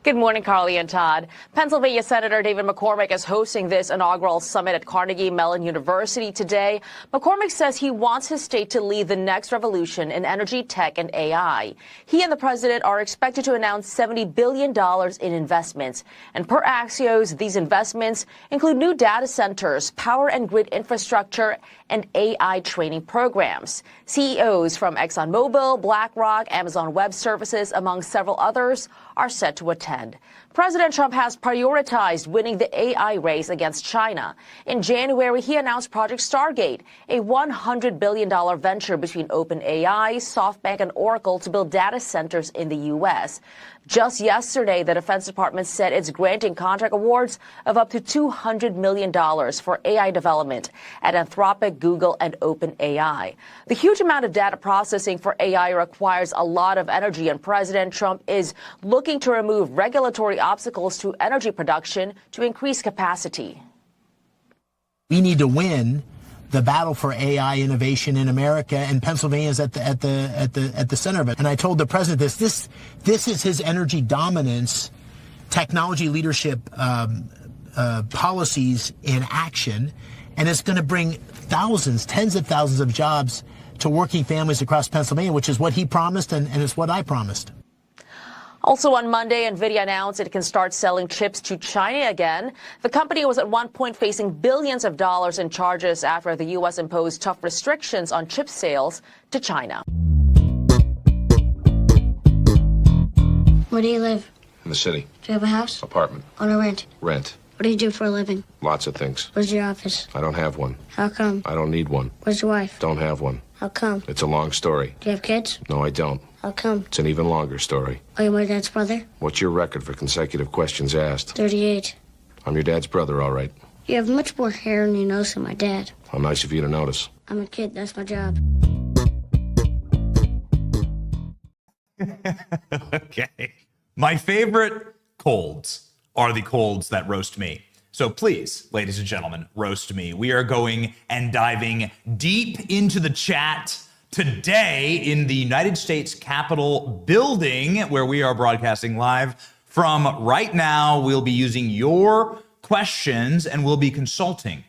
Good morning, Carly and Todd. Pennsylvania Senator David McCormick is hosting this inaugural summit at Carnegie Mellon University today. McCormick says he wants his state to lead the next revolution in energy, tech, and AI. He and the president are expected to announce $70 billion in investments. And per Axios, these investments include new data centers, power and grid infrastructure, and AI training programs. CEOs from ExxonMobil, BlackRock, Amazon Web Services, among several others, are set to attend. President Trump has prioritized winning the AI race against China. In January, he announced Project Stargate, a $100 billion venture between OpenAI, SoftBank, and Oracle to build data centers in the U.S. Just yesterday, the Defense Department said it's granting contract awards of up to $200 million for AI development at Anthropic, Google, and OpenAI. The huge amount of data processing for AI requires a lot of energy, and President Trump is looking to remove regulatory obstacles to energy production to increase capacity. We need to win the battle for AI innovation in America, and Pennsylvania is at the center of it. And I told the president this is his energy dominance, technology leadership policies in action, and it's going to bring thousands, tens of thousands of jobs to working families across Pennsylvania, which is what he promised, and it's what I promised. Also on Monday, NVIDIA announced it can start selling chips to China again. The company was at one point facing billions of dollars in charges after the U.S. imposed tough restrictions on chip sales to China. Where do you live? In the city. Do you have a house? Apartment. Own or rent? Rent. What do you do for a living? Lots of things. Where's your office? I don't have one. How come? I don't need one. Where's your wife? Don't have one. How come? It's a long story. Do you have kids? No, I don't. How come? It's an even longer story. Are you my dad's brother? What's your record for consecutive questions asked? 38. I'm your dad's brother, all right. You have much more hair on your nose than my dad. How nice of you to notice. I'm a kid. That's my job. Okay. My favorite colds are the colds that roast me. So please, ladies and gentlemen, roast me. We are going and diving deep into the chat today in the United States Capitol building, where we are broadcasting live from right now. We'll be using your questions and we'll be consulting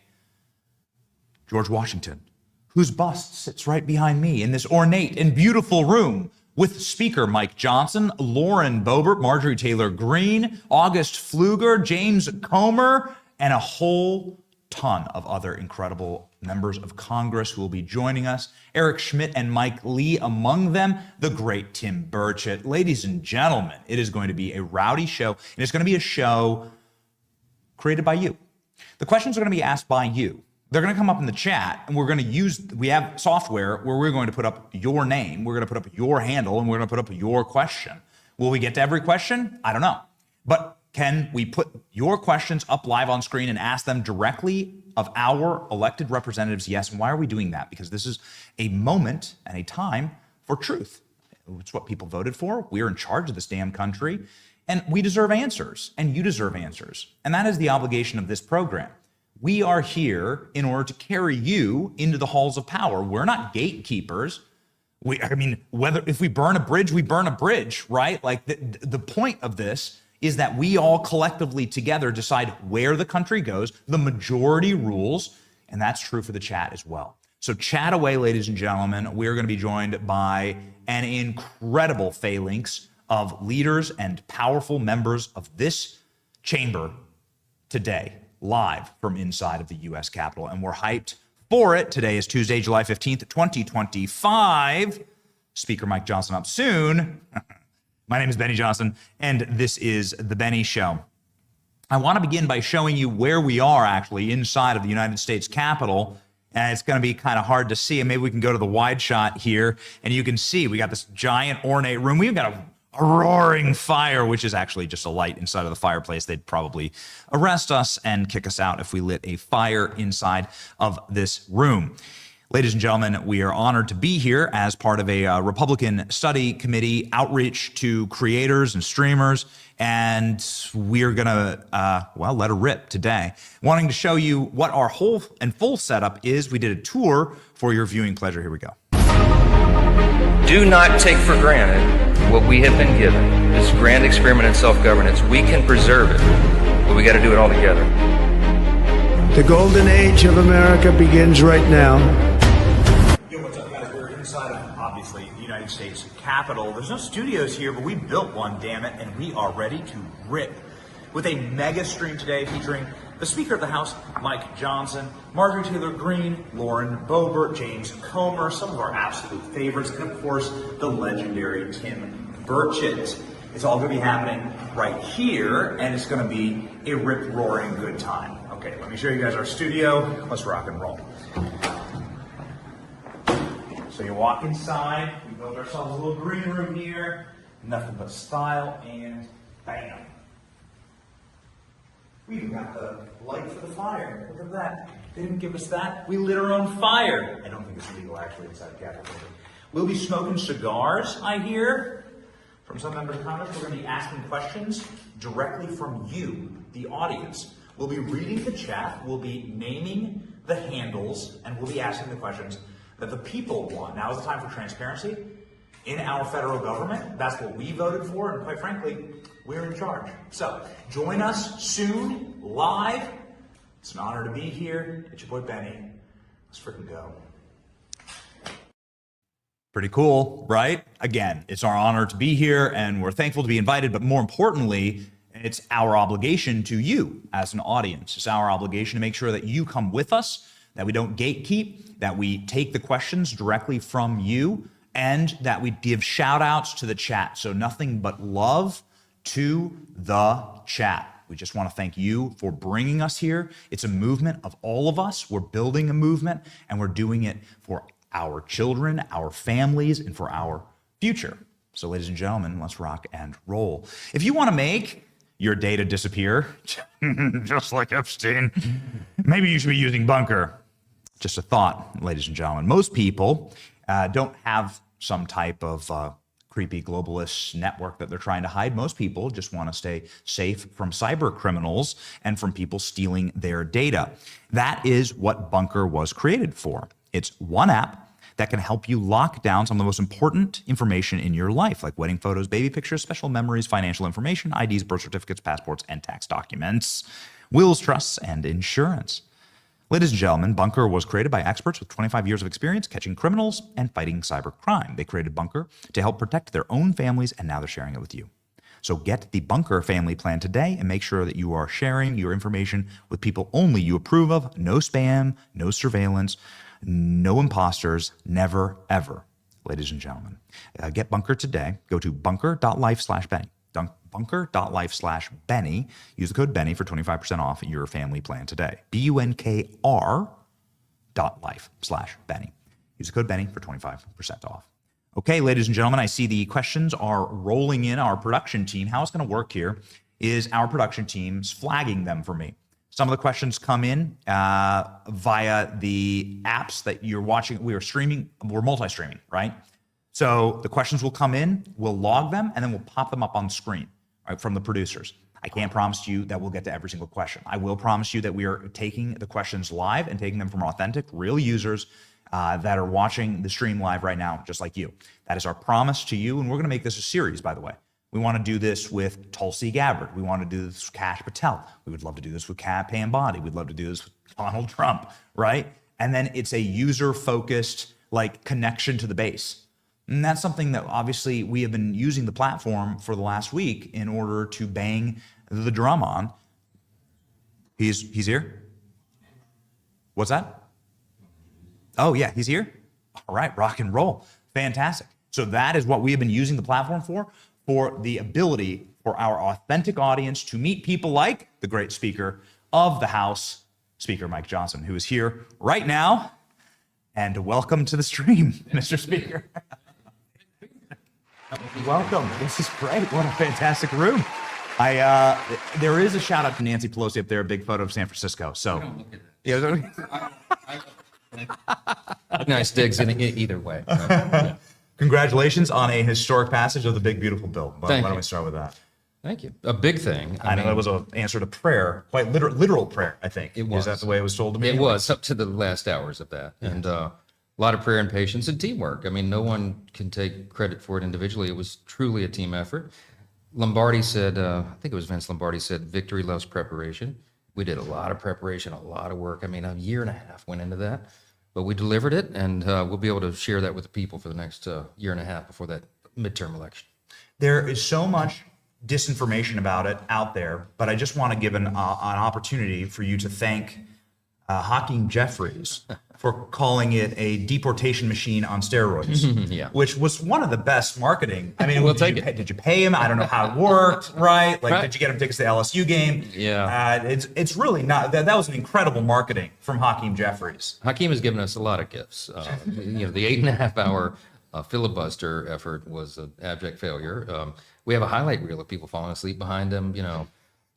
George Washington, whose bust sits right behind me in this ornate and beautiful room, with Speaker Mike Johnson, Lauren Boebert, Marjorie Taylor Greene, August Pfluger, James Comer, and a whole ton of other incredible members of Congress who will be joining us. Eric Schmidt and Mike Lee among them, the great Tim Burchett. Ladies and gentlemen, it is going to be a rowdy show, and it's going to be a show created by you. The questions are going to be asked by you. They're going to come up in the chat, and we have software where we're going to put up your name, we're going to put up your handle, and we're going to put up your question. Will we get to every question? I don't know. But can we put your questions up live on screen and ask them directly of our elected representatives? Yes. And why are we doing that? Because this is a moment and a time for truth. It's what people voted for. We're in charge of this damn country, and we deserve answers, and you deserve answers. And that is the obligation of this program. We are here in order to carry you into the halls of power. We're not gatekeepers. If we burn a bridge, we burn a bridge, right? Like the point of this is that we all collectively together decide where the country goes. The majority rules, and that's true for the chat as well. So chat away, ladies and gentlemen. We're going to be joined by an incredible phalanx of leaders and powerful members of this chamber today, live from inside of the U.S. Capitol, and we're hyped for it. Today is Tuesday, July 15th, 2025. Speaker Mike Johnson up soon. My name is Benny Johnson, and this is The Benny Show. I want to begin by showing you where we are actually inside of the United States Capitol, and it's going to be kind of hard to see, and maybe we can go to the wide shot here, and you can see we got this giant ornate room. We've got a roaring fire, which is actually just a light inside of the fireplace. They'd probably arrest us and kick us out if we lit a fire inside of this room. Ladies and gentlemen, we are honored to be here as part of a Republican study committee outreach to creators and streamers, and we're gonna, let her rip today. Wanting to show you what our whole and full setup is, we did a tour for your viewing pleasure. Here we go. Do not take for granted what we have been given, this grand experiment in self-governance. We can preserve it, but we got to do it all together. The golden age of America begins right now. Yo, what's up, guys? We're inside of, obviously, the United States Capitol. There's no studios here, but we built one, damn it, and we are ready to rip. With a mega stream today featuring the Speaker of the House, Mike Johnson, Marjorie Taylor Greene, Lauren Boebert, James Comer, some of our absolute favorites, and of course, the legendary Tim Burchett. It's all going to be happening right here, and it's going to be a rip-roaring good time. Okay, let me show you guys our studio. Let's rock and roll. So you walk inside, we built ourselves a little green room here, nothing but style, and bam. We even got the light for the fire. Look at that. They didn't give us that. We lit our own fire. I don't think it's legal actually inside the Capitol. We'll be smoking cigars, I hear, from some members of Congress. We're going to be asking questions directly from you, the audience. We'll be reading the chat, we'll be naming the handles, and we'll be asking the questions that the people want. Now is the time for transparency in our federal government. That's what we voted for, and quite frankly, we're in charge. So, join us soon, live. It's an honor to be here. It's your boy Benny. Let's freaking go. Pretty cool, right? Again, it's our honor to be here, and we're thankful to be invited, but more importantly, it's our obligation to you as an audience. It's our obligation to make sure that you come with us, that we don't gatekeep, that we take the questions directly from you, and that we give shout outs to the chat. So nothing but love to the chat. We just want to thank you for bringing us here. It's a movement of all of us. We're building a movement, and we're doing it for our children, our families, and for our future. So ladies and gentlemen, let's rock and roll. If you want to make your data disappear, just like Epstein, maybe you should be using Bunker. Just a thought, ladies and gentlemen. Most people don't have some type of creepy globalist network that they're trying to hide. Most people just want to stay safe from cyber criminals and from people stealing their data. That is what Bunker was created for. It's one app that can help you lock down some of the most important information in your life, like wedding photos, baby pictures, special memories, financial information, IDs, birth certificates, passports, and tax documents, wills, trusts, and insurance. Ladies and gentlemen, Bunker was created by experts with 25 years of experience catching criminals and fighting cybercrime. They created Bunker to help protect their own families, and now they're sharing it with you. So get the Bunker family plan today and make sure that you are sharing your information with people only you approve of. No spam, no surveillance, no imposters, never, ever. Ladies and gentlemen, get Bunker today. Go to bunker.life/Benny. Bunker.life/Benny. Use the code Benny for 25% off your family plan today. BUNKR.life/Benny. Use the code Benny for 25% off. Okay, ladies and gentlemen, I see the questions are rolling in. Our production team, how it's going to work here is our production team's flagging them for me. Some of the questions come in via the apps that you're watching. We are streaming. We're multi-streaming, right? So the questions will come in, we'll log them, and then we'll pop them up on screen, right, from the producers. I can't promise you that we'll get to every single question. I will promise you that we are taking the questions live and taking them from authentic, real users that are watching the stream live right now, just like you. That is our promise to you, and we're going to make this a series, by the way. We want to do this with Tulsi Gabbard. We want to do this with Kash Patel. We would love to do this with Pam Bondi. We'd love to do this with Donald Trump, right? And then it's a user-focused like connection to the base. And that's something that obviously we have been using the platform for the last week in order to bang the drum on. He's here? What's that? Oh yeah, he's here? All right, rock and roll. Fantastic. So that is what we have been using the platform for the ability for our authentic audience to meet people like the great Speaker of the House, Speaker Mike Johnson, who is here right now. And welcome to the stream, Mr. Speaker. Welcome. This is great. What a fantastic room. There is a shout out to Nancy Pelosi up there, a big photo of San Francisco. So, nice digs in either way. Yeah. Congratulations on a historic passage of the big, beautiful bill. Why don't we start with that? Thank you. A big thing. I know it was an answer to prayer, quite literal prayer, I think. It was. Is that the way it was told to me? It was up to the last hours of that. And A lot of prayer and patience and teamwork. I mean, no one can take credit for it individually. It was truly a team effort. Lombardi said, I think it was Vince Lombardi said, victory loves preparation. We did a lot of preparation, a lot of work. I mean, a year and a half went into that, but we delivered it, and we'll be able to share that with the people for the next year and a half before that midterm election. There is so much disinformation about it out there, but I just want to give an opportunity for you to thank Hakeem Jeffries for calling it a deportation machine on steroids, Yeah. which was one of the best marketing. I mean, We'll did, take you, it. did you pay him? I don't know how it worked, right? Like, Right. did you get him tickets to the LSU game? Yeah. It's really not, that was an incredible marketing from Hakeem Jeffries. Hakeem has given us a lot of gifts. The 8.5 hour filibuster effort was an abject failure. We have a highlight reel of people falling asleep behind him,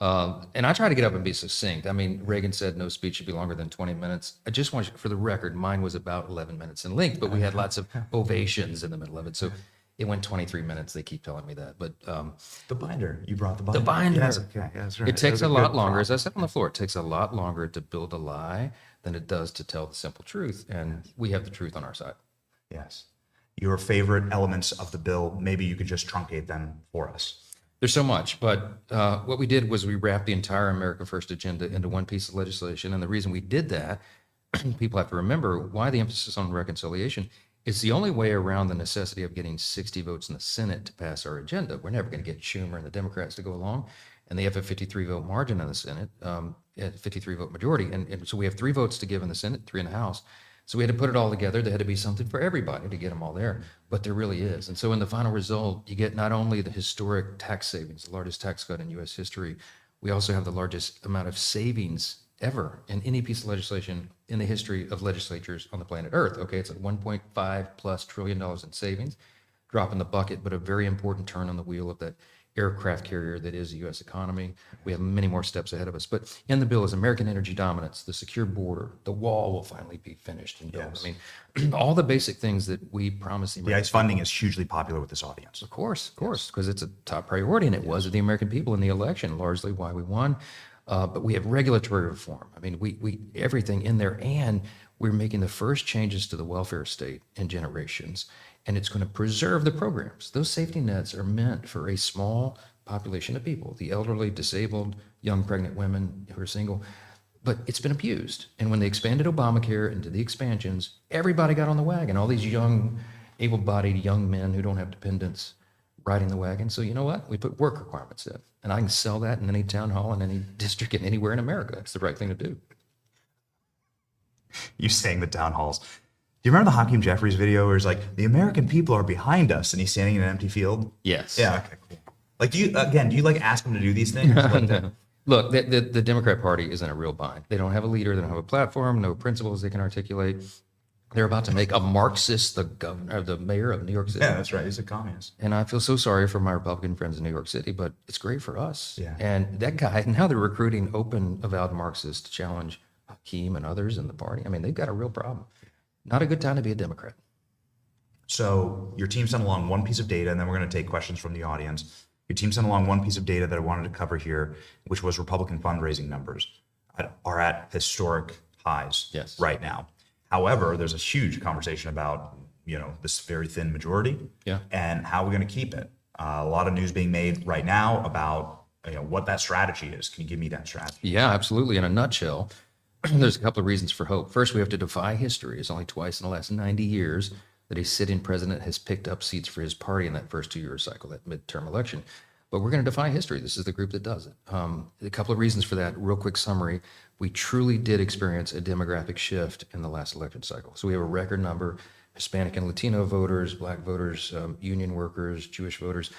and I try to get up and be succinct. I mean, Reagan said no speech should be longer than 20 minutes. I just want you, for the record, mine was about 11 minutes in length, but we had lots of ovations in the middle of it. So it went 23 minutes. They keep telling me that. But The binder, you brought the binder. the binder. Yes, okay, that's right. It takes That a was lot good longer. prop. As I said on the floor, it takes a lot longer to build a lie than it does to tell the simple truth. And we have the truth on our side. Yes. Your favorite elements of the bill, maybe you could just truncate them for us. There's so much, but what we did was we wrapped the entire America First agenda into one piece of legislation. And the reason we did that, people have to remember why the emphasis on reconciliation is the only way around the necessity of getting 60 votes in the Senate to pass our agenda. We're never going to get Schumer and the Democrats to go along. And they have a 53 vote margin in the Senate, a 53 vote majority. And so we have 3 votes to give in the Senate, 3 in the House. So we had to put it all together. There had to be something for everybody to get them all there, but there really is. And so in the final result, you get not only the historic tax savings, the largest tax cut in U.S. history, we also have the largest amount of savings ever in any piece of legislation in the history of legislatures on the planet Earth. Okay, it's at $1.5+ trillion in savings, drop in the bucket, but a very important turn on the wheel of that aircraft carrier that is the U.S. economy. We have many more steps ahead of us. But in the bill is American energy dominance, the secure border, the wall will finally be finished and built. Yes. I mean, all the basic things that we promised the The American ICE funding is hugely popular with this audience. Of course, because it's a top priority, and it was with the American people in the election, largely why we won. But we have regulatory reform. I mean, we everything in there, and we're making the first changes to the welfare state in generations, and it's going to preserve the programs. Those safety nets are meant for a small population of people, the elderly, disabled, young pregnant women who are single, but it's been abused. And when they expanded Obamacare into the expansions, everybody got on the wagon, all these young, able-bodied young men who don't have dependents riding the wagon. So you know what? We put work requirements in, and I can sell that in any town hall, in any district, and anywhere in America. It's the right thing to do. You saying the town halls. Do you remember the Hakeem Jeffries video where he's like, the American people are behind us, and he's standing in an empty field? Yes. Yeah, okay, cool. Like, do you like ask him to do these things? No. Look, the Democrat Party is in a real bind. They don't have a leader. They don't have a platform, no principles they can articulate. They're about to make a Marxist the governor, the mayor of New York City. Yeah, that's right. He's a communist. And I feel so sorry for my Republican friends in New York City, but it's great for us. Yeah. And that guy, now they're recruiting open, avowed Marxists to challenge Hakeem and others in the party. I mean, they've got a real problem. Not a good time to be a Democrat. So your team sent along one piece of data, and then we're going to take questions from the audience. Your team sent along one piece of data that I wanted to cover here, which was Republican fundraising numbers are at historic highs Yes. right now. However, there's a huge conversation about, this very thin majority Yeah. and how we're going to keep it. A lot of news being made right now about what that strategy is. Can you give me that strategy? Yeah, absolutely. In a nutshell, there's a couple of reasons for hope. First, we have to defy history. It's only twice in the last 90 years that a sitting president has picked up seats for his party in that first 2-year cycle, that midterm election. But we're going to defy history. This is the group that does it. A couple of reasons for that. Real quick summary. We truly did experience a demographic shift in the last election cycle. So we have a record number, Hispanic and Latino voters, Black voters, union workers, Jewish voters.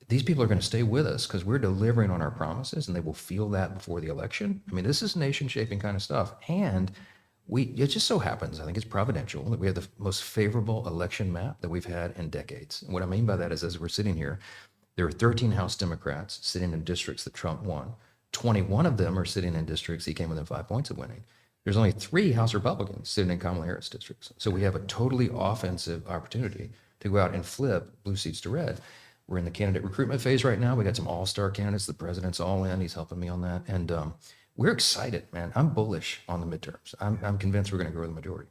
These people are going to stay with us because we're delivering on our promises, and they will feel that before the election. I mean, this is nation-shaping kind of stuff. And it just so happens, I think it's providential, that we have the most favorable election map that we've had in decades. And what I mean by that is, as we're sitting here, there are 13 House Democrats sitting in districts that Trump won. 21 of them are sitting in districts he came within 5 points of winning. There's only 3 House Republicans sitting in Kamala Harris districts. So we have a totally offensive opportunity to go out and flip blue seats to red. We're in the candidate recruitment phase right now. We got some all-star candidates. The president's all in. He's helping me on that. And we're excited, man. I'm bullish on the midterms. I'm convinced we're going to grow the majority.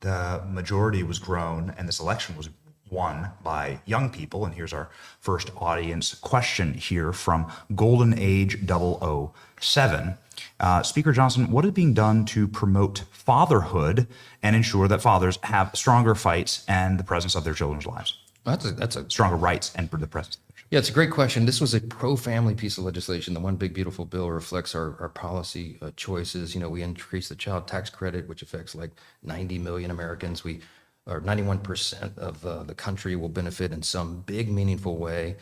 the majority was grown and this election was won by young people. And here's our first audience question here from Golden Age 007. Speaker Johnson, what is being done to promote fatherhood and ensure that fathers have stronger fights and the presence of their children's lives? That's a Stronger rights and the presence. Yeah, it's a great question. This was a pro-family piece of legislation. The One Big Beautiful Bill reflects our policy choices. We increased the child tax credit, which affects like 90 million Americans. 91% of the country will benefit in some big, meaningful way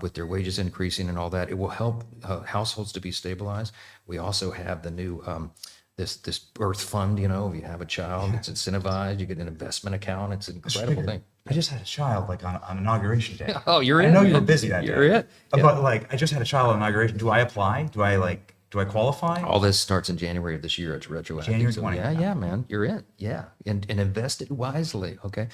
with their wages increasing and all that. It will help households to be stabilized. We also have the new this birth fund. If you have a child, it's incentivized. You get an investment account. It's an incredible thing. I just had a child on inauguration day. Oh, you're in. I know you were busy that day. You're it. Yeah. But I just had a child on inauguration. Do I apply? Do I qualify? All this starts in January of this year. It's retroactive. January So 20. yeah, man, you're in. Yeah, and invest it wisely. Okay,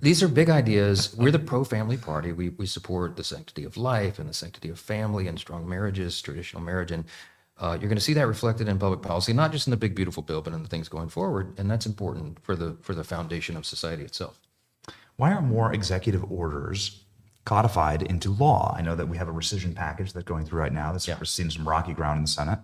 these are big ideas. We're the pro-family party. We support the sanctity of life and the sanctity of family and strong marriages, traditional marriage, and you're going to see that reflected in public policy, not just in the big beautiful bill, but in the things going forward. And that's important for the foundation of society itself. Why aren't more executive orders codified into law? I know that we have a rescission package that's going through right now that's seen some rocky ground in the Senate.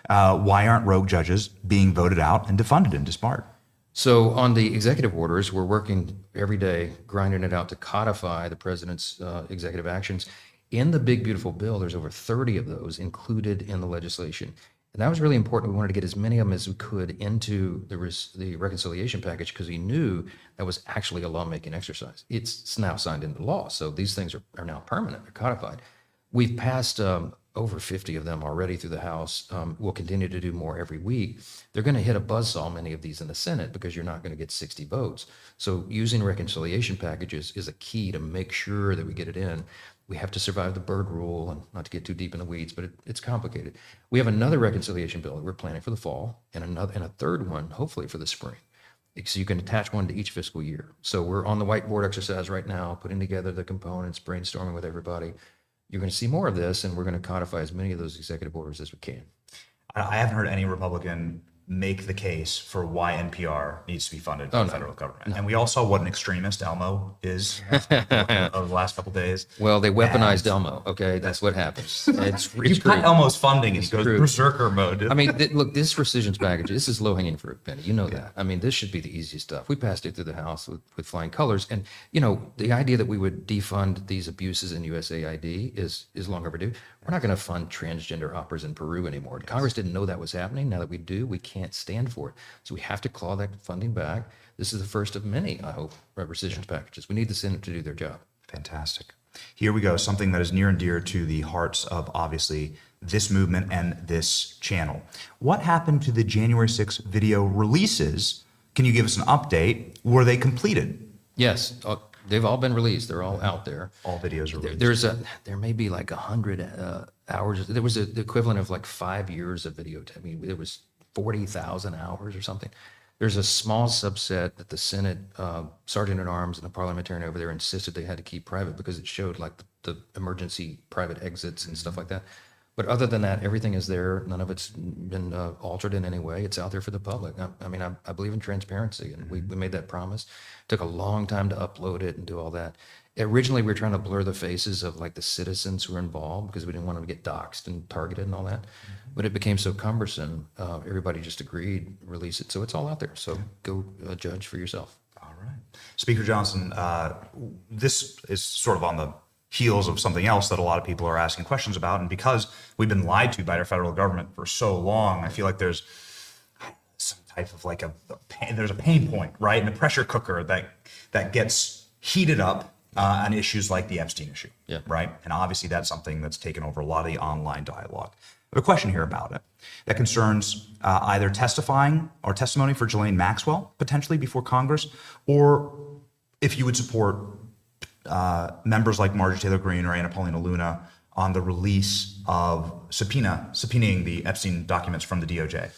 Why aren't rogue judges being voted out and defunded and disbarred? So on the executive orders, we're working every day, grinding it out to codify the president's executive actions. In the big beautiful bill, there's over 30 of those included in the legislation. And that was really important. We wanted to get as many of them as we could into the reconciliation package because we knew that was actually a lawmaking exercise. It's now signed into law. So these things are now permanent, they're codified. We've passed over 50 of them already through the House. We'll continue to do more every week. They're going to hit a buzzsaw, many of these in the Senate, because you're not going to get 60 votes. So using reconciliation packages is a key to make sure that we get it in. We have to survive the Byrd rule, and not to get too deep in the weeds, but it's complicated. We have another reconciliation bill that we're planning for the fall, and a third one, hopefully for the spring. So you can attach one to each fiscal year. So we're on the whiteboard exercise right now, putting together the components, brainstorming with everybody. You're going to see more of this, and we're going to codify as many of those executive orders as we can. I haven't heard any Republican make the case for why NPR needs to be funded by the federal government. And we all saw what an extremist Elmo is over the last couple of days. Well, they weaponized Elmo, okay? That's what happens. It's you cut Elmo's funding and he goes berserker mode. I mean, look, this rescissions package, this is low-hanging fruit, Penny. You know that. I mean, this should be the easiest stuff. We passed it through the House with flying colors. And, the idea that we would defund these abuses in USAID is long overdue. We're not going to fund transgender operas in Peru anymore. Congress didn't know that was happening. Now that we do, we can't stand for it. So we have to claw that funding back. This is the first of many, I hope, rescissions packages. We need the Senate to do their job. Fantastic. Here we go. Something that is near and dear to the hearts of, obviously, this movement and this channel. What happened to the January 6th video releases? Can you give us an update? Were they completed? Yes. They've all been released. They're all out there. All videos are released. There may be like 100 hours. There was the equivalent of like 5 years of video. I mean, there was 40,000 hours or something. There's a small subset that the Senate sergeant at arms and the parliamentarian over there insisted they had to keep private because it showed like the emergency private exits and stuff like that. But other than that, everything is there. None of it's been altered in any way. It's out there for the public. I believe in transparency, and we made that promise. It took a long time to upload it and do all that. Originally, we were trying to blur the faces of like the citizens who were involved because we didn't want them to get doxxed and targeted and all that. But it became so cumbersome, everybody just agreed, release it. So it's all out there. So go judge for yourself. All right. Speaker Johnson, this is sort of on the heels of something else that a lot of people are asking questions about. And because we've been lied to by our federal government for so long, I feel like there's some type of like there's a pain point, right? And a pressure cooker that gets heated up on issues like the Epstein issue, right? And obviously that's something that's taken over a lot of the online dialogue. I have a question here about it that concerns either testifying or testimony for Ghislaine Maxwell, potentially before Congress, or if you would support members like Marjorie Taylor Greene or Anna Paulina Luna on the release of subpoenaing the Epstein documents from the DOJ,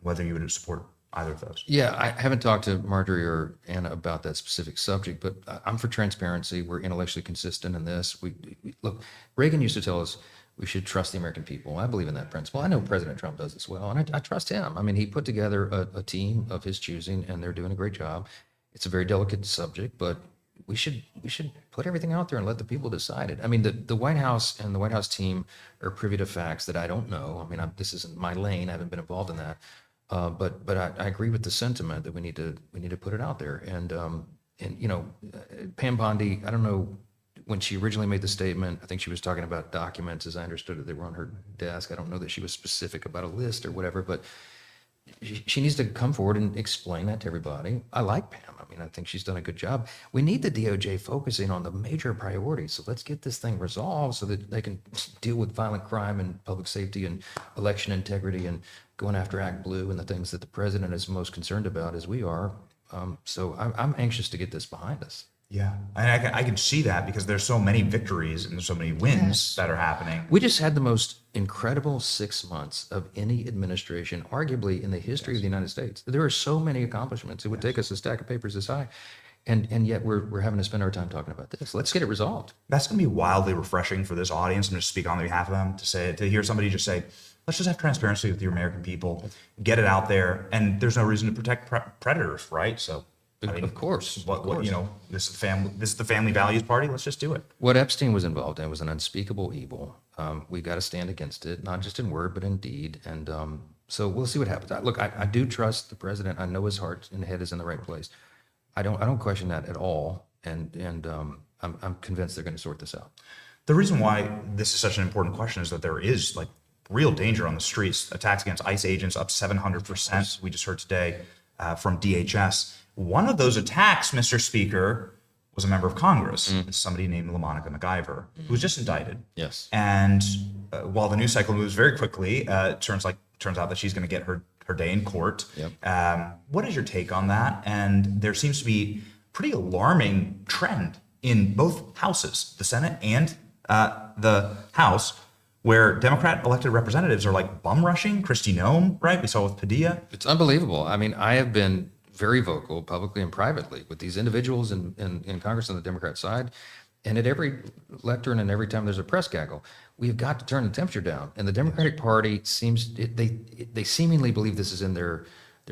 whether you would support either of those. Yeah, I haven't talked to Marjorie or Anna about that specific subject, but I'm for transparency. We're intellectually consistent in this. We look, Reagan used to tell us, We should trust the American people. I believe in that principle. I know President Trump does as well, and I trust him. I mean, he put together a team of his choosing, and they're doing a great job. It's a very delicate subject, but we should put everything out there and let the people decide it. I mean, the White House and the White House team are privy to facts that I don't know. I mean, this isn't my lane. I haven't been involved in that. But I agree with the sentiment that we need to put it out there. And you know, Pam Bondi, I don't know, when she originally made the statement, I think she was talking about documents, as I understood it, they were on her desk. I don't know that she was specific about a list or whatever, but she needs to come forward and explain that to everybody. I like Pam. I mean, I think she's done a good job. We need the DOJ focusing on the major priorities. So let's get this thing resolved so that they can deal with violent crime and public safety and election integrity and going after ActBlue and the things that the president is most concerned about, as we are. So I'm anxious to get this behind us. Yeah, and I can see that because there's so many victories and there's so many wins that are happening. We just had the most incredible 6 months of any administration, arguably in the history of the United States. There are so many accomplishments. It would take us a stack of papers this high, and yet we're having to spend our time talking about this. Let's get it resolved. That's going to be wildly refreshing for this audience. I'm going to speak on behalf of them to hear somebody just say, let's just have transparency with the American people, get it out there, and there's no reason to protect predators, right? So. I mean, of course. What you know, this is the family values party. Let's just do it. What Epstein was involved in was an unspeakable evil. We got to stand against it, not just in word, but in deed. And so we'll see what happens. Look, I do trust the president. I know his heart and head is in the right place. I don't question that at all. And I'm convinced they're going to sort this out. The reason why this is such an important question is that there is like real danger on the streets. Attacks against ICE agents up 700%. We just heard today from DHS. One of those attacks, Mr. Speaker, was a member of Congress, somebody named LaMonica MacIver, who was just indicted. Yes. And while the news cycle moves very quickly, it turns out that she's going to get her day in court. Yep. What is your take on that? And there seems to be a pretty alarming trend in both houses, the Senate and the House, where Democrat elected representatives are like bum rushing Kristi Noem, right? We saw with Padilla. It's unbelievable. I mean, I have been very vocal publicly and privately with these individuals in Congress on the Democrat side. And at every lectern and every time there's a press gaggle, we've got to turn the temperature down. And the Democratic Party they seemingly believe this is in their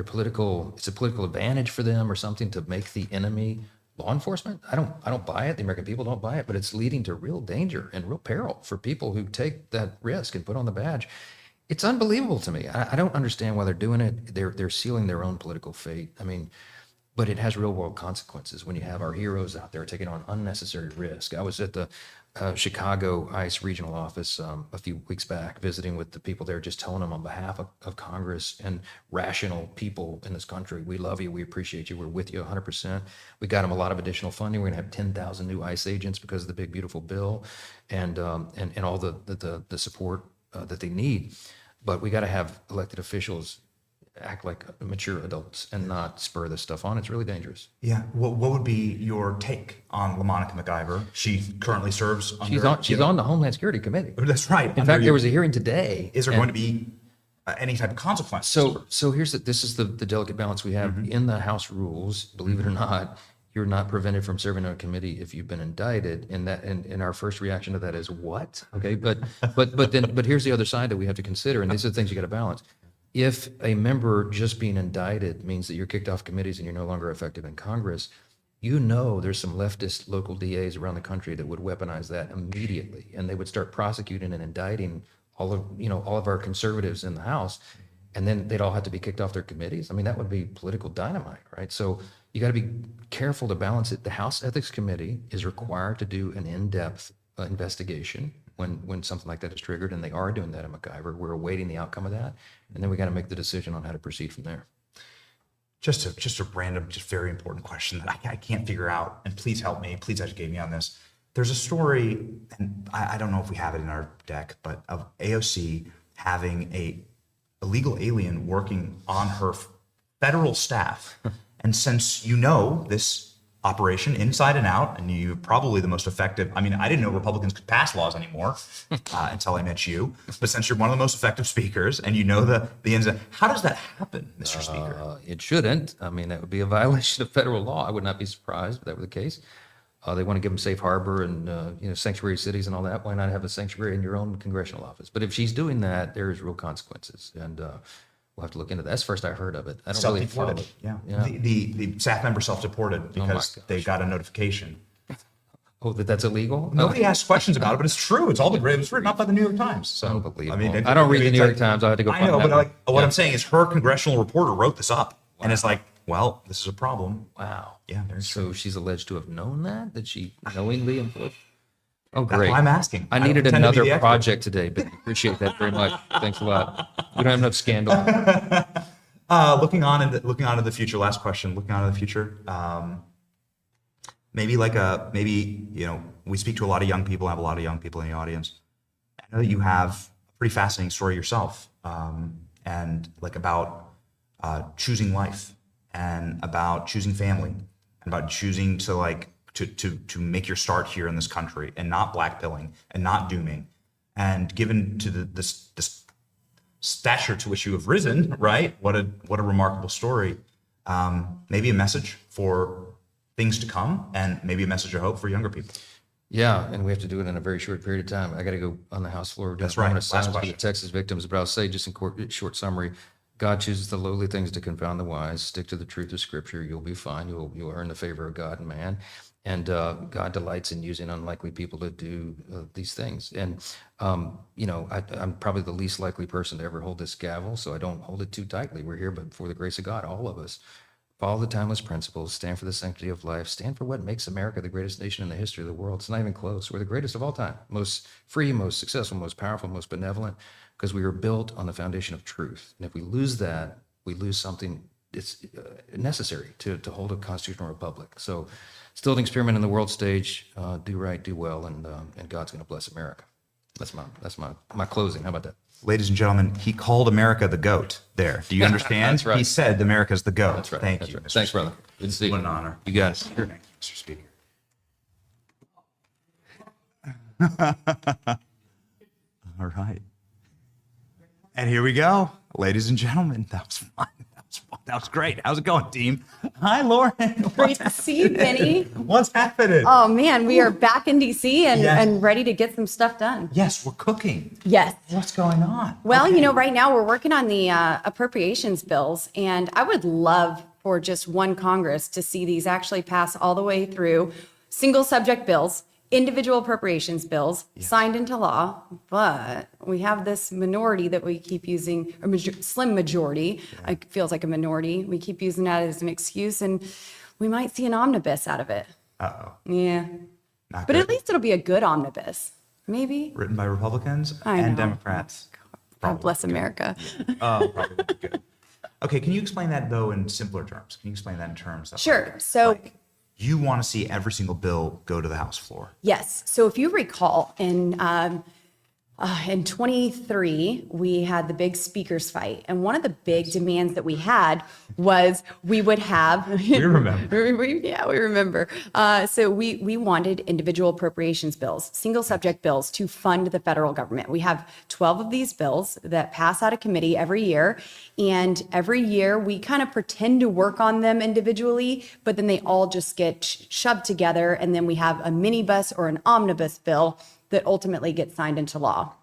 political, it's a political advantage for them or something to make the enemy law enforcement. I don't buy it. The American people don't buy it, but it's leading to real danger and real peril for people who take that risk and put on the badge. It's unbelievable to me. I don't understand why they're doing it. They're sealing their own political fate. I mean, but it has real world consequences when you have our heroes out there taking on unnecessary risk. I was at the Chicago ICE regional office a few weeks back, visiting with the people there, just telling them on behalf of Congress and rational people in this country, we love you, we appreciate you, we're with you 100%. We got them a lot of additional funding. We're gonna have 10,000 new ICE agents because of the big, beautiful bill and all the support that they need. But we got to have elected officials act like mature adults and not spur this stuff on. It's really dangerous. Yeah. What would be your take on LaMonica MacIver? She currently serves under... She's on the Homeland Security Committee. That's right. In fact, there was a hearing today. Is there going to be any type of consequence? So here's this is the delicate balance we have in the House rules. Believe it or not, you're not prevented from serving on a committee if you've been indicted. And our first reaction to that is what? Okay, but here's the other side that we have to consider, and these are the things you got to balance. If a member just being indicted means that you're kicked off committees and you're no longer effective in Congress, you know there's some leftist local DAs around the country that would weaponize that immediately, and they would start prosecuting and indicting all of our conservatives in the House, and then they'd all have to be kicked off their committees. I mean, that would be political dynamite, right? So you got to be careful to balance it. The House Ethics Committee is required to do an in-depth investigation when something like that is triggered, and they are doing that at MacIver. We're awaiting the outcome of that, and then we got to make the decision on how to proceed from there. Just a random, just very important question that I can't figure out, and please help me, please educate me on this. There's a story, and I don't know if we have it in our deck, but of AOC having a illegal alien working on her federal staff. And since you know this operation inside and out, and you're probably the most effective, I mean, I didn't know Republicans could pass laws anymore until I met you, but since you're one of the most effective speakers and you know the ins and how does that happen, Mr. Speaker? It shouldn't. I mean, that would be a violation of federal law. I would not be surprised if that were the case. They want to give them safe harbor and sanctuary cities and all that. Why not have a sanctuary in your own congressional office? But if she's doing that, there's real consequences, and we'll have to look into that. That's the first I heard of it. I don't really follow it. Yeah. The staff member self-deported because they got a notification. Oh, that's illegal? Nobody asked questions about it, but it's true. It's all it was written up by the New York Times. So Unbelievable. I don't read the New York Times. I have to go. I know, but what I'm saying is, her congressional reporter wrote this up, and it's like, well, this is a problem. Wow. Yeah. So she's alleged to have known that she knowingly employed. Oh, That's great. why I'm asking. I needed another project today, but appreciate that very much. Thanks a lot. We don't have enough scandal. Looking on into the future. Last question. Looking on into the future. Maybe we speak to a lot of young people. Have a lot of young people in the audience. I know that you have a pretty fascinating story yourself, and about choosing life, and about choosing family, and about choosing to to make your start here in this country, and not blackpilling and not dooming, and given to this stature to which you have risen, right? What a remarkable story. Maybe a message for things to come, and maybe a message of hope for younger people. Yeah, and we have to do it in a very short period of time. I got to go on the House floor. That's right. Last question. For the Texas victims, but I'll say just in short summary, God chooses the lowly things to confound the wise. Stick to the truth of Scripture. You'll be fine. You'll earn the favor of God and man. And God delights in using unlikely people to do these things. And, I'm probably the least likely person to ever hold this gavel, so I don't hold it too tightly. We're here, but for the grace of God, all of us. Follow the timeless principles, stand for the sanctity of life, stand for what makes America the greatest nation in the history of the world. It's not even close. We're the greatest of all time, most free, most successful, most powerful, most benevolent, because we were built on the foundation of truth. And if we lose that, we lose something it's necessary to hold a constitutional republic. So still an experiment in the world stage. Do right, do well, and God's going to bless America. That's my closing. How about that? Ladies and gentlemen, he called America the GOAT there. Do you understand? That's right. He said America's the GOAT. That's right. Thank That's you. right. Mr. Thanks, Speaker. brother. Good to see you. What an honor. You guys. Thank you, Mr. Speaker. All right. And here we go. Ladies and gentlemen, that was fun. That was great. How's it going, team? Hi, Lauren. Great to see you, Benny. What's happening? Oh, man, we are back in D.C. and, Yes. and ready to get some stuff done. Yes, we're cooking. Yes. What's going on? Well, Okay. right now we're working on the appropriations bills, and I would love for just one Congress to see these actually pass all the way through. Single subject bills, individual appropriations bills signed into law, but we have this minority that we keep using, a slim majority. It feels like a minority. We keep using that as an excuse, and we might see an omnibus out of it. Uh-oh. Yeah. Not But good. at least it'll be a good omnibus. Maybe. Written by Republicans I and know. Democrats. God bless America. Oh, probably would be good. Okay, can you explain that, though, in simpler terms? Can you explain that in terms of Sure. So you want to see every single bill go to the House floor? yes. So if you recall, in 23, we had the big speakers fight. And one of the big demands that we had was we would have. We remember. we remember. So we wanted individual appropriations bills, single subject bills to fund the federal government. We have 12 of these bills that pass out of committee every year. And every year we kind of pretend to work on them individually, but then they all just get shoved together. And then we have a minibus or an omnibus bill that ultimately gets signed into law.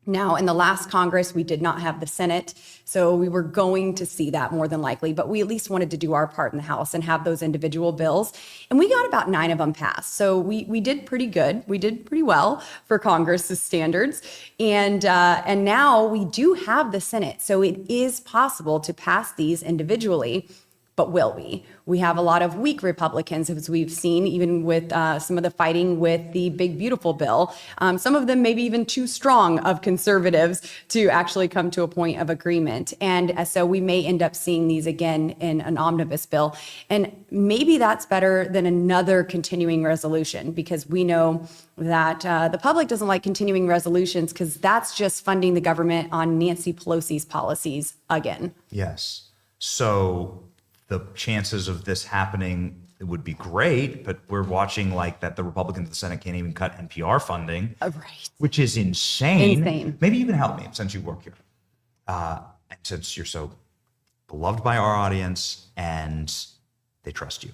Now, in the last Congress, we did not have the Senate, so we were going to see that more than likely, but we at least wanted to do our part in the House and have those individual bills. And we got about 9 of them passed. So we did pretty good. We did pretty well for Congress's standards. And now we do have the Senate. So it is possible to pass these individually. But will we? We have a lot of weak Republicans, as we've seen, even with some of the fighting with the Big Beautiful Bill. Some of them maybe even too strong of conservatives to actually come to a point of agreement. And so we may end up seeing these again in an omnibus bill. And maybe that's better than another continuing resolution, because we know that the public doesn't like continuing resolutions because that's just funding the government on Nancy Pelosi's policies again. Yes. So the chances of this happening, it would be great, but we're watching that the Republicans in the Senate can't even cut NPR funding, Right. which is insane. Insane. Maybe you can help me since you work here. And since you're so beloved by our audience and they trust you.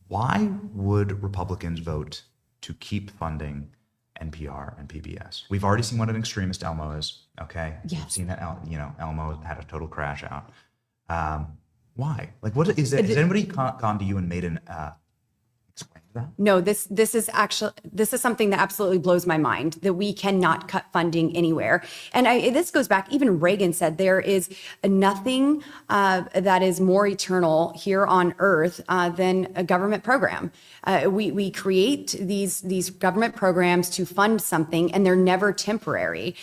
Why would Republicans vote to keep funding NPR and PBS? We've already seen what an extremist Elmo is. Okay, Yes. We've seen that. Elmo had a total crash out. Why? Like, what is it? Has anybody gone to you and made an explain that? No, this is something that absolutely blows my mind, that we cannot cut funding anywhere. And this goes back, even Reagan said there is nothing that is more eternal here on earth than a government program. We create these government programs to fund something, and they're never temporary.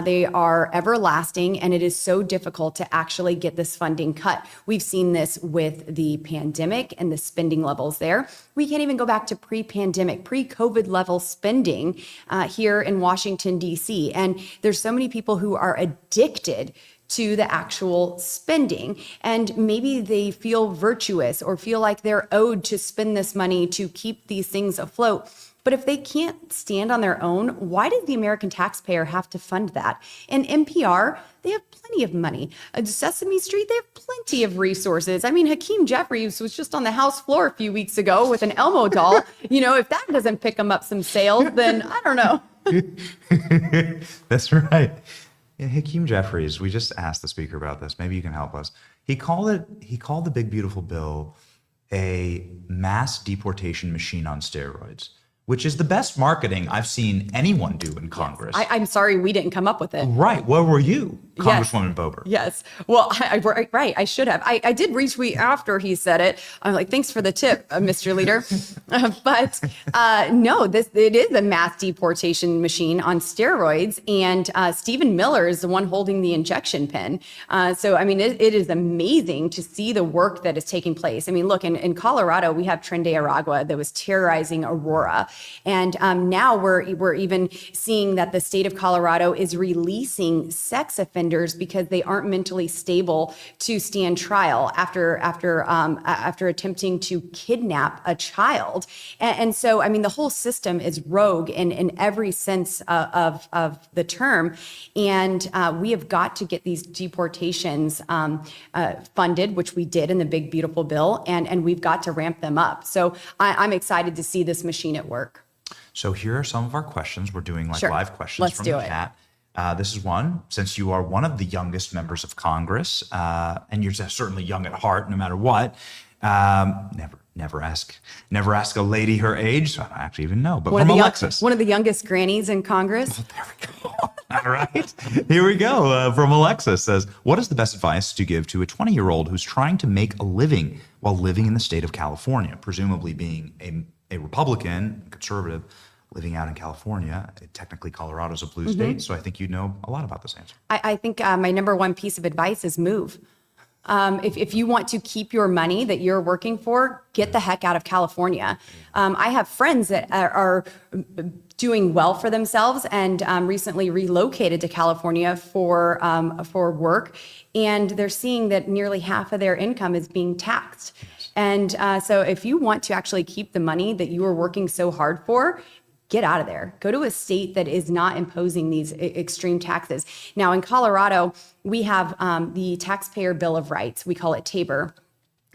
They are everlasting, and it is so difficult to actually get this funding cut. We've seen this with the pandemic and the spending levels there. We can't even go back to pre-pandemic, pre-COVID level spending here in Washington, D.C. And there's so many people who are addicted to the actual spending, and maybe they feel virtuous or feel like they're owed to spend this money to keep these things afloat. But if they can't stand on their own, why does the American taxpayer have to fund that? And NPR, they have plenty of money. Sesame Street, they have plenty of resources. I mean, Hakeem Jeffries was just on the House floor a few weeks ago with an Elmo doll. If that doesn't pick him up some sales, then I don't know. That's right. Yeah, Hakeem Jeffries, we just asked the speaker about this. Maybe you can help us. He called the big beautiful bill a mass deportation machine on steroids, which is the best marketing I've seen anyone do in Congress. Yes. I'm sorry we didn't come up with it. Right. Where were you, Congresswoman Yes. Boebert? Yes. Well, right. I should have. I did retweet after he said it. I'm like, thanks for the tip, Mr. Leader. But no, it is a mass deportation machine on steroids. And Stephen Miller is the one holding the injection pen. So, I mean, it is amazing to see the work that is taking place. I mean, look, in Colorado, we have Tren de Aragua that was terrorizing Aurora. And now we're even seeing that the state of Colorado is releasing sex offenders because they aren't mentally stable to stand trial after attempting to kidnap a child. And so, I mean, the whole system is rogue in every sense of the term. And we have got to get these deportations funded, which we did in the big, beautiful bill. And we've got to ramp them up. So I'm excited to see this machine at work. So here are some of our questions. We're doing Sure. live questions Let's from do the it. chat. This is one. Since you are one of the youngest members of Congress, and you're certainly young at heart, no matter what, never ask a lady her age. So I don't actually even know. But from Alexis. One of the youngest grannies in Congress. There we go. All right. Here we go. From Alexis says, what is the best advice to give to a 20-year-old who's trying to make a living while living in the state of California, presumably being a Republican, conservative, living out in California? Technically, Colorado's a blue state, so I think you know a lot about this answer. I think my number one piece of advice is move. If you want to keep your money that you're working for, get the heck out of California. I have friends that are doing well for themselves and recently relocated to California for work, and they're seeing that nearly half of their income is being taxed. And so if you want to actually keep the money that you are working so hard for, get out of there. Go to a state that is not imposing these extreme taxes. Now, in Colorado, we have the Taxpayer Bill of Rights. We call it TABOR.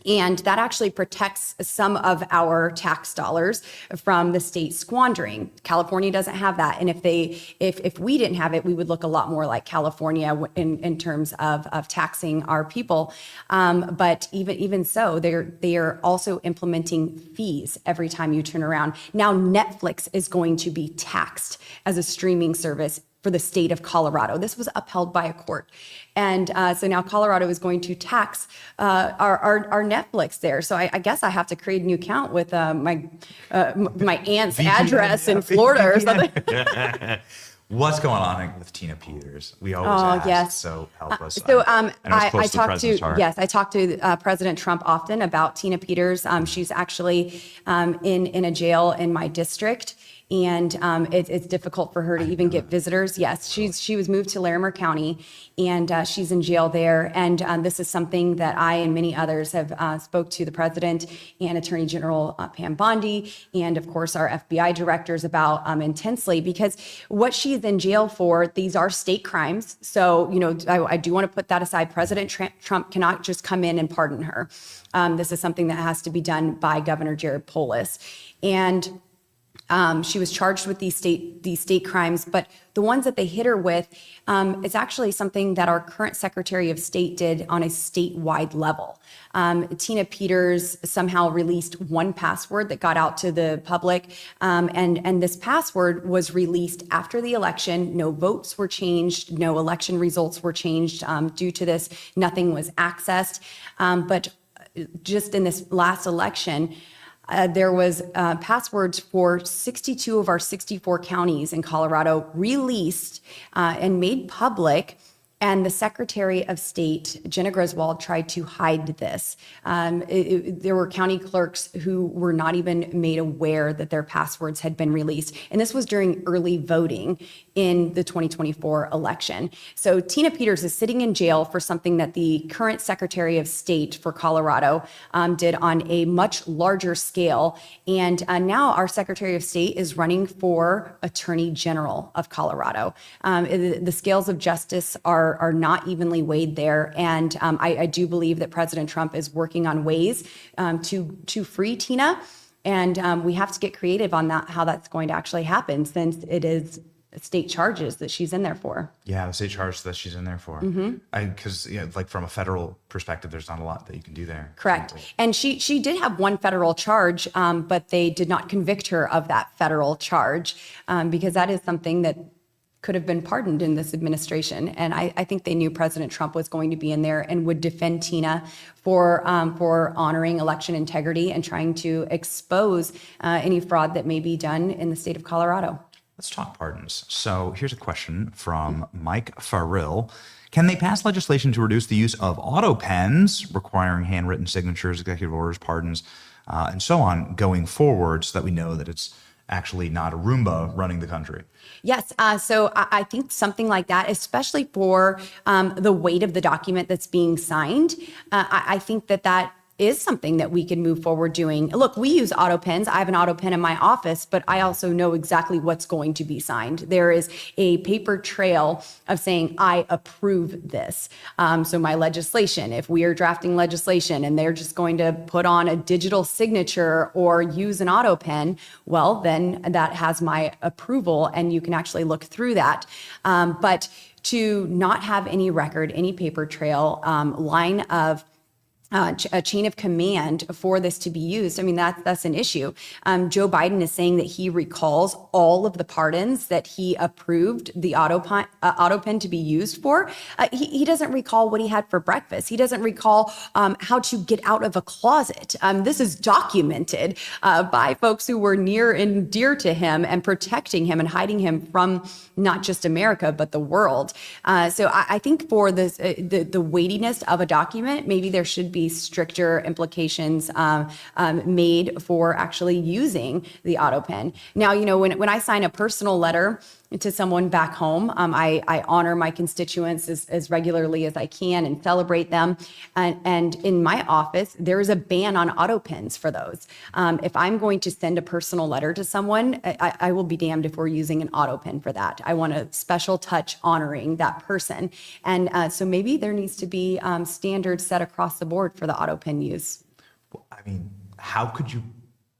And that actually protects some of our tax dollars from the state squandering. California doesn't have that. And if we didn't have it, we would look a lot more like California in terms of taxing our people. But even so, they are also implementing fees every time you turn around. Now Netflix is going to be taxed as a streaming service for the state of Colorado. This was upheld by a court. And so now Colorado is going to tax our Netflix there. So I guess I have to create a new account with my aunt's address in Florida or something. What's going on with Tina Peters? We always ask, yes. so help us. So I talk to President Trump often about Tina Peters. She's actually in a jail in my district. and it's difficult for her to even get visitors. Yes, she was moved to Larimer County, and she's in jail there. And this is something that I and many others have spoke to the president and Attorney General Pam Bondi, and of course our FBI directors about intensely, because what she is in jail for, these are state crimes. So, I do want to put that aside. President Trump cannot just come in and pardon her. This is something that has to be done by Governor Jared Polis. And she was charged with these state crimes, but the ones that they hit her with is actually something that our current Secretary of State did on a statewide level. Tina Peters somehow released one password that got out to the public, and this password was released after the election. No votes were changed, no election results were changed due to this. Nothing was accessed, but just in this last election, there was passwords for 62 of our 64 counties in Colorado released and made public. And the Secretary of State, Jenna Griswold, tried to hide this. There were county clerks who were not even made aware that their passwords had been released. And this was during early voting in the 2024 election. So Tina Peters is sitting in jail for something that the current Secretary of State for Colorado did on a much larger scale. And now our Secretary of State is running for Attorney General of Colorado. The scales of justice are not evenly weighed there. And I do believe that President Trump is working on ways to free Tina. And we have to get creative on that, how that's going to actually happen, since it is state charges that she's in there for. Yeah, the state charges that she's in there for. Because like from a federal perspective, there's not a lot that you can do there. Correct. And she did have one federal charge, but they did not convict her of that federal charge because that is something that could have been pardoned in this administration. And I think they knew President Trump was going to be in there and would defend Tina for honoring election integrity and trying to expose any fraud that may be done in the state of Colorado. Let's talk pardons. So here's a question from Mike Farrell. Can they pass legislation to reduce the use of auto pens, requiring handwritten signatures, executive orders, pardons, and so on going forward, so that we know that it's actually not a Roomba running the country? Yes. So I think something like that, especially for the weight of the document that's being signed, I think that is something that we can move forward doing. Look, we use auto pens. I have an auto pen in my office, but I also know exactly what's going to be signed. There is a paper trail of saying, I approve this. So my legislation, if we are drafting legislation and they're just going to put on a digital signature or use an auto pen, well, then that has my approval and you can actually look through that. But to not have any record, any paper trail, line of a chain of command for this to be used. I mean, that's an issue. Joe Biden is saying that he recalls all of the pardons that he approved the auto pen to be used for. He doesn't recall what he had for breakfast. He doesn't recall how to get out of a closet. This is documented by folks who were near and dear to him and protecting him and hiding him from not just America, but the world. So I think for this, the weightiness of a document, maybe there should be stricter implications made for actually using the auto pen. Now, when I sign a personal letter to someone back home, I honor my constituents as regularly as I can and celebrate them. And in my office, there is a ban on auto pens for those. If I'm going to send a personal letter to someone, I will be damned if we're using an auto pen for that. I want a special touch honoring that person. And so maybe there needs to be standards set across the board for the auto pen use. Well, I mean, how could you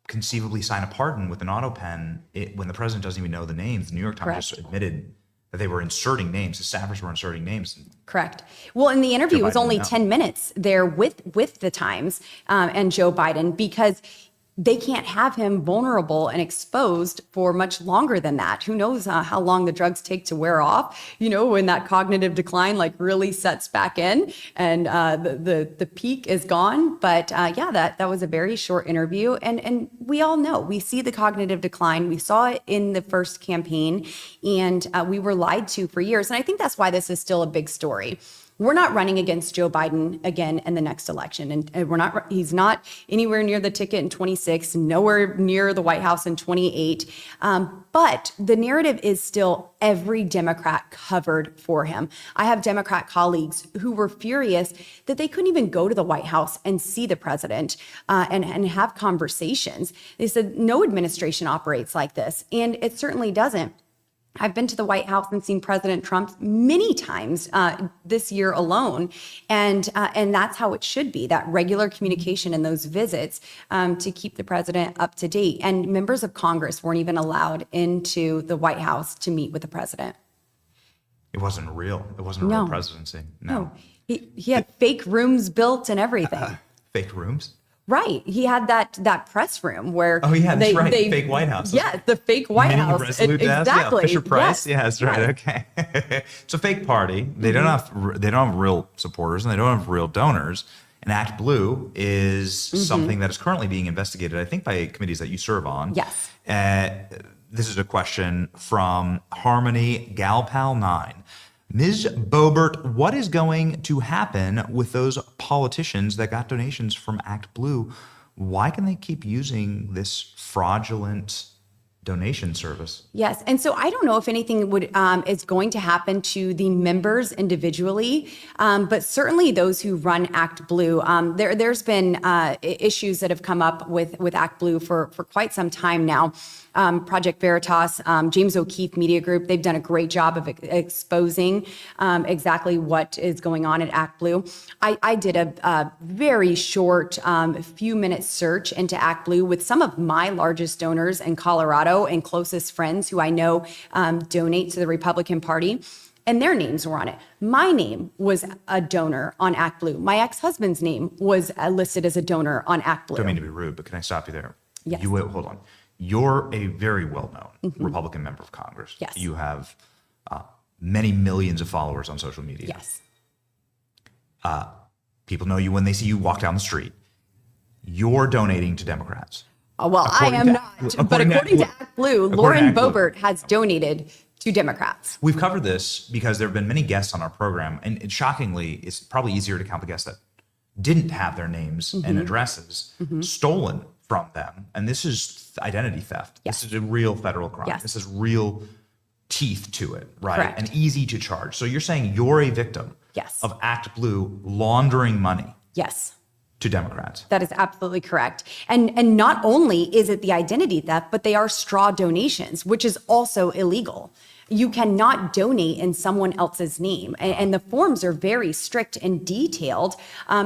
conceivably sign a pardon with an auto pen when the president doesn't even know the names? The New York Times Correct. just admitted that they were inserting names. The staffers were inserting names. Correct. Well, in the interview, Joe it was Biden only now. 10 minutes there with the Times and Joe Biden, because they can't have him vulnerable and exposed for much longer than that. Who knows how long the drugs take to wear off, when that cognitive decline really sets back in and the peak is gone. But that was a very short interview. And we all know, we see the cognitive decline. We saw it in the first campaign and we were lied to for years. And I think that's why this is still a big story. We're not running against Joe Biden again in the next election. And he's not anywhere near the ticket in 26, nowhere near the White House in 28. But the narrative is still every Democrat covered for him. I have Democrat colleagues who were furious that they couldn't even go to the White House and see the president and have conversations. They said no administration operates like this, and it certainly doesn't. I've been to the White House and seen President Trump many times this year alone, and that's how it should be, that regular communication and those visits to keep the president up to date. And members of Congress weren't even allowed into the White House to meet with the president. It wasn't real. It wasn't a real presidency. No. He had fake rooms built and everything. Fake rooms? Right. He had that press room where that's right. The fake White House. Yeah, the fake White House. Exactly. Yeah, Fisher Price. Yes. Yeah, that's right. Okay. It's a fake party. They don't have real supporters, and they don't have real donors. And ActBlue is something that is currently being investigated, I think, by committees that you serve on. Yes. This is a question from Harmony Galpal 9. Ms. Boebert, what is going to happen with those politicians that got donations from ActBlue? Why can they keep using this fraudulent donation service? Yes. And so I don't know if anything is going to happen to the members individually, but certainly those who run ActBlue. There's been issues that have come up with ActBlue for quite some time now. Project Veritas, James O'Keefe Media Group, they've done a great job of exposing exactly what is going on at ActBlue. I did a very short few-minute search into ActBlue with some of my largest donors in Colorado and closest friends who I know donate to the Republican Party. And their names were on it. My name was a donor on ActBlue. My ex-husband's name was listed as a donor on ActBlue. Don't mean to be rude, but can I stop you there? Yes. Hold on. You're a very well-known Republican member of Congress. Yes. You have many millions of followers on social media. Yes. People know you when they see you walk down the street. You're donating to Democrats. Well, I am not. But according to ActBlue, Lauren Boebert has donated to Democrats. We've covered this because there have been many guests on our program, and shockingly, it's probably easier to count the guests that didn't have their names and addresses stolen from them. And this is identity theft. Yes. This is a real federal crime. Yes. This is real teeth to it, right? Correct. And easy to charge. So you're saying you're a victim of ActBlue laundering money Yes. to Democrats. That is absolutely correct. And not only is it the identity theft, but they are straw donations, which is also illegal. You cannot donate in someone else's name. And the forms are very strict and detailed.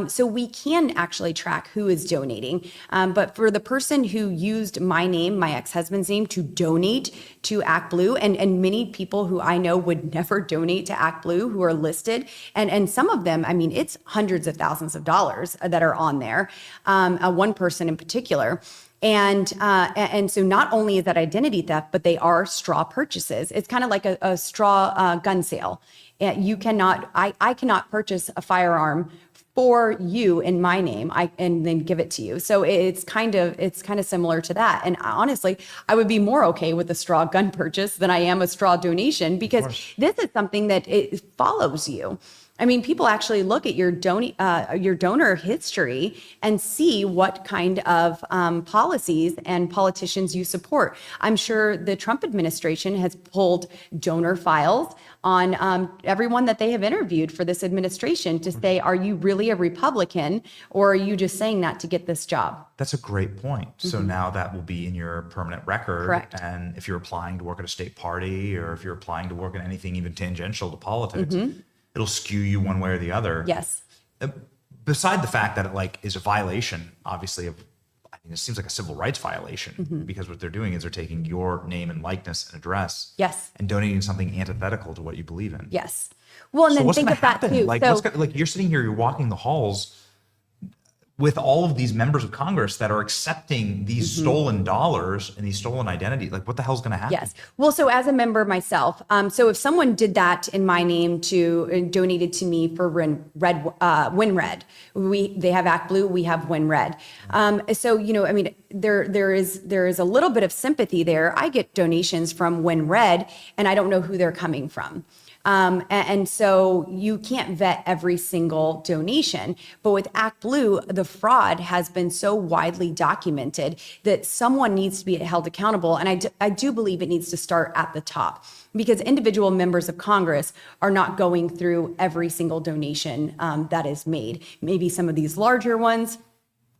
So we can actually track who is donating. But for the person who used my name, my ex-husband's name, to donate to ActBlue, and many people who I know would never donate to ActBlue who are listed, and some of them, I mean, it's hundreds of thousands of dollars that are on there. One person in particular. And so not only is that identity theft, but they are straw purchases. It's kind of like a straw gun sale. You cannot, I cannot purchase a firearm for you in my name and then give it to you. So it's kind of similar to that. And honestly, I would be more okay with a straw gun purchase than I am a straw donation, because this is something that it follows you. I mean, people actually look at your donor history and see what kind of policies and politicians you support. I'm sure the Trump administration has pulled donor files on everyone that they have interviewed for this administration to say, are you really a Republican, or are you just saying that to get this job? That's a great point. So now that will be in your permanent record. Correct. And if you're applying to work at a state party, or if you're applying to work in anything even tangential to politics, it'll skew you one way or the other. Yes. Beside the fact that it is a violation, obviously, of, I mean, it seems like a civil rights violation, because what they're doing is they're taking your name and likeness and address Yes. and donating something antithetical to what you believe in. Yes. Well, and So then what's think gonna of that happen? too. You're sitting here, you're walking the halls with all of these members of Congress that are accepting these stolen dollars and these stolen identities. What the hell's going to happen? Yes. Well, so as a member myself, so if someone did that in my name donated to me for WinRed, they have ActBlue, we have WinRed. So, I mean, there is a little bit of sympathy there. I get donations from WinRed and I don't know who they're coming from. And so you can't vet every single donation. But with ActBlue, the fraud has been so widely documented that someone needs to be held accountable. And I do believe it needs to start at the top, because individual members of Congress are not going through every single donation that is made. Maybe some of these larger ones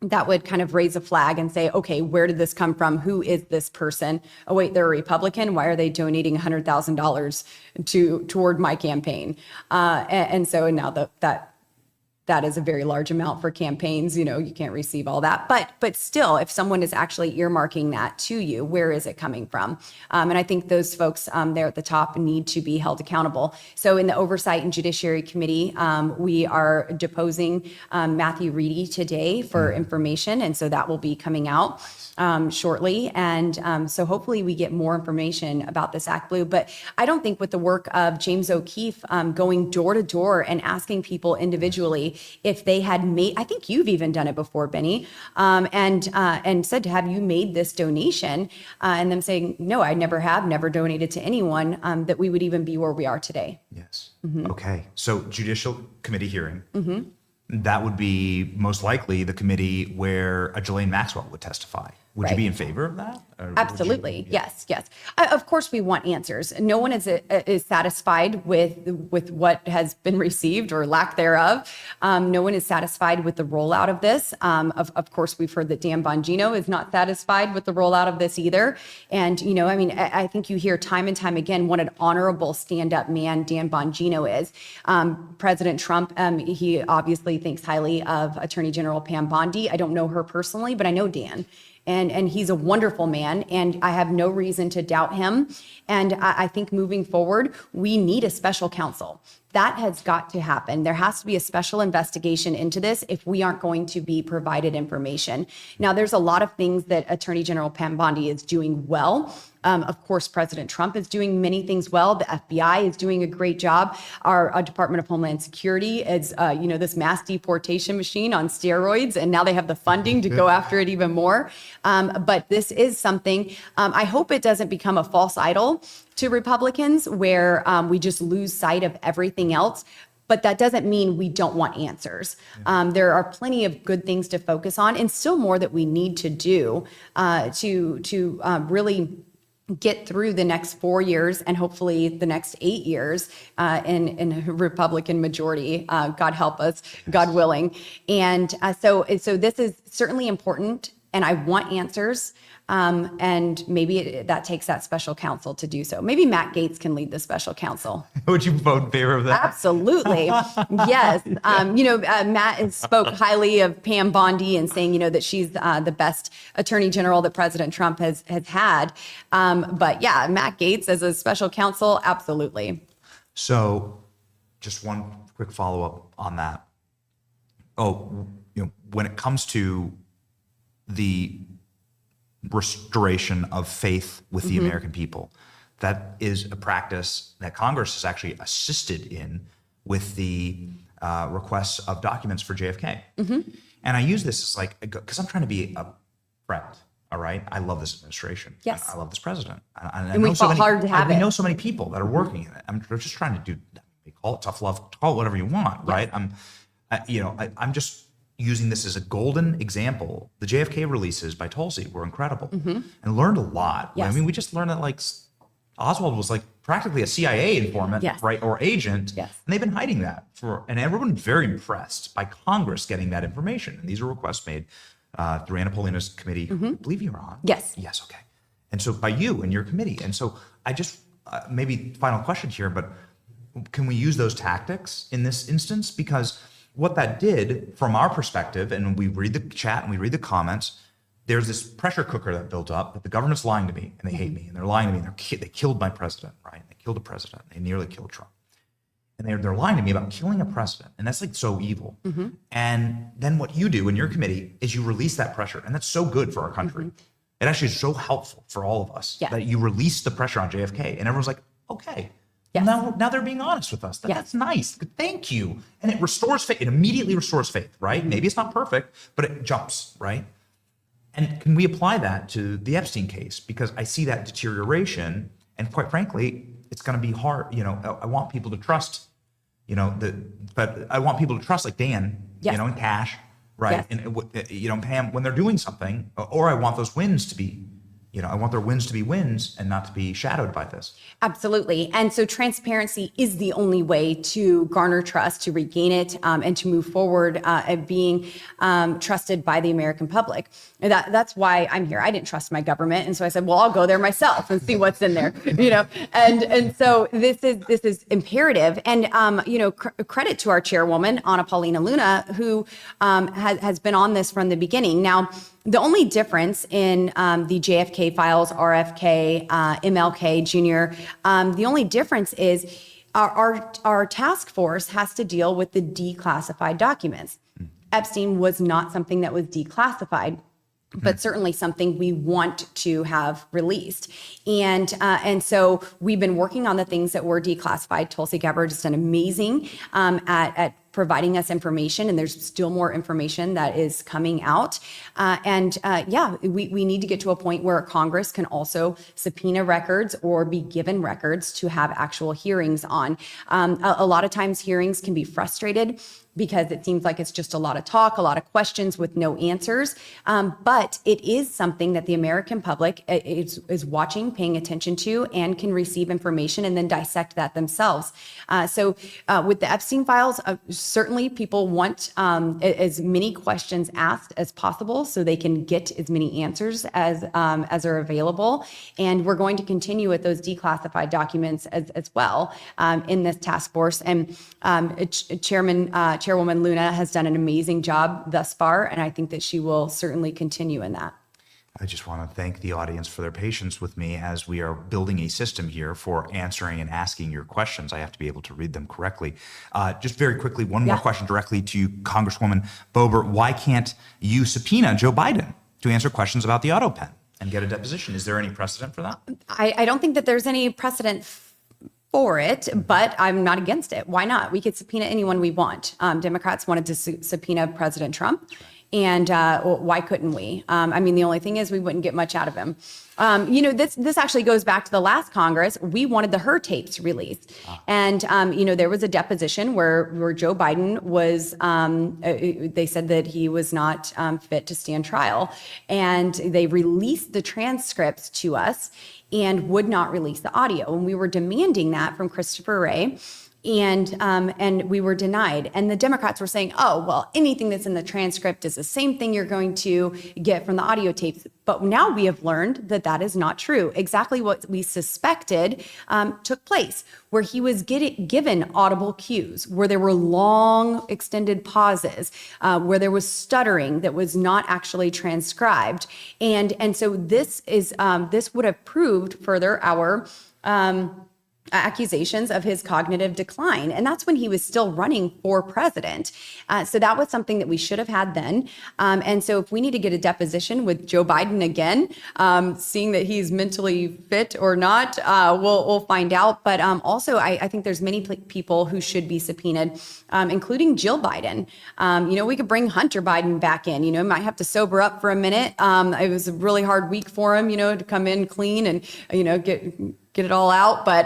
that would kind of raise a flag and say, okay, where did this come from? Who is this person? Oh, wait, they're a Republican. Why are they donating $100,000 toward my campaign? And so now that is a very large amount for campaigns. You can't receive all that. But still, if someone is actually earmarking that to you, where is it coming from? And I think those folks there at the top need to be held accountable. So in the Oversight and Judiciary Committee, we are deposing Matthew Reedy today for information. And so that will be coming out shortly. And so hopefully we get more information about this ActBlue. But I don't think with the work of James O'Keefe going door to door and asking people individually if they had made, I think you've even done it before, Benny, and said, have you made this donation? And them saying, no, I never have, never donated to anyone, that we would even be where we are today. Yes. Okay. So Judicial Committee hearing. That would be most likely the committee where a Ghislaine Maxwell would testify. Would you be in favor of that? Absolutely. Yes. Of course, we want answers. No one is satisfied with what has been received or lack thereof. No one is satisfied with the rollout of this. Of course, we've heard that Dan Bongino is not satisfied with the rollout of this either. And, I think you hear time and time again what an honorable stand-up man Dan Bongino is. President Trump, he obviously thinks highly of Attorney General Pam Bondi. I don't know her personally, but I know Dan. And he's a wonderful man, and I have no reason to doubt him. And I think moving forward, we need a special counsel. That has got to happen. There has to be a special investigation into this if we aren't going to be provided information. Now, there's a lot of things that Attorney General Pam Bondi is doing well. Of course, President Trump is doing many things well. The FBI is doing a great job. Our Department of Homeland Security is, this mass deportation machine on steroids, and now they have the funding to go after it even more. But this is something, I hope it doesn't become a false idol to Republicans where we just lose sight of everything else. But that doesn't mean we don't want answers. There are plenty of good things to focus on, and still more that we need to do to really get through the next 4 years and hopefully the next 8 years in a Republican majority. God help us, God willing. And so this is certainly important, and I want answers. And maybe that takes that special counsel to do so. Maybe Matt Gaetz can lead the special counsel. Would you vote in favor of that? Absolutely. Yes. Matt spoke highly of Pam Bondi and saying, that she's the best attorney general that President Trump has had. But yeah, Matt Gaetz as a special counsel, absolutely. So just one quick follow-up on that. When it comes to the restoration of faith with the American people, that is a practice that Congress has actually assisted in with the requests of documents for JFK. And I use this as because I'm trying to be a friend. All right. I love this administration. Yes. I love this president. And we fought hard to have it. We know so many people that are working in it. I'm just trying to do, call it tough love, call it whatever you want. Yes. Right. I'm just using this as a golden example. The JFK releases by Tulsi were incredible and learned a lot. Yes. We just learned that Oswald was practically a CIA informant, right, or agent. Yes. And they've been hiding that and everyone's very impressed by Congress getting that information. And these are requests made through Anna Paulina's committee, who I believe you're on. Yes. Yes. Okay. And so by you and your committee. And so I just, maybe final question here, but can we use those tactics in this instance? Because what that did from our perspective, and we read the chat and we read the comments, there's this pressure cooker that built up that the government's lying to me and they hate me and they're lying to me and they killed my president, right? They killed a president. They nearly killed Trump. And they're lying to me about killing a president. And that's so evil. And then what you do in your committee is you release that pressure. And that's so good for our country. It actually is so helpful for all of us that you release the pressure on JFK. And everyone's like, okay. Yes. Now they're being honest with us. That's nice. Thank you. And it restores faith. It immediately restores faith, right? Maybe it's not perfect, but it jumps, right? And can we apply that to the Epstein case? Because I see that deterioration. And quite frankly, it's going to be hard. I want people to trust, but I want people to trust like Dan, Yes. and Cash, right? Yes. And, Pam, when they're doing something, or I want those wins to be, I want their wins to be wins and not to be shadowed by this. Absolutely. And so transparency is the only way to garner trust, to regain it, and to move forward at being trusted by the American public. And that's why I'm here. I didn't trust my government. And so I said, well, I'll go there myself and see what's in there, and so this is imperative. And, credit to our chairwoman, Anna Paulina Luna, who has been on this from the beginning. Now, the only difference in the JFK files, RFK, MLK Jr., the only difference is our task force has to deal with the declassified documents. Epstein was not something that was declassified, but certainly something we want to have released. And so we've been working on the things that were declassified. Tulsi Gabbard has done amazing at providing us information, and there's still more information that is coming out. We need to get to a point where Congress can also subpoena records or be given records to have actual hearings on. A lot of times hearings can be frustrated because it seems like it's just a lot of talk, a lot of questions with no answers. But it is something that the American public is watching, paying attention to, and can receive information and then dissect that themselves. So with the Epstein files, certainly people want as many questions asked as possible so they can get as many answers as are available. And we're going to continue with those declassified documents as well in this task force. And Chairwoman Luna has done an amazing job thus far, and I think that she will certainly continue in that. I just want to thank the audience for their patience with me as we are building a system here for answering and asking your questions. I have to be able to read them correctly. Just very quickly, one more question directly to you, Congresswoman Boebert. Why can't you subpoena Joe Biden to answer questions about the auto pen and get a deposition? Is there any precedent for that? I don't think that there's any precedent for it, but I'm not against it. Why not? We could subpoena anyone we want. Democrats wanted to subpoena President Trump. And why couldn't we? The only thing is we wouldn't get much out of him. This actually goes back to the last Congress. We wanted the Her tapes released. And, there was a deposition where Joe Biden was, they said that he was not fit to stand trial. And they released the transcripts to us and would not release the audio. And we were demanding that from Christopher Wray. And we were denied. And the Democrats were saying, oh, well, anything that's in the transcript is the same thing you're going to get from the audio tapes. But now we have learned that that is not true. Exactly what we suspected took place, where he was given audible cues, where there were long extended pauses, where there was stuttering that was not actually transcribed. And so this would have proved further our accusations of his cognitive decline. And that's when he was still running for president. So that was something that we should have had then. And so if we need to get a deposition with Joe Biden again, seeing that he's mentally fit or not, we'll find out. But also, I think there's many people who should be subpoenaed, including Jill Biden. We could bring Hunter Biden back in. Might have to sober up for a minute. It was a really hard week for him, to come in clean and, get it all out, but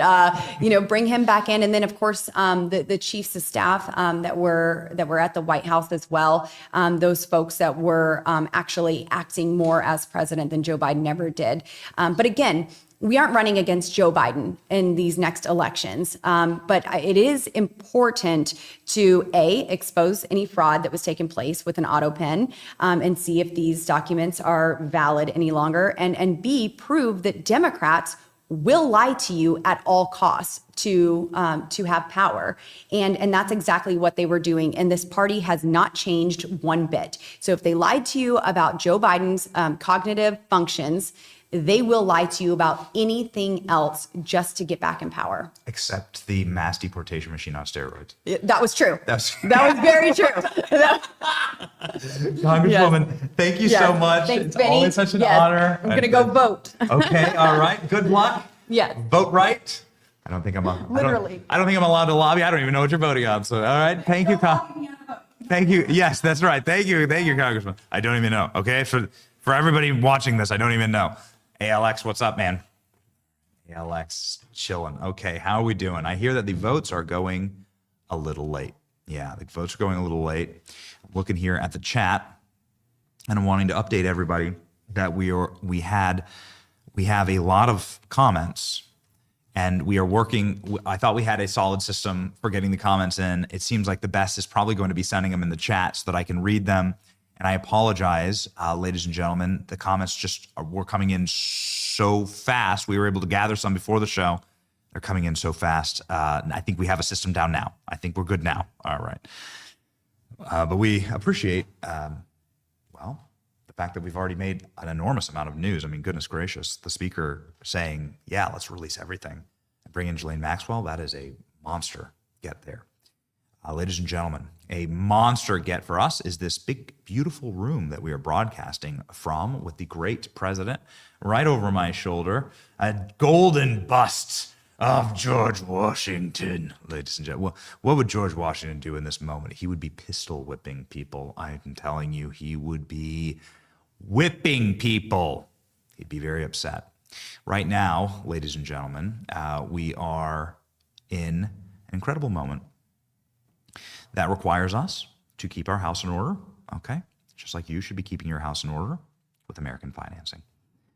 bring him back in, and then of course the chiefs of staff that were at the White House as well. Those folks that were actually acting more as president than Joe Biden ever did. But again, we aren't running against Joe Biden in these next elections, but it is important to expose any fraud that was taking place with an auto pen, and see if these documents are valid any longer, and B, prove that Democrats will lie to you at all costs to have power. And that's exactly what they were doing. And this party has not changed one bit. So if they lied to you about Joe Biden's cognitive functions, they will lie to you about anything else just to get back in power. Except the mass deportation machine on steroids. That was true. That was very true. Congresswoman, thank you so much. Thanks, it's Benny. always such an honor. I'm going to go vote. Okay, all right. Good luck. Yes. Vote right. I don't think I'm Literally. I don't think I'm allowed to lobby. I don't even know what you're voting on. So, all right. Thank you, Thank you. Yes, that's right. Thank you, Congressman. I don't even know. Okay, for everybody watching this, I don't even know. ALX, what's up, man? ALX chilling. Okay, how are we doing? I hear that the votes are going a little late. Yeah, the votes are going a little late. I'm looking here at the chat, and I'm wanting to update everybody that we have a lot of comments, and we are working. I thought we had a solid system for getting the comments in. It seems like the best is probably going to be sending them in the chat so that I can read them. And I apologize, ladies and gentlemen. The comments were coming in so fast. We were able to gather some before the show. They're coming in so fast. I think we have a system down now. I think we're good now. All right. But we appreciate, the fact that we've already made an enormous amount of news. I mean, goodness gracious, the speaker saying, yeah, let's release everything and bring in Ghislaine Maxwell. That is a monster get there. Ladies and gentlemen, a monster get for us is this big, beautiful room that we are broadcasting from with the great president right over my shoulder, a golden bust of George Washington. Ladies and gentlemen, what would George Washington do in this moment? He would be pistol whipping people. I'm telling you, he would be whipping people. He'd be very upset. Right now, ladies and gentlemen, we are in an incredible moment that requires us to keep our house in order, okay? Just like you should be keeping your house in order with American Financing.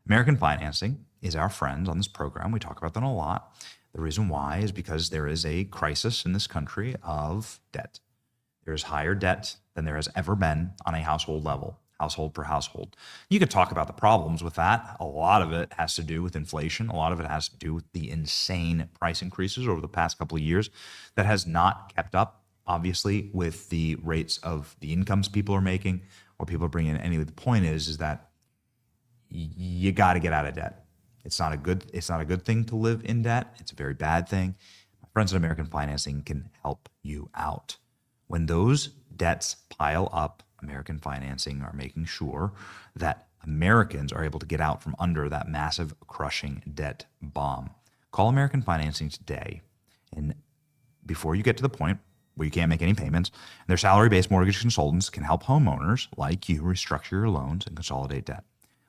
American Financing is our friends on this program. We talk about them a lot. The reason why is because there is a crisis in this country of debt. There is higher debt than there has ever been on a household level, household per household. You could talk about the problems with that. A lot of it has to do with inflation. A lot of it has to do with the insane price increases over the past couple of years that has not kept up, obviously, with the rates of the incomes people are making or people are bringing in. Anyway, the point is that you got to get out of debt. It's not a good thing to live in debt. It's a very bad thing. My friends at American Financing can help you out. When those debts pile up, American Financing are making sure that Americans are able to get out from under that massive crushing debt bomb. Call American Financing today, and before you get to the point where you can't make any payments, their salary-based mortgage consultants can help homeowners like you restructure your loans and consolidate debt.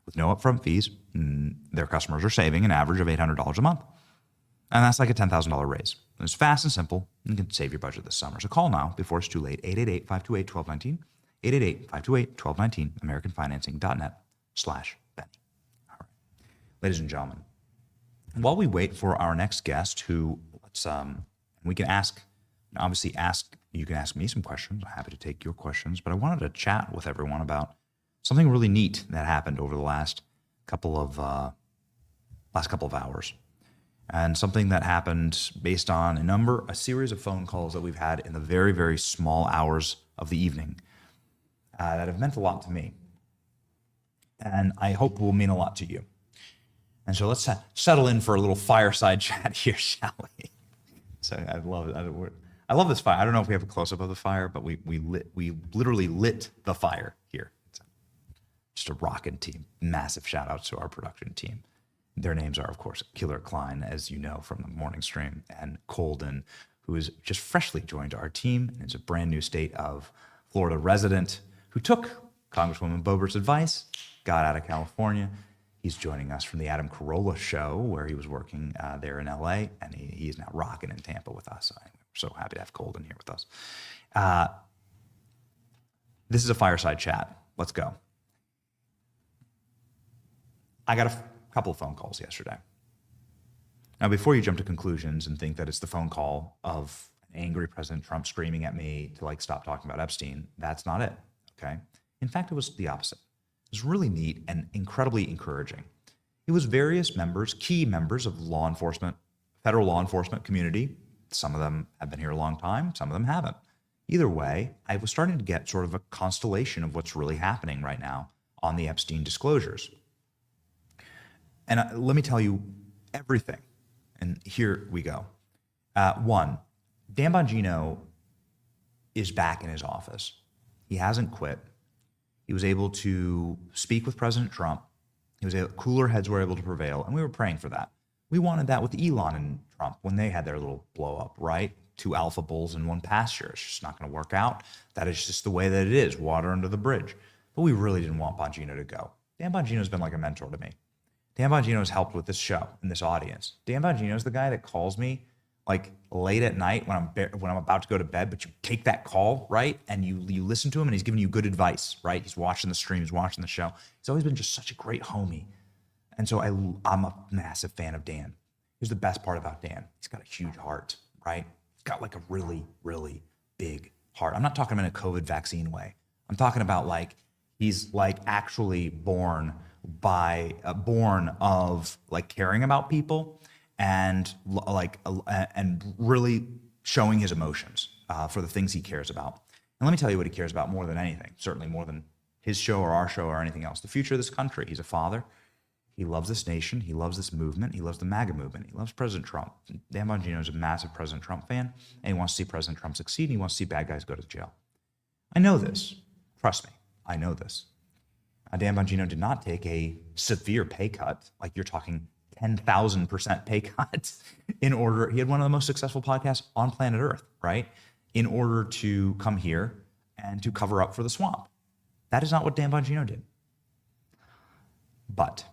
With no upfront fees, their customers are saving an average of $800 a month. And that's like a $10,000 raise. And it's fast and simple. You can save your budget this summer. So call now before it's too late. 888-528-1219. 888-528-1219. AmericanFinancing.net/Benny. All right. Ladies and gentlemen, while we wait for our next guest, who we can ask, you can ask me some questions. I'm happy to take your questions, but I wanted to chat with everyone about something really neat that happened over the last couple of hours, and something that happened based on a series of phone calls that we've had in the very, very small hours of the evening that have meant a lot to me, and I hope will mean a lot to you. And so let's settle in for a little fireside chat here, shall we? So I love it. I love this fire. I don't know if we have a close-up of the fire, but we literally lit the fire here. It's just a rockin' team. Massive shout out to our production team. Their names are, of course, Killer Klein, as you know from the morning stream, and Colden, who is just freshly joined our team and is a brand new state of Florida resident who took Congresswoman Boebert's advice, got out of California. He's joining us from the Adam Carolla show, where he was working there in LA, and he is now rocking in Tampa with us. So we're so happy to have Colden here with us. This is a fireside chat. Let's go. I got a couple of phone calls yesterday. Now, before you jump to conclusions and think that it's the phone call of angry President Trump screaming at me to stop talking about Epstein, that's not it, okay? In fact, it was the opposite. It was really neat and incredibly encouraging. It was various members, key members of law enforcement, federal law enforcement community. Some of them have been here a long time, some of them haven't. Either way, I was starting to get sort of a constellation of what's really happening right now on the Epstein disclosures. And let me tell you everything. And here we go. One, Dan Bongino is back in his office. He hasn't quit. He was able to speak with President Trump. Cooler heads were able to prevail, and we were praying for that. We wanted that with Elon and Trump when they had their little blow up, right? 2 alpha bulls in one pasture. It's just not going to work out. That is just the way that it is, water under the bridge. But we really didn't want Bongino to go. Dan Bongino's been like a mentor to me. Dan Bongino has helped with this show and this audience. Dan Bongino is the guy that calls me like late at night when I'm about to go to bed, but you take that call, right? And you listen to him and he's giving you good advice, right? He's watching the stream, he's watching the show. He's always been just such a great homie. And so I'm a massive fan of Dan. Here's the best part about Dan. He's got a huge heart, right? He's got like a really, really big heart. I'm not talking about in a COVID vaccine way. I'm talking about like, he's like actually born of like caring about people and and really showing his emotions for the things he cares about. And let me tell you what he cares about more than anything, certainly more than his show or our show or anything else, the future of this country. He's a father. He loves this nation. He loves this movement. He loves the MAGA movement. He loves President Trump. Dan Bongino is a massive President Trump fan, and he wants to see President Trump succeed, and he wants to see bad guys go to jail. I know this. Trust me, I know this. Dan Bongino did not take a severe pay cut, like you're talking 10,000% pay cut, he had one of the most successful podcasts on planet Earth, right? In order to come here and to cover up for the swamp. That is not what Dan Bongino did. But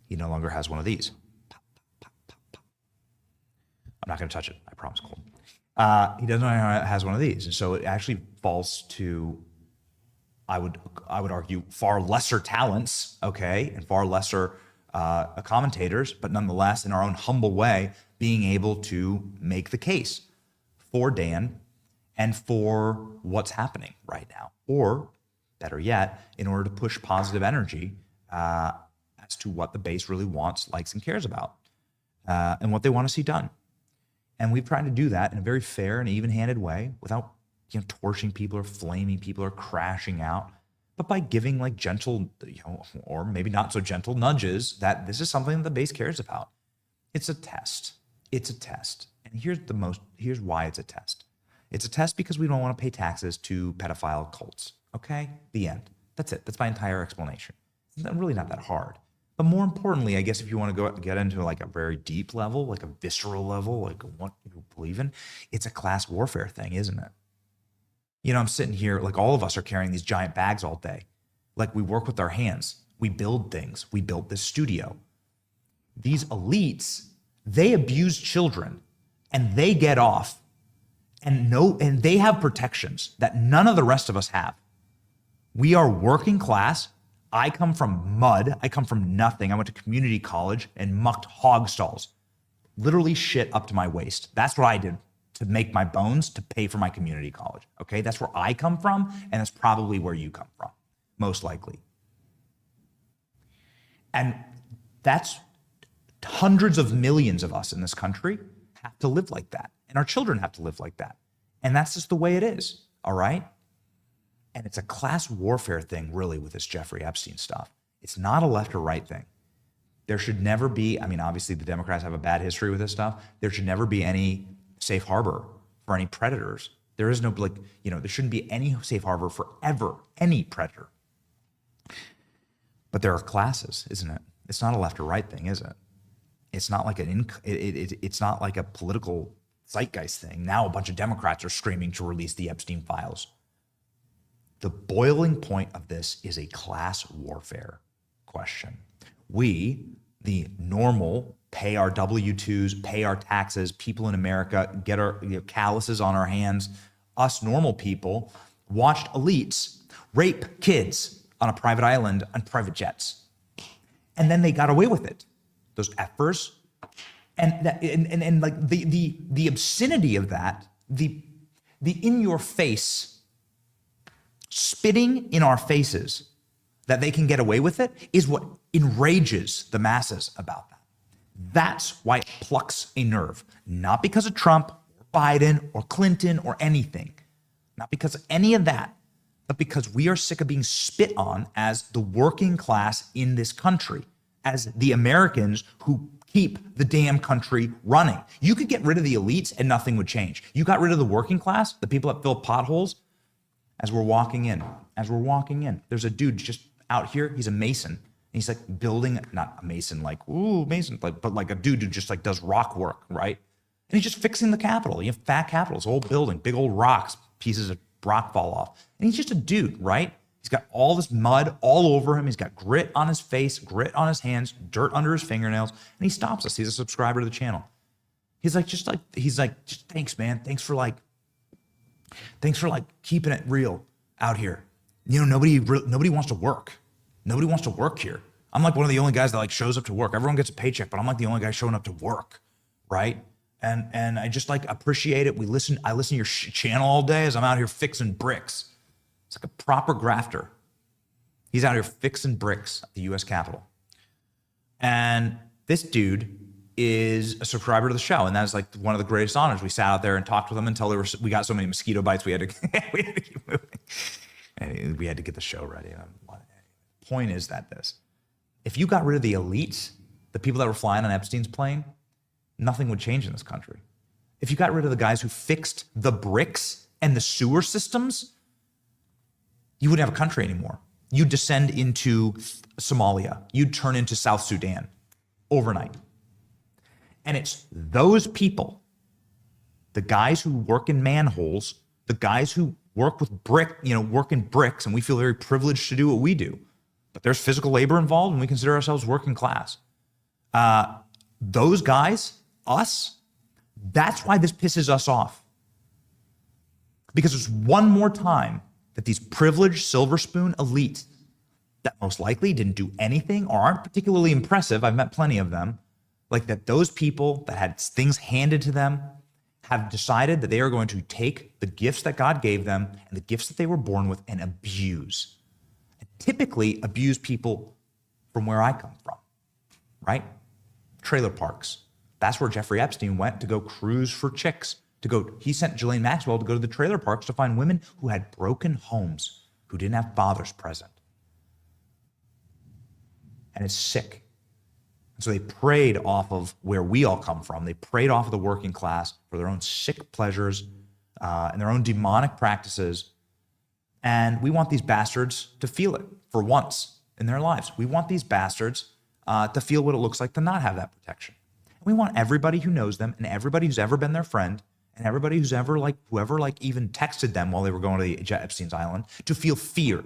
he no longer has one of these. I'm not going to touch it, I promise, Cole. He doesn't has one of these. And so it actually falls to, I would argue, far lesser talents, okay, and far lesser commentators, but nonetheless, in our own humble way, being able to make the case for Dan and for what's happening right now. Or, better yet, in order to push positive energy as to what the base really wants, likes, and cares about, and what they want to see done. And we've tried to do that in a very fair and even-handed way without torching people or flaming people or crashing out, but by giving like gentle, or maybe not so gentle nudges that this is something that the base cares about. It's a test. It's a test. And here's why it's a test. It's a test because we don't want to pay taxes to pedophile cults. Okay? The end. That's it. That's my entire explanation. It's really not that hard. But more importantly, I guess if you want to get into like a very deep level, like a visceral level, like what you believe in, it's a class warfare thing, isn't it? I'm sitting here, like all of us are carrying these giant bags all day. Like we work with our hands. We build things. We built this studio. These elites, they abuse children and they get off and they have protections that none of the rest of us have. We are working class. I come from mud. I come from nothing. I went to community college and mucked hog stalls. Literally shit up to my waist. That's what I did to make my bones to pay for my community college. Okay, that's where I come from, and that's probably where you come from, most likely. And that's hundreds of millions of us in this country have to live like that, and our children have to live like that. And that's just the way it is, all right? And it's a class warfare thing, really, with this Jeffrey Epstein stuff. It's not a left or right thing. There should never be, obviously the Democrats have a bad history with this stuff. There should never be any safe harbor for any predators. There is no, there shouldn't be any safe harbor for ever any predator. But there are classes, isn't it? It's not a left or right thing, is it? It's not like it's not like a political zeitgeist thing. Now a bunch of Democrats are screaming to release the Epstein files. The boiling point of this is a class warfare question. We, the normal, pay our W-2s, pay our taxes, people in America, get our calluses on our hands, us normal people watched elites rape kids on a private island on private jets. And then they got away with it. Those effers. And like the obscenity of that, the in your face, spitting in our faces that they can get away with it is what enrages the masses about that. That's why it plucks a nerve. Not because of Trump, or Biden, or Clinton, or anything. Not because of any of that, but because we are sick of being spit on as the working class in this country, as the Americans who keep the damn country running. You could get rid of the elites and nothing would change. You got rid of the working class, the people that fill potholes. As we're walking in, there's a dude just out here. He's a mason. And he's like building, not a mason, like, ooh, mason, but like a dude who just like does rock work, right? And he's just fixing the Capitol. You have fat Capitol, it's old building, big old rocks, pieces of rock fall off. And he's just a dude, right? He's got all this mud all over him. He's got grit on his face, grit on his hands, dirt under his fingernails, and he stops us. He's a subscriber to the channel. He's like, just thanks, man. Thanks for keeping it real out here. You know, nobody wants to work. Nobody wants to work here. I'm like one of the only guys that like shows up to work. Everyone gets a paycheck, but I'm like the only guy showing up to work, right? And I just like appreciate it. I listen to your channel all day as I'm out here fixing bricks. It's like a proper grafter. He's out here fixing bricks at the U.S. Capitol. And this dude is a subscriber to the show, and that's like one of the greatest honors. We sat out there and talked with him until we got so many mosquito bites we had to keep moving. And we had to get the show ready. Point is that if you got rid of the elites, the people that were flying on Epstein's plane, nothing would change in this country. If you got rid of the guys who fixed the bricks and the sewer systems, you wouldn't have a country anymore. You'd descend into Somalia. You'd turn into South Sudan overnight. And it's those people, the guys who work in manholes, the guys who work with work in bricks, and we feel very privileged to do what we do. But there's physical labor involved, and we consider ourselves working class. Those guys, us, that's why this pisses us off. Because it's one more time that these privileged silver spoon elites that most likely didn't do anything or aren't particularly impressive, I've met plenty of them, like that those people that had things handed to them have decided that they are going to take the gifts that God gave them and the gifts that they were born with and abuse. And typically abuse people from where I come from, right? Trailer parks. That's where Jeffrey Epstein went to go cruise for chicks. He sent Ghislaine Maxwell to go to the trailer parks to find women who had broken homes, who didn't have fathers present. And it's sick. So they preyed off of where we all come from. They preyed off of the working class for their own sick pleasures and their own demonic practices. And we want these bastards to feel it for once in their lives. We want these bastards to feel what it looks like to not have that protection. And we want everybody who knows them and everybody who's ever been their friend and everybody who's ever whoever even texted them while they were going to Epstein's Island to feel fear.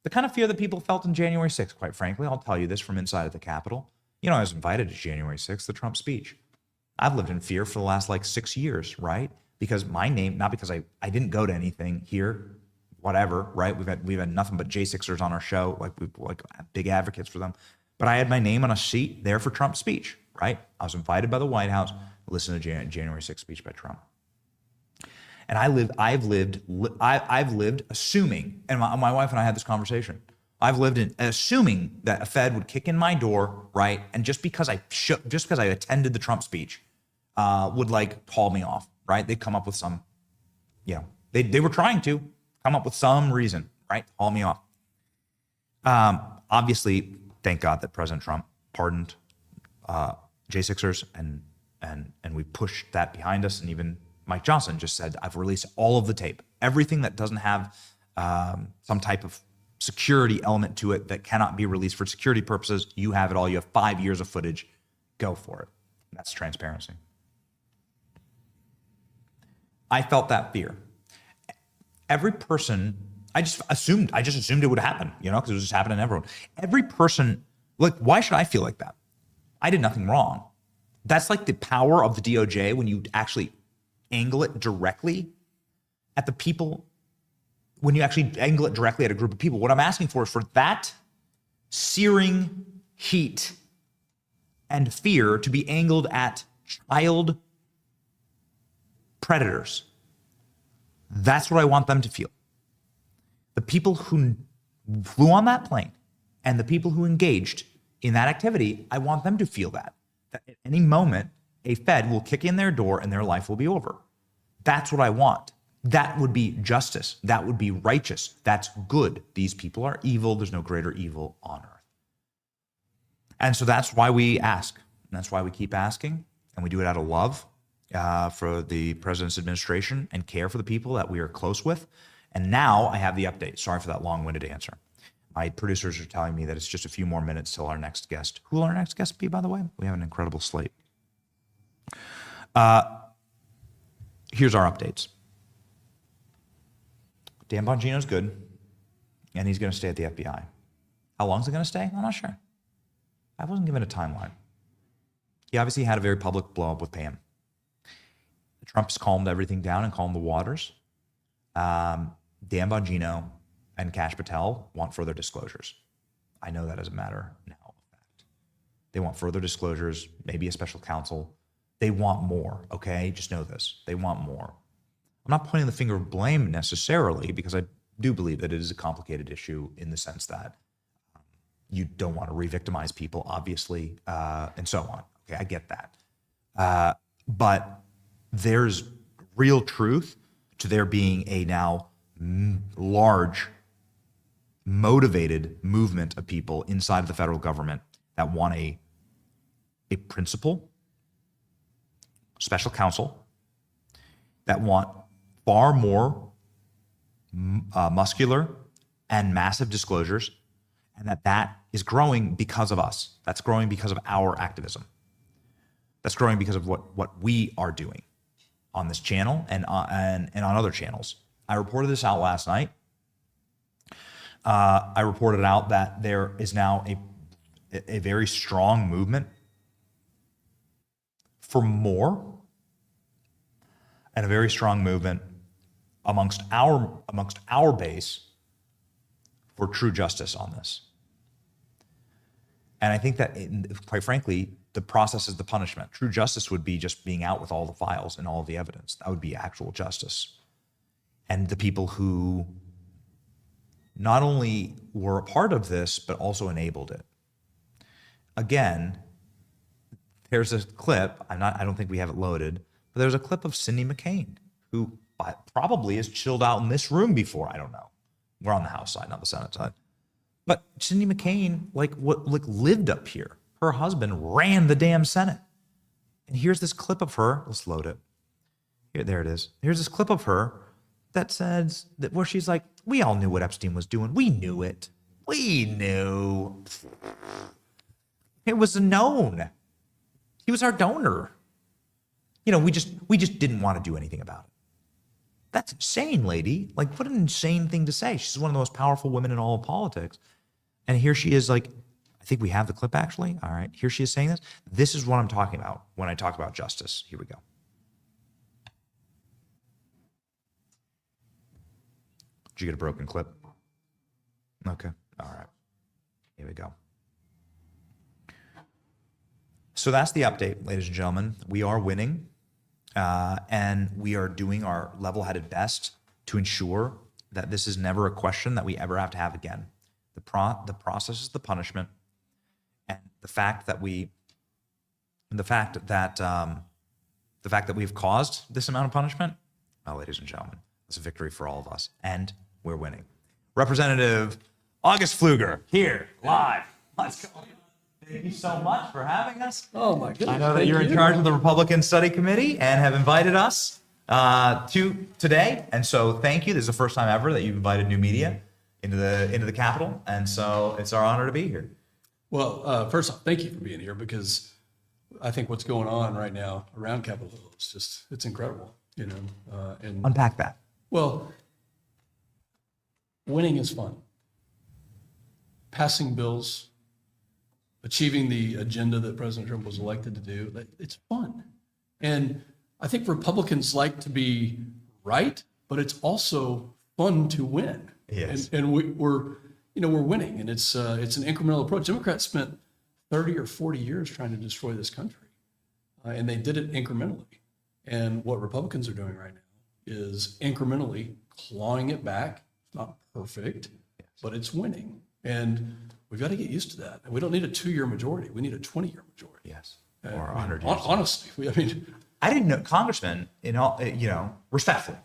The kind of fear that people felt on January 6th, quite frankly. I'll tell you this from inside of the Capitol. You know, I was invited to January 6th, the Trump speech. I've lived in fear for the last 6 years, right? Because my name, not because I didn't go to anything here, whatever, right? We've had nothing but J6ers on our show, we're big advocates for them. But I had my name on a seat there for Trump's speech, right? I was invited by the White House to listen to January 6th speech by Trump. And I've lived assuming, and my wife and I had this conversation. I've lived in assuming that a Fed would kick in my door, right? And just because I attended the Trump speech, would haul me off, right? They'd come up with some, they were trying to come up with some reason, right? Haul me off. Obviously, thank God that President Trump pardoned J6ers and we pushed that behind us. And even Mike Johnson just said, I've released all of the tape. Everything that doesn't have some type of security element to it that cannot be released for security purposes, you have it all. You have 5 years of footage. Go for it. That's transparency. I felt that fear. Every person, I just assumed it would happen, because it was just happening to everyone. Every person, why should I feel like that? I did nothing wrong. That's the power of the DOJ when you actually angle it directly at the people, when you actually angle it directly at a group of people. What I'm asking for is for that searing heat and fear to be angled at child predators. That's what I want them to feel. The people who flew on that plane and the people who engaged in that activity, I want them to feel that at any moment, a Fed will kick in their door and their life will be over. That's what I want. That would be justice. That would be righteous. That's good. These people are evil. There's no greater evil on earth. And so that's why we ask. And that's why we keep asking. And we do it out of love for the president's administration and care for the people that we are close with. And now I have the update. Sorry for that long-winded answer. My producers are telling me that it's just a few more minutes till our next guest. Who will our next guest be, by the way? We have an incredible slate. Here's our updates. Dan Bongino's good. and he's going to stay at the FBI. How long is it going to stay? I'm not sure. I wasn't given a timeline. He obviously had a very public blow up with Pam. Trump's calmed everything down and calmed the waters. Dan Bongino and Kash Patel want further disclosures. I know that as a matter now of fact. They want further disclosures, maybe a special counsel. They want more, okay? Just know this. They want more. I'm not pointing the finger of blame necessarily, because I do believe that it is a complicated issue in the sense that you don't want to re-victimize people, obviously, and so on. Okay, I get that. But there's real truth to there being a now large, motivated movement of people inside of the federal government that want a principal, special counsel, that want far more muscular and massive disclosures, and that is growing because of us. That's growing because of our activism. That's growing because of what we are doing on this channel and on other channels. I reported this out last night. I reported out that there is now a very strong movement for more, and a very strong movement amongst our base for true justice on this. And I think that, quite frankly, the process is the punishment. True justice would be just being out with all the files and all the evidence. That would be actual justice. And the people who not only were a part of this, but also enabled it. Again, there's a clip, I don't think we have it loaded, but there's a clip of Cindy McCain, who probably has chilled out in this room before. I don't know. We're on the House side, not the Senate side. But Cindy McCain, lived up here. Her husband ran the damn Senate. And here's this clip of her. Let's load it. Here, there it is. Here's this clip of her that says that where she's like, we all knew what Epstein was doing. We knew it. We knew. It was known. He was our donor. We just didn't want to do anything about it. That's insane, lady. Like, what an insane thing to say. She's one of the most powerful women in all of politics. And here she is, like, I think we have the clip actually. All right, here she is saying this. This is what I'm talking about when I talk about justice. Here we go. Did you get a broken clip? Okay, all right. Here we go. So that's the update, ladies and gentlemen. We are winning, and we are doing our level-headed best to ensure that this is never a question that we ever have to have again. The process is the punishment, and the fact that we've caused this amount of punishment, well, ladies and gentlemen, it's a victory for all of us, and we're winning. Representative August Pfluger here live. Let's go. Thank you so much for having us. Oh my goodness! I know that you're in charge of the Republican Study Committee and have invited us to today, and so thank you. This is the first time ever that you've invited new media into the Capitol, and so it's our honor to be here. Well, first off, thank you for being here, because I think what's going on right now around Capitol Hill is it's incredible, and Unpack that. Well, winning is fun. Passing bills, achieving the agenda that President Trump was elected to do, it's fun. And I think Republicans like to be right, but it's also fun to win. Yes. And we're winning, and it's an incremental approach. Democrats spent 30 or 40 years trying to destroy this country, and they did it incrementally. And what Republicans are doing right now is incrementally clawing it back. It's not perfect, but it's winning. And we've got to get used to that. And we don't need a 2-year majority. We need a 20-year majority. Yes. Or 100 years. Honestly, I didn't know, Congressman, respectfully,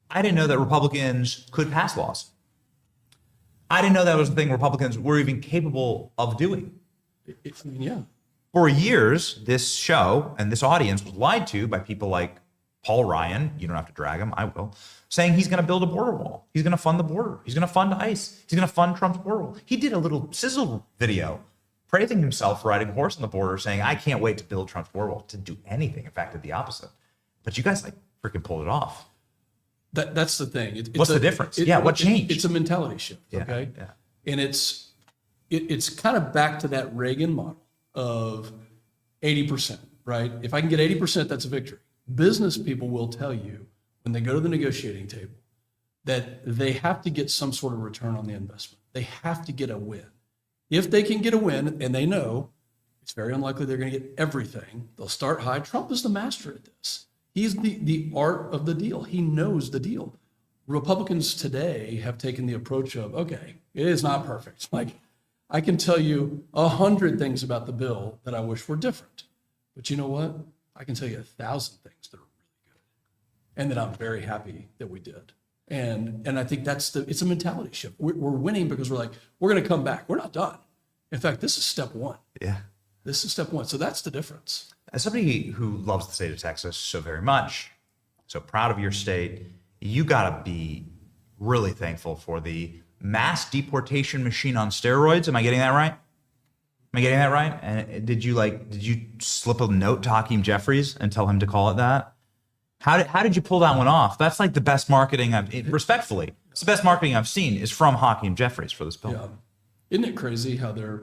I didn't know that Republicans could pass laws. I didn't know that was the thing Republicans were even capable of doing. Yeah. For years, this show and this audience was lied to by people like Paul Ryan, you don't have to drag him, I will, saying he's going to build a border wall. He's going to fund the border. He's going to fund ICE. He's going to fund Trump's border wall. He did a little sizzle video praising himself for riding a horse on the border, saying, I can't wait to build Trump's border wall, to do anything. In fact, did the opposite. But you guys freaking pulled it off. That's the thing. What's the difference? What changed? It's a mentality shift. Okay. Yeah. And it's kind of back to that Reagan model of 80%, right? If I can get 80%, that's a victory. Business people will tell you when they go to the negotiating table that they have to get some sort of return on the investment. They have to get a win. If they can get a win, and they know it's very unlikely they're going to get everything, they'll start high. Trump is the master at this. He's the art of the deal. He knows the deal. Republicans today have taken the approach of, okay, it is not perfect. Like, I can tell you 100 things about the bill that I wish were different. But you know what? I can tell you 1,000 things that are really good and that I'm very happy that we did. And I think it's a mentality shift. We're winning because we're like, we're going to come back. We're not done. In fact, this is step one. Yeah. This is step one. So that's the difference. As somebody who loves the state of Texas so very much, so proud of your state, you got to be really thankful for the mass deportation machine on steroids. Am I getting that right? And did you slip a note to Hakeem Jeffries and tell him to call it that? How did you pull that one off? That's like the best marketing respectfully, it's the best marketing I've seen is from Hakeem Jeffries for this bill. Yeah. Isn't it crazy how they're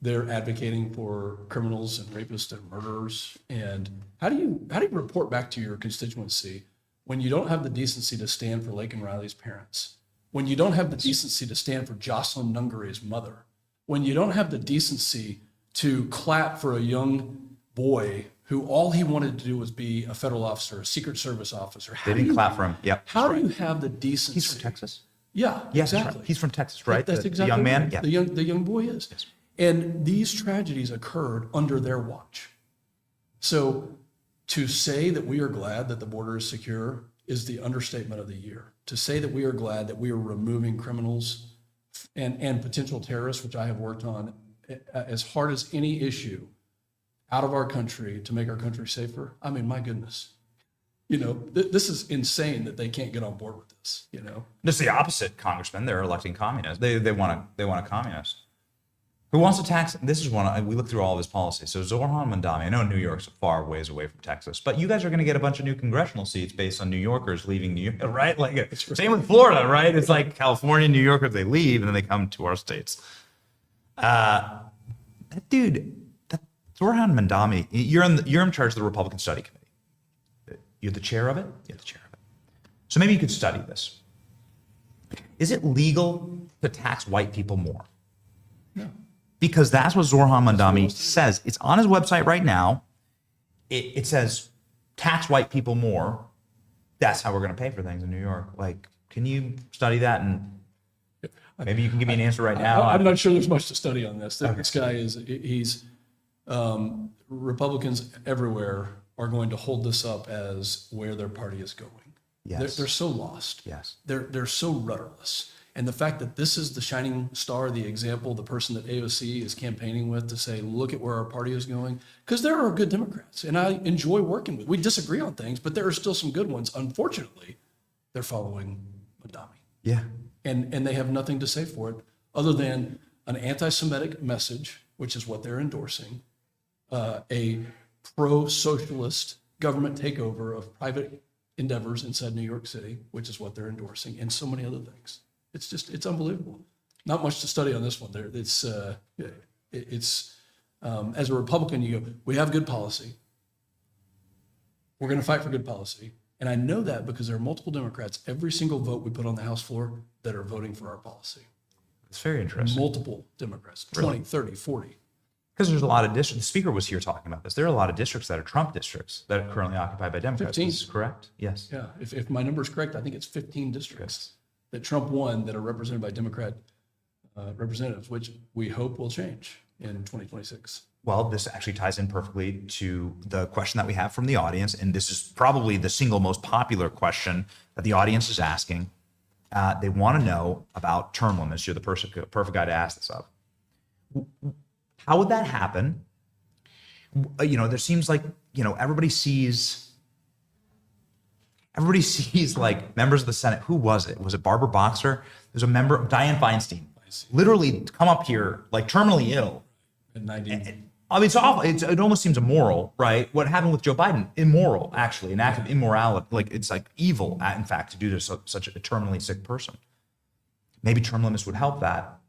advocating for criminals and rapists and murderers? And how do you report back to your constituency when you don't have the decency to stand for Laken Riley's parents, when you don't have the decency to stand for Jocelyn Nungary's mother, when you don't have the decency to clap for a young boy who all he wanted to do was be a federal officer, a Secret Service officer? They didn't clap for him. Yep. How do you have the decency? He's from Texas. Yeah, yes, exactly. He's from Texas, right? That's exactly the young man. Right. Yeah. The young boy is. Yes. And these tragedies occurred under their watch. So to say that we are glad that the border is secure is the understatement of the year. To say that we are glad that we are removing criminals and potential terrorists, which I have worked on as hard as any issue, out of our country to make our country safer. I mean, my goodness. This is insane that they can't get on board with this, It's the opposite, Congressman. They're electing communists. They want a communist. Who wants to tax? This is one, we looked through all of his policies. So Zoran Mandami, I know New York's far ways away from Texas, but you guys are going to get a bunch of new congressional seats based on New Yorkers leaving New York, right? Like, same with Florida, right? It's like California, New Yorkers, they leave and then they come to our states. That Zoran Mandami, you're in charge of the Republican Study Committee. You're the chair of it? You're the chair of it. So maybe you could study this. Is it legal to tax white people more? No. Because that's what Zoran Mandami says. It's on his website right now. It says, tax white people more. That's how we're going to pay for things in New York. Like, can you study that? And maybe you can give me an answer right now. I'm not sure there's much to study on this. This guy he's Republicans everywhere are going to hold this up as where their party is going. Yes. They're so lost. Yes. They're so rudderless. And the fact that this is the shining star, the example, the person that AOC is campaigning with to say, look at where our party is going. Because there are good Democrats, and I enjoy working with. We disagree on things, but there are still some good ones. Unfortunately, they're following Mandami. Yeah. And they have nothing to say for it other than an anti-Semitic message, which is what they're endorsing, a pro-socialist government takeover of private endeavors inside New York City, which is what they're endorsing, and so many other things. It's unbelievable. Not much to study on this one. As a Republican, you go, we have good policy. We're going to fight for good policy. And I know that because there are multiple Democrats, every single vote we put on the House floor, that are voting for our policy. It's very interesting. Multiple Democrats, 20, 30, 40. Because there's a lot of districts. The speaker was here talking about this. There are a lot of districts that are Trump districts that are currently occupied by Democrats. 15. This is correct? Yes. Yeah. If my number is correct, I think it's 15 districts that Trump won that are represented by Democrat representatives, which we hope will change in 2026. Well, this actually ties in perfectly to the question that we have from the audience, and this is probably the single most popular question that the audience is asking. They want to know about term limits. You're the perfect guy to ask this of. How would that happen? There seems like, everybody sees like members of the Senate. Who was it? Was it Barbara Boxer? There's a member, Dianne Feinstein, literally come up here like terminally ill. I mean, it's awful. It almost seems immoral, right? What happened with Joe Biden, immoral, actually, an act of immorality. Like, it's like evil, in fact, to do this to such a terminally sick person. Maybe term limits would help that.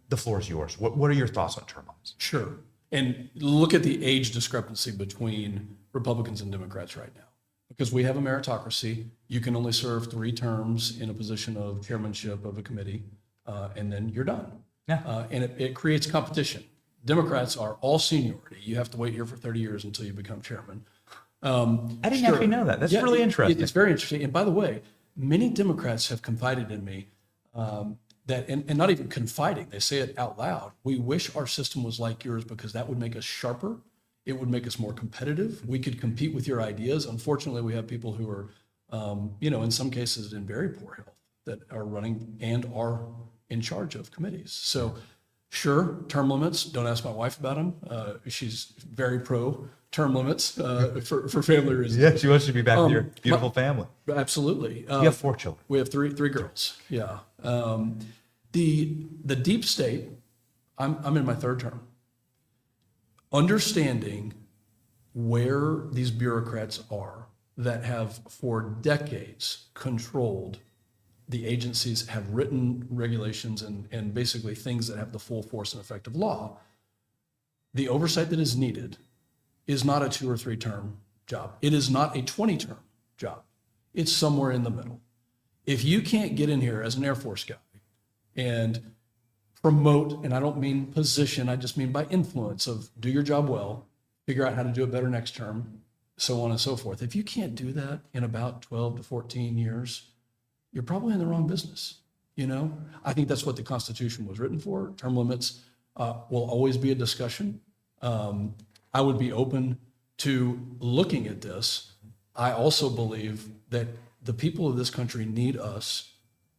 The floor is yours. What are your thoughts on term limits? Sure. And look at the age discrepancy between Republicans and Democrats right now. Because we have a meritocracy, you can only serve 3 terms in a position of chairmanship of a committee, and then you're done. Yeah. And it creates competition. Democrats are all seniority. You have to wait here for 30 years until you become chairman. I didn't actually know that. That's really interesting. It's very interesting. And by the way, many Democrats have confided in me that, and not even confiding, they say it out loud. We wish our system was like yours because that would make us sharper. It would make us more competitive. We could compete with your ideas. Unfortunately, we have people who are, in some cases in very poor health that are running and are in charge of committees. So sure, term limits. Don't ask my wife about them. She's very pro term limits for family reasons. Yeah, she wants you to be back with your beautiful family. Absolutely. You have 4 children. We have three girls. Yeah. The deep state. I'm in my 3rd term. Understanding where these bureaucrats are that have for decades controlled the agencies, have written regulations and basically things that have the full force and effect of law, the oversight that is needed is not a 2 or 3 term job. It is not a 20-term job. It's somewhere in the middle. If you can't get in here as an Air Force guy and promote, and I don't mean position, I just mean by influence of do your job well, figure out how to do it better next term, so on and so forth. If you can't do that in about 12 to 14 years, you're probably in the wrong business. I think that's what the Constitution was written for. Term limits will always be a discussion. I would be open to looking at this. I also believe that the people of this country need us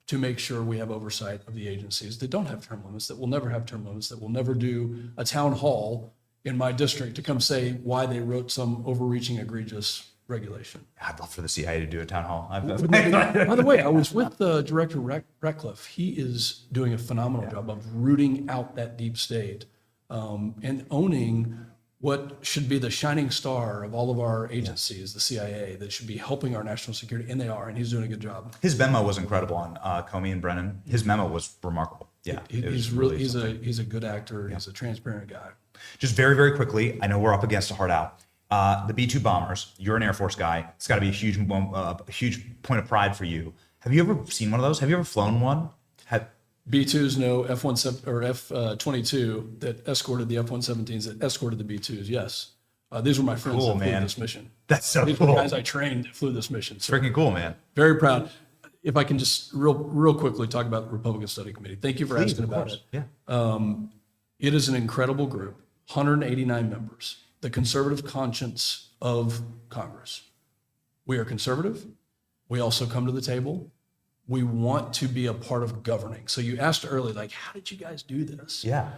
to make sure we have oversight of the agencies that don't have term limits, that will never have term limits, that will never do a town hall in my district to come say why they wrote some overreaching, egregious regulation. I'd love for the CIA to do a town hall. By the way, I was with Director Ratcliffe. He is doing a phenomenal job of rooting out that deep state and owning what should be the shining star of all of our agencies, the CIA, that should be helping our national security, and they are, and he's doing a good job. His memo was incredible on Comey and Brennan. His memo was remarkable. Yeah, he's a good actor. Yeah. He's a transparent guy. Just very, very quickly, I know we're up against a hard out. The B-2 bombers, you're an Air Force guy. It's got to be a huge point of pride for you. Have you ever seen one of those? Have you ever flown one? B-2s, no. F-17 or F-22 that escorted the F-117s that escorted the B-2s, yes. These were my friends that flew this mission. That's so These cool. were guys I trained that flew this mission. So freaking cool, man. Very proud. If I can just real quickly talk about the Republican Study Committee. Thank you for asking about it. Yeah. It is an incredible group, 189 members, the conservative conscience of Congress. We are conservative. We also come to the table. We want to be a part of governing. So you asked earlier, how did you guys do this? Yeah.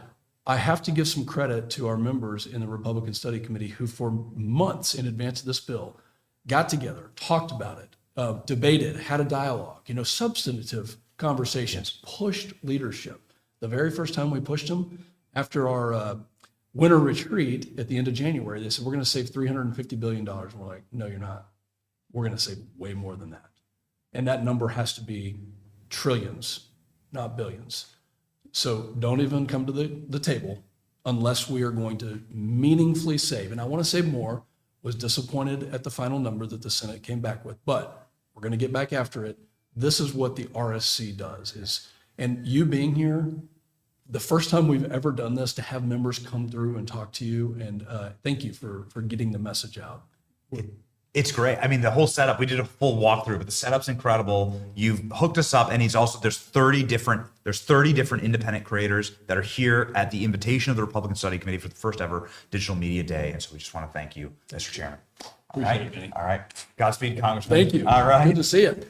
I have to give some credit to our members in the Republican Study Committee who for months in advance of this bill got together, talked about it, debated, had a dialogue, substantive conversations, pushed leadership. The very first time we pushed them, after our winter retreat at the end of January, they said, we're going to save $350 billion. And we're like, no, you're not. We're going to save way more than that. And that number has to be trillions, not billions. So don't even come to the table unless we are going to meaningfully save. And I want to save more. Was disappointed at the final number that the Senate came back with, but we're going to get back after it. This is what the RSC does and you being here, the first time we've ever done this, to have members come through and talk to you, and thank you for getting the message out. It's great. I mean, the whole setup, we did a full walkthrough, but the setup's incredible. You've hooked us up, and there's 30 different independent creators that are here at the invitation of the Republican Study Committee for the first ever Digital Media Day. And so we just want to thank you, Mr. Chairman. All right. Godspeed, Congressman. Thank you. All right. Good to see you.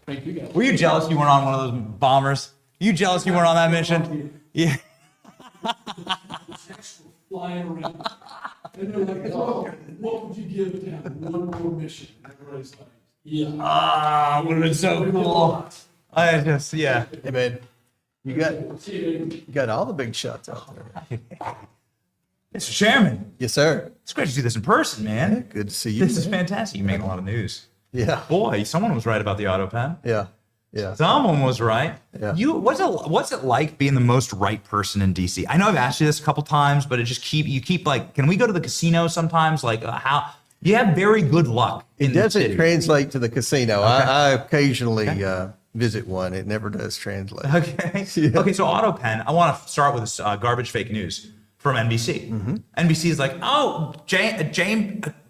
Thank you, guys. Were you jealous you weren't on one of those bombers? You jealous you weren't on that mission? Yeah. Flying around. And they're like, oh, what would you give to have one more mission? Everybody's like, yeah. Would have been so cool. Hey, man, you got all the big shots out there. Mr. Chairman. Yes, sir. It's great to see this in person, man. Yeah, good to see you. This is fantastic. You're making a lot of news. Yeah. Boy, someone was right about the auto pen. Yeah. Yeah. Someone was right. Yeah. What's it like being the most right person in DC? I know I've asked you this a couple times, but you keep like, can we go to the casino sometimes? Like how you have very good luck. It doesn't translate to the casino. Okay. I occasionally visit one. It never does translate. Okay. Yeah. Okay. So auto pen. I want to start with this garbage fake news from NBC. Mm-hmm. NBC is like, oh,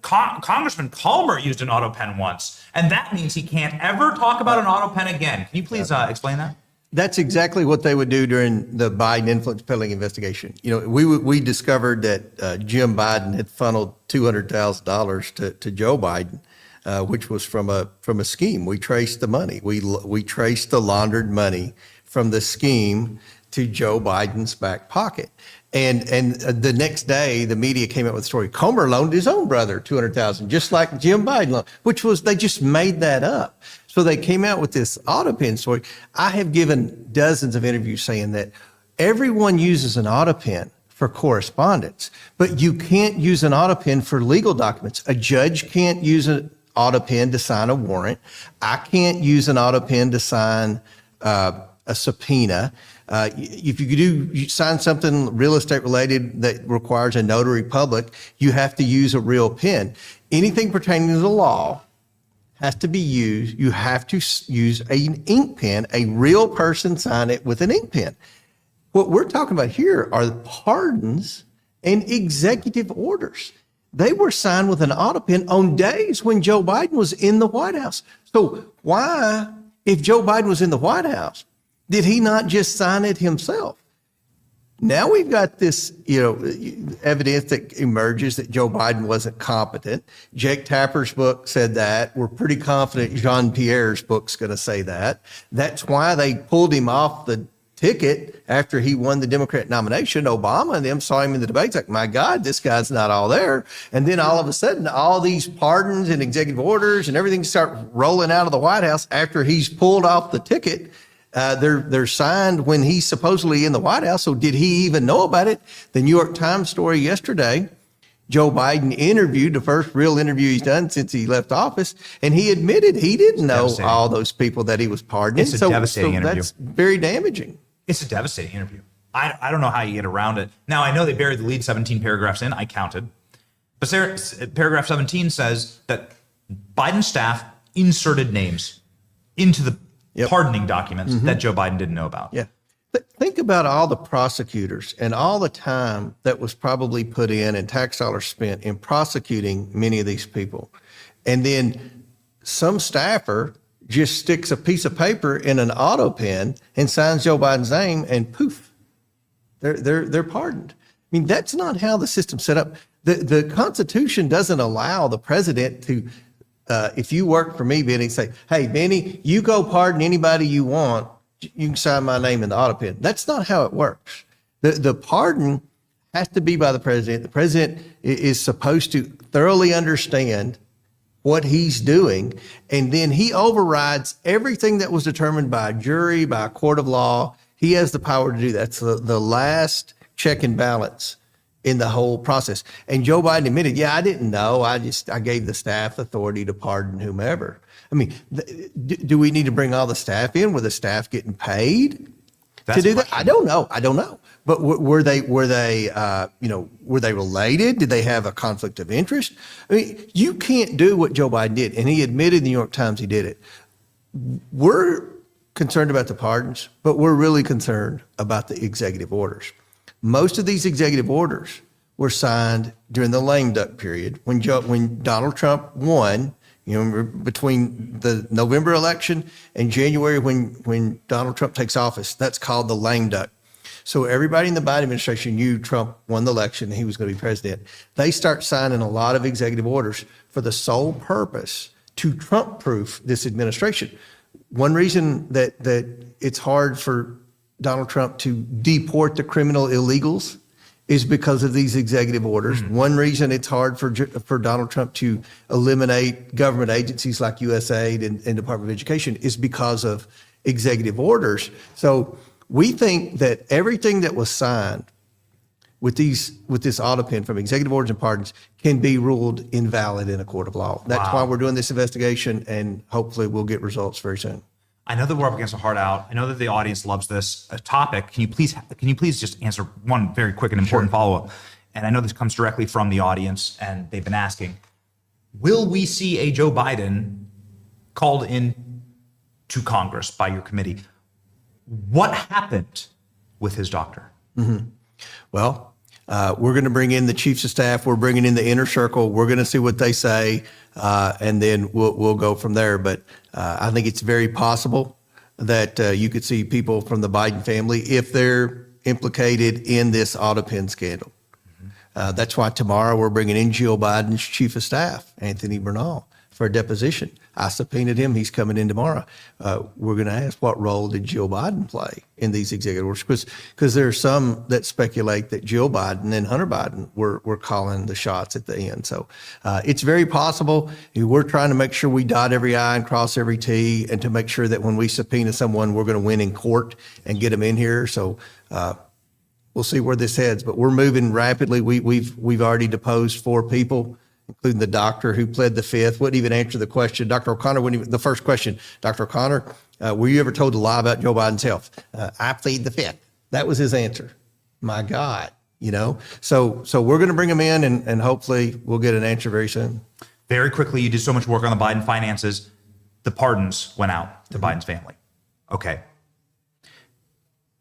Congressman Calmer used an auto pen once, and that means he can't ever talk about an auto pen again. Can you please explain that? That's exactly what they would do during the Biden influence peddling investigation. You know, we discovered that Jim Biden had funneled $200,000 to Joe Biden, which was from a scheme. We traced the money. We traced the laundered money from the scheme to Joe Biden's back pocket. And the next day, the media came out with a story. Comer loaned his own brother $200,000, just like Jim Biden loaned, which was, they just made that up. So they came out with this auto pen story. I have given dozens of interviews saying that everyone uses an auto pen for correspondence, but you can't use an auto pen for legal documents. A judge can't use an auto pen to sign a warrant. I can't use an auto pen to sign a subpoena. If you sign something real estate related that requires a notary public, you have to use a real pen. Anything pertaining to the law has to be used. You have to use an ink pen, a real person sign it with an ink pen. What we're talking about here are pardons and executive orders. They were signed with an auto pen on days when Joe Biden was in the White House. So why, if Joe Biden was in the White House, did he not just sign it himself? Now we've got this, evidence that emerges that Joe Biden wasn't competent. Jake Tapper's book said that. We're pretty confident Jean-Pierre's book's going to say that. That's why they pulled him off the ticket after he won the Democrat nomination. Obama and them saw him in the debates like, my God, this guy's not all there. And then all of a sudden, all these pardons and executive orders and everything start rolling out of the White House after he's pulled off the ticket. They're signed when he's supposedly in the White House. So did he even know about it? The New York Times story yesterday, Joe Biden interviewed, the first real interview he's done since he left office, and he admitted he didn't know all those people that he was pardoning. It's a devastating interview. That's very damaging. It's a devastating interview. I don't know how you get around it. Now, I know they buried the lead 17 paragraphs in. I counted. But paragraph 17 says that Biden staff inserted names into the pardoning documents that Joe Biden didn't know about. Yeah. Think about all the prosecutors and all the time that was probably put in and tax dollars spent in prosecuting many of these people. And then some staffer just sticks a piece of paper in an auto pen and signs Joe Biden's name and poof, they're pardoned. I mean, that's not how the system's set up. The Constitution doesn't allow the president to, if you work for me, Benny, say, hey, Benny, you go pardon anybody you want. You can sign my name in the auto pen. That's not how it works. The pardon has to be by the president. The president is supposed to thoroughly understand what he's doing, and then he overrides everything that was determined by a jury, by a court of law. He has the power to do that. That's the last check and balance in the whole process. And Joe Biden admitted, yeah, I didn't know. I gave the staff authority to pardon whomever. I mean, do we need to bring all the staff in? Were the staff getting paid to do that? I don't know. But were they related? Did they have a conflict of interest? I mean, you can't do what Joe Biden did. And he admitted in the New York Times he did it. We're concerned about the pardons, but we're really concerned about the executive orders. Most of these executive orders were signed during the lame duck period when Donald Trump won, between the November election and January when Donald Trump takes office. That's called the lame duck. So everybody in the Biden administration knew Trump won the election and he was going to be president. They start signing a lot of executive orders for the sole purpose to Trump-proof this administration. One reason that it's hard for Donald Trump to deport the criminal illegals is because of these executive orders. One reason it's hard for Donald Trump to eliminate government agencies like USAID and Department of Education is because of executive orders. So we think that everything that was signed with this auto pen from executive orders and pardons can be ruled invalid in a court of law. That's why we're doing this investigation, and hopefully we'll get results very soon. I know that we're up against a hard out. I know that the audience loves this topic. Can you please just answer one very quick and important follow-up? And I know this comes directly from the audience, and they've been asking, will we see a Joe Biden called in to Congress by your committee? What happened with his doctor? Well, we're going to bring in the chiefs of staff. We're bringing in the inner circle. We're going to see what they say, and then we'll go from there. But I think it's very possible that you could see people from the Biden family if they're implicated in this auto pen scandal. That's why tomorrow we're bringing in Jill Biden's chief of staff, Anthony Bernal, for a deposition. I subpoenaed him. He's coming in tomorrow. We're going to ask, what role did Jill Biden play in these executive orders? Because there are some that speculate that Jill Biden and Hunter Biden were calling the shots at the end. So it's very possible. We're trying to make sure we dot every I and cross every T, and to make sure that when we subpoena someone, we're going to win in court and get them in here. So we'll see where this heads, but we're moving rapidly. We've already deposed 4 people, including the doctor who pled the fifth. Wouldn't even answer the question. Dr. O'Connor wouldn't even, the first question, Dr. O'Connor, were you ever told to lie about Joe Biden's health? I plead the fifth. That was his answer. My God, So we're going to bring him in, and hopefully we'll get an answer very soon. Very quickly, you did so much work on the Biden finances. The pardons went out to Biden's family. Okay.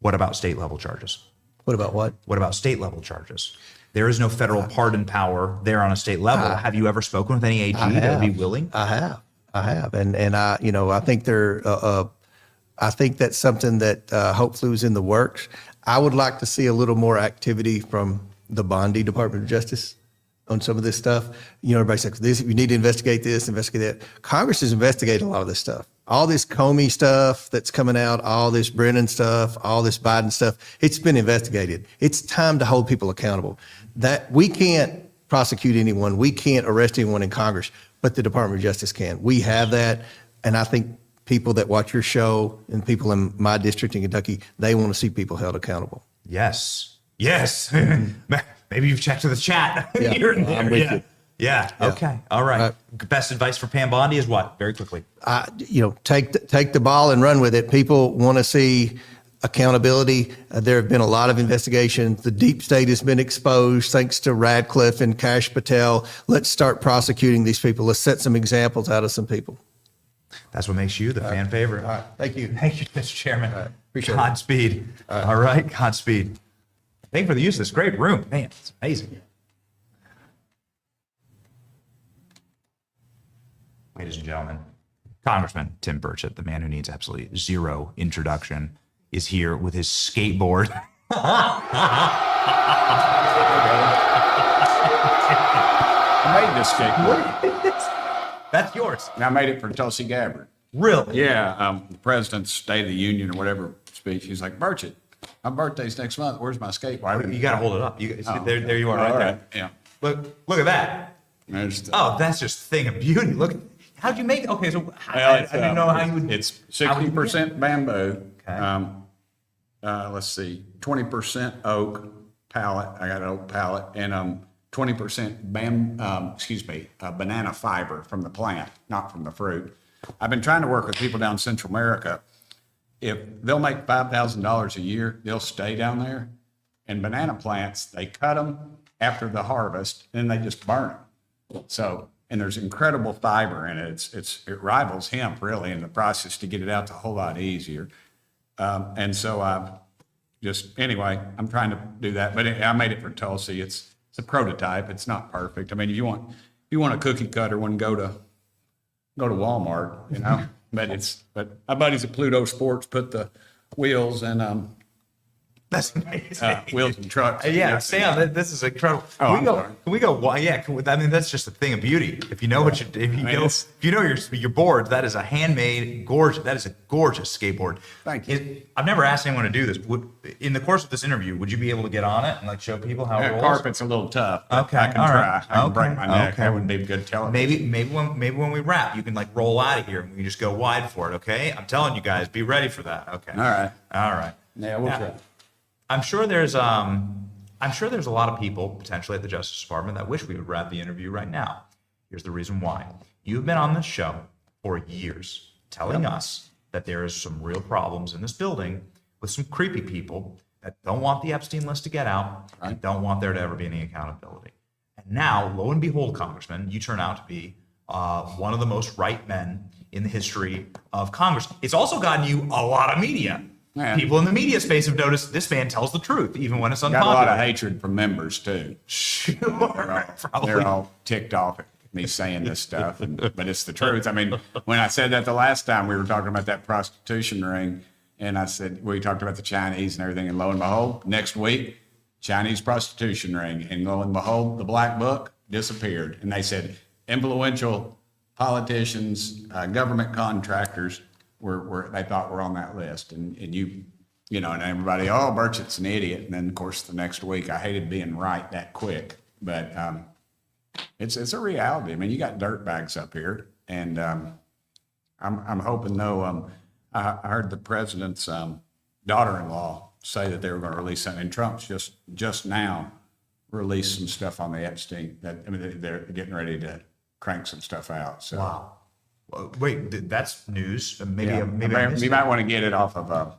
What about state level charges? What about what? What about state level charges? There is no federal pardon power there on a state level. Have you ever spoken with any AG that would be willing? I have. And I think I think that's something that hopefully was in the works. I would like to see a little more activity from the Bondi Department of Justice on some of this stuff. Everybody says, this, you need to investigate this, investigate that. Congress has investigated a lot of this stuff. All this Comey stuff that's coming out, all this Brennan stuff, all this Biden stuff, it's been investigated. It's time to hold people accountable. That we can't prosecute anyone. We can't arrest anyone in Congress, but the Department of Justice can. We have that. And I think people that watch your show and people in my district in Kentucky, they want to see people held accountable. Yes. Maybe you've checked the chat. Yeah, Here and there. I'm with you. Yeah. Okay. All right. Best advice for Pam Bondi is what? Very quickly. Take the ball and run with it. People want to see accountability. There have been a lot of investigations. The deep state has been exposed thanks to Radcliffe and Kash Patel. Let's start prosecuting these people. Let's set some examples out of some people. That's what makes you the fan favorite. All right. Thank you. Thank you, Mr. Chairman. Appreciate it. Godspeed. All right. Godspeed. Thank you for the use of this great room. Man, it's amazing. Ladies and gentlemen, Congressman Tim Burchett, the man who needs absolutely zero introduction, is here with his skateboard. I made this skateboard. That's yours. And I made it for Tulsi Gabbard. Really? Yeah. The president's State of the Union or whatever speech, he's like, Burchett, my birthday's next month. Where's my skateboard? You got to hold it up. There you are, right there. Yeah. Look at that. That's just a thing of beauty. Look, how'd you make it? Okay, so I didn't know how you would. It's 60% bamboo. Okay. Let's see, 20% oak pallet. I got an oak pallet, and 20% banana fiber from the plant, not from the fruit. I've been trying to work with people down Central America. If they'll make $5,000 a year, they'll stay down there. And banana plants, they cut them after the harvest, and they just burn them. So, and there's incredible fiber in it. It rivals hemp really in the process to get it out. It's a whole lot easier. And so anyway, I'm trying to do that, but I made it for Tulsi. It's a prototype. It's not perfect. I mean, if you want a cookie cutter one, go to Walmart, but my buddies at Pluto Sports put the wheels and That's amazing. Wheels and trucks. Yeah, Sam, this is incredible. Can we go? I mean, that's just a thing of beauty. If you know what if you know your board, that is a handmade, gorgeous. That is a gorgeous skateboard. Thank you. I've never asked anyone to do this. In the course of this interview, would you be able to get on it and show people how it rolls? Carpet's a little tough. Okay, I can try. I can break my neck. Okay. That would be good television. Maybe when we wrap, you can roll out of here and we can just go wide for it. Okay, I'm telling you guys, be ready for that. Okay. All right. All right. Yeah, we'll try. I'm sure there's I'm sure there's a lot of people potentially at the Justice Department that wish we would wrap the interview right now. Here's the reason why. You've been on this show for years telling us that there is some real problems in this building with some creepy people that don't want the Epstein list to get out and don't want there to ever be any accountability. And now, lo and behold, Congressman, you turn out to be one of the most right men in the history of Congress. It's also gotten you a lot of media. Yeah. People in the media space have noticed this man tells the truth, even when it's Got unpopular. a lot of hatred from members too. Sure, They're all ticked off at me saying this stuff, but it's the truth. I mean, when I said that the last time, we were talking about that prostitution ring, and I said, we talked about the Chinese and everything, and lo and behold, next week, Chinese prostitution ring, and lo and behold, the black book disappeared. And they said influential politicians, government contractors were they thought were on that list. And you know, and everybody, oh, Burchett's an idiot. And then of course the next week, I hated being right that quick, but it's a reality. I mean, you got dirtbags up here, and I'm hoping though. I heard the president's daughter-in-law say that they were going to release something, and Trump's just now released some stuff on the Epstein. That I mean, they're getting ready to crank some stuff out. So. Wow. Wait, that's news. Maybe Yeah. maybe You might want to get it off of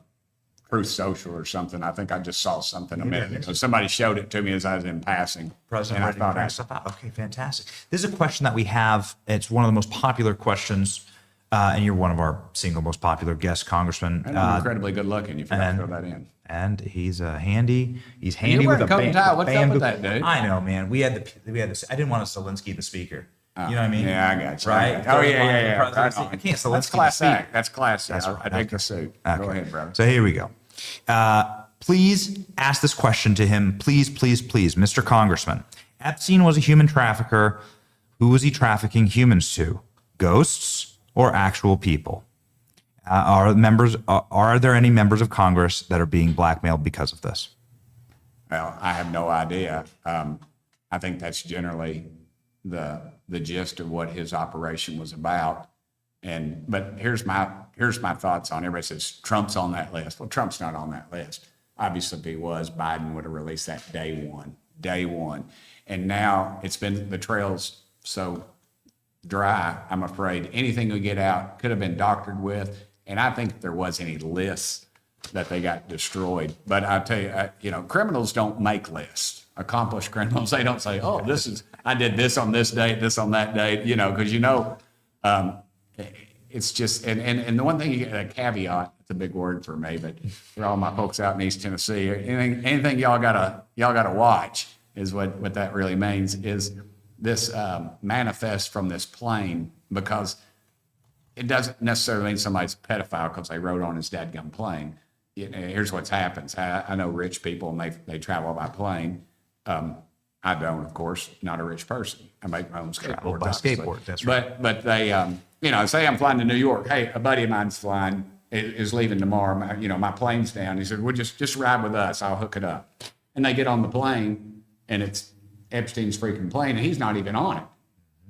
Truth Social or something. I think I just saw something a minute ago. Somebody showed it to me as I was in passing. President and I ready to thought, crank stuff out. Okay, fantastic. This is a question that we have. It's one of the most popular questions, and you're one of our single most popular guests, Congressman. and I'm incredibly good looking. You forgot to throw that in. And he's handy. He's handy You're with a wearing a coat and tie. What's up bamboo. with that, dude? I know, man. We had this. I didn't want to Zelensky the speaker. You know what I mean? Yeah, I got you. Right? Oh, yeah. Presidency. I can't Zelensky That's class the speaker. act. That's class act. That's right. I take the suit. Go ahead, brother. So here we go. Please ask this question to him. Please, please, please, Mr. Congressman. Epstein was a human trafficker. Who was he trafficking humans to? Ghosts or actual people? Are there any members of Congress that are being blackmailed because of this? Well, I have no idea. I think that's generally the gist of what his operation was about. But here's my thoughts on it. Everybody says Trump's on that list. Well, Trump's not on that list. Obviously, if he was, Biden would have released that day one. And now it's been, the trail's so dry, I'm afraid anything we get out could have been doctored with. And I think if there was any lists that they got destroyed. But I tell you, criminals don't make lists. Accomplished criminals, they don't say, oh, I did this on this date, this on that date, because it's just, and the one thing, a caveat, it's a big word for me, but for all my folks out in East Tennessee, anything y'all gotta watch is what that really means is this manifest from this plane, because it doesn't necessarily mean somebody's a pedophile because they rode on his dadgum plane. Here's what happens. I know rich people and they travel by plane. I don't, of course, not a rich person. I make my own skateboard. By skateboard, that's right. But they, say I'm flying to New York. Hey, a buddy of mine's flying, is leaving tomorrow. My plane's down. He said, well, just ride with us. I'll hook it up. And they get on the plane, and it's Epstein's freaking plane, and he's not even on it.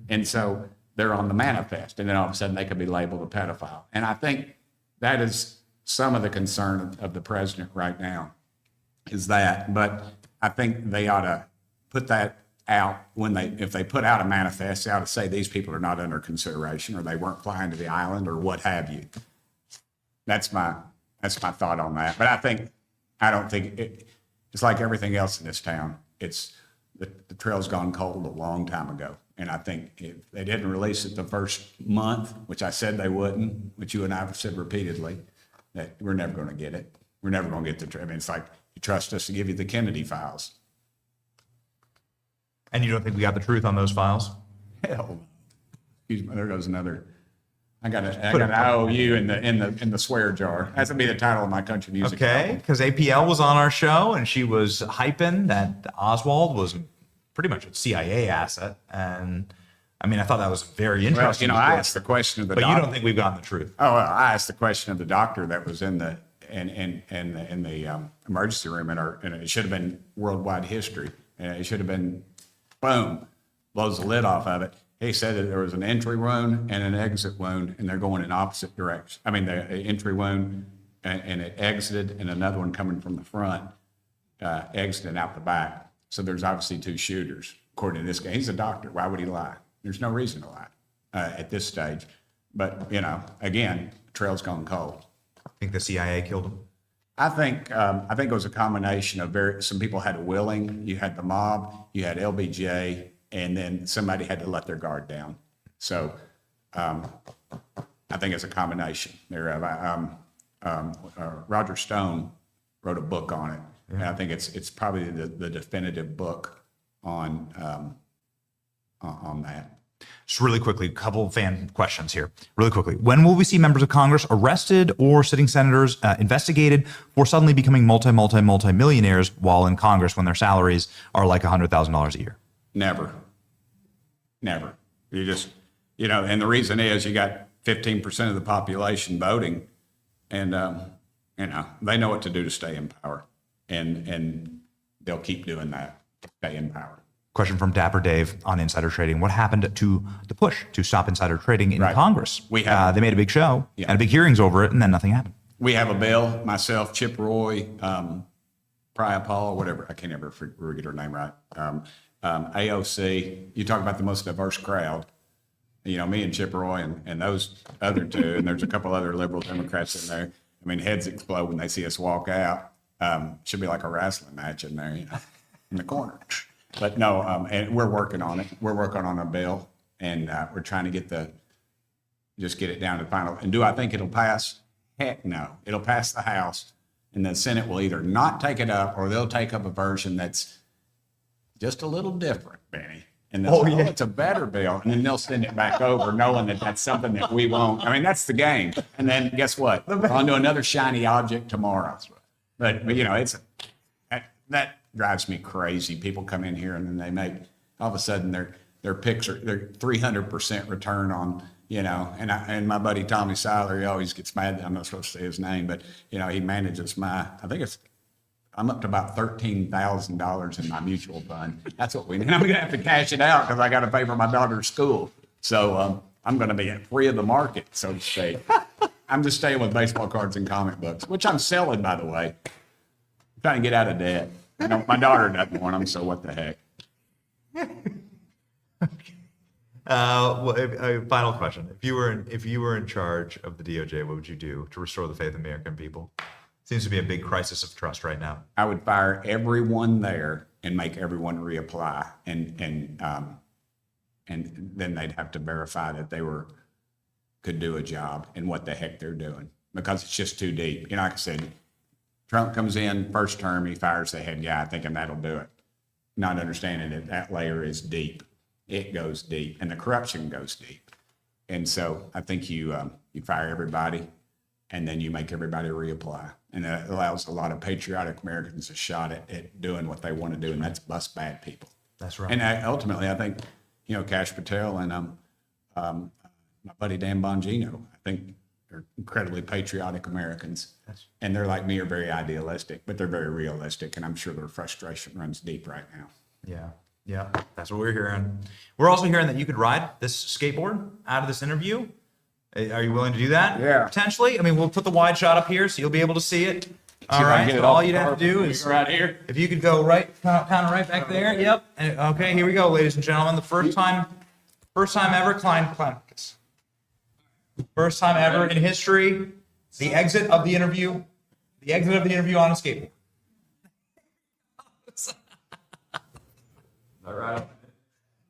And so they're on the manifest, and then all of a sudden they could be labeled a pedophile. And I think that is some of the concern of the president right now, is that. But I think they ought to put that out if they put out a manifest, they ought to say these people are not under consideration, or they weren't flying to the island, or what have you. That's my thought on that. But I don't think it's like everything else in this town. It's the trail's gone cold a long time ago. And I think if they didn't release it the first month, which I said they wouldn't, which you and I have said repeatedly, that we're never going to get it. We're never going to get the. I mean, it's like you trust us to give you the Kennedy files. And you don't think we got the truth on those files? Hell, excuse me. There goes another. I got an IOU in the swear jar. That's gonna be the title of my country music. Okay, because APL was on our show and she was hyping that Oswald was pretty much a CIA asset, and I mean, I thought that was very interesting. Well, I asked the question of the. But you don't think we've gotten the truth? Oh, well, I asked the question of the doctor that was in the emergency room, and it should have been worldwide history, and it should have been, boom, blows the lid off of it. He said that there was an entry wound and an exit wound, and they're going in opposite directions. I mean, the entry wound and it exited, and another one coming from the front. exited out the back. So there's obviously 2 shooters. According to this guy, he's a doctor. Why would he lie? There's no reason to lie at this stage. But, again, trail's gone cold. I think the CIA killed him. I think it was a combination of some people had willing. You had the mob, you had LBJ, and then somebody had to let their guard down. So I think it's a combination. Roger Stone wrote a book on it, and I think it's probably the definitive book on that. Just really quickly, a couple of fan questions here. Really quickly. When will we see members of Congress arrested or sitting senators investigated for suddenly becoming multi-millionaires while in Congress when their salaries are like $100,000 a year? Never. You just, and the reason is you got 15% of the population voting, and, they know what to do to stay in power, and they'll keep doing that to stay in power. Question from Dapper Dave on insider trading. What happened to the push to stop insider trading in Congress? They made a big show and big hearings over it, and then nothing happened. We have a bill, myself, Chip Roy, Priya Paul, whatever, I can't ever get her name right. AOC, you talk about the most diverse crowd. Me and Chip Roy and those other 2, and there's a couple other liberal Democrats in there. I mean, heads explode when they see us walk out. Should be like a wrestling match in there, in the corner. But no, and we're working on it. We're working on a bill, and we're trying to just get it down to the final. And do I think it'll pass? Heck no. It'll pass the House, and the Senate will either not take it up, or they'll take up a version that's just a little different, Benny. And they'll say, it's a better bill, and then they'll send it back over, knowing that that's something that we won't. I mean, that's the game. And then guess what? We're on to another shiny object tomorrow. But it's that drives me crazy. People come in here and then they make, all of a sudden their picks are, they're 300% return on, and my buddy Tommy Seiler, he always gets mad that I'm not supposed to say his name, but he manages I'm up to about $13,000 in my mutual fund. That's what we need. I'm going to have to cash it out because I got to pay for my daughter's school. So I'm going to be free of the market, so to speak. I'm just staying with baseball cards and comic books, which I'm selling, by the way. I'm trying to get out of debt. My daughter doesn't want them, so what the heck? Final question: If you were in charge of the DOJ, what would you do to restore the faith of the American people? Seems to be a big crisis of trust right now. I would fire everyone there and make everyone reapply, and then they'd have to verify that they could do a job and what the heck they're doing, because it's just too deep. Like I said, Trump comes in, first term, he fires the head guy thinking that'll do it, not understanding that layer is deep. It goes deep, and the corruption goes deep. And so I think you fire everybody, and then you make everybody reapply. And that allows a lot of patriotic Americans a shot at doing what they want to do, and that's bust bad people. That's right. And ultimately, I think, Kash Patel and my buddy Dan Bongino, I think they're incredibly patriotic Americans. And they're like me, are very idealistic, but they're very realistic, and I'm sure their frustration runs deep right now. Yeah, that's what we're hearing. We're also hearing that you could ride this skateboard out of this interview. Are you willing to do that? Yeah. Potentially. I mean, we'll put the wide shot up here so you'll be able to see it. All right. So all you'd have to do is right here. If you could go right, kind of right back there. Yep. And, okay, here we go, ladies and gentlemen. The first time ever, Klein. First time ever in history, the exit of the interview on a skateboard. All right.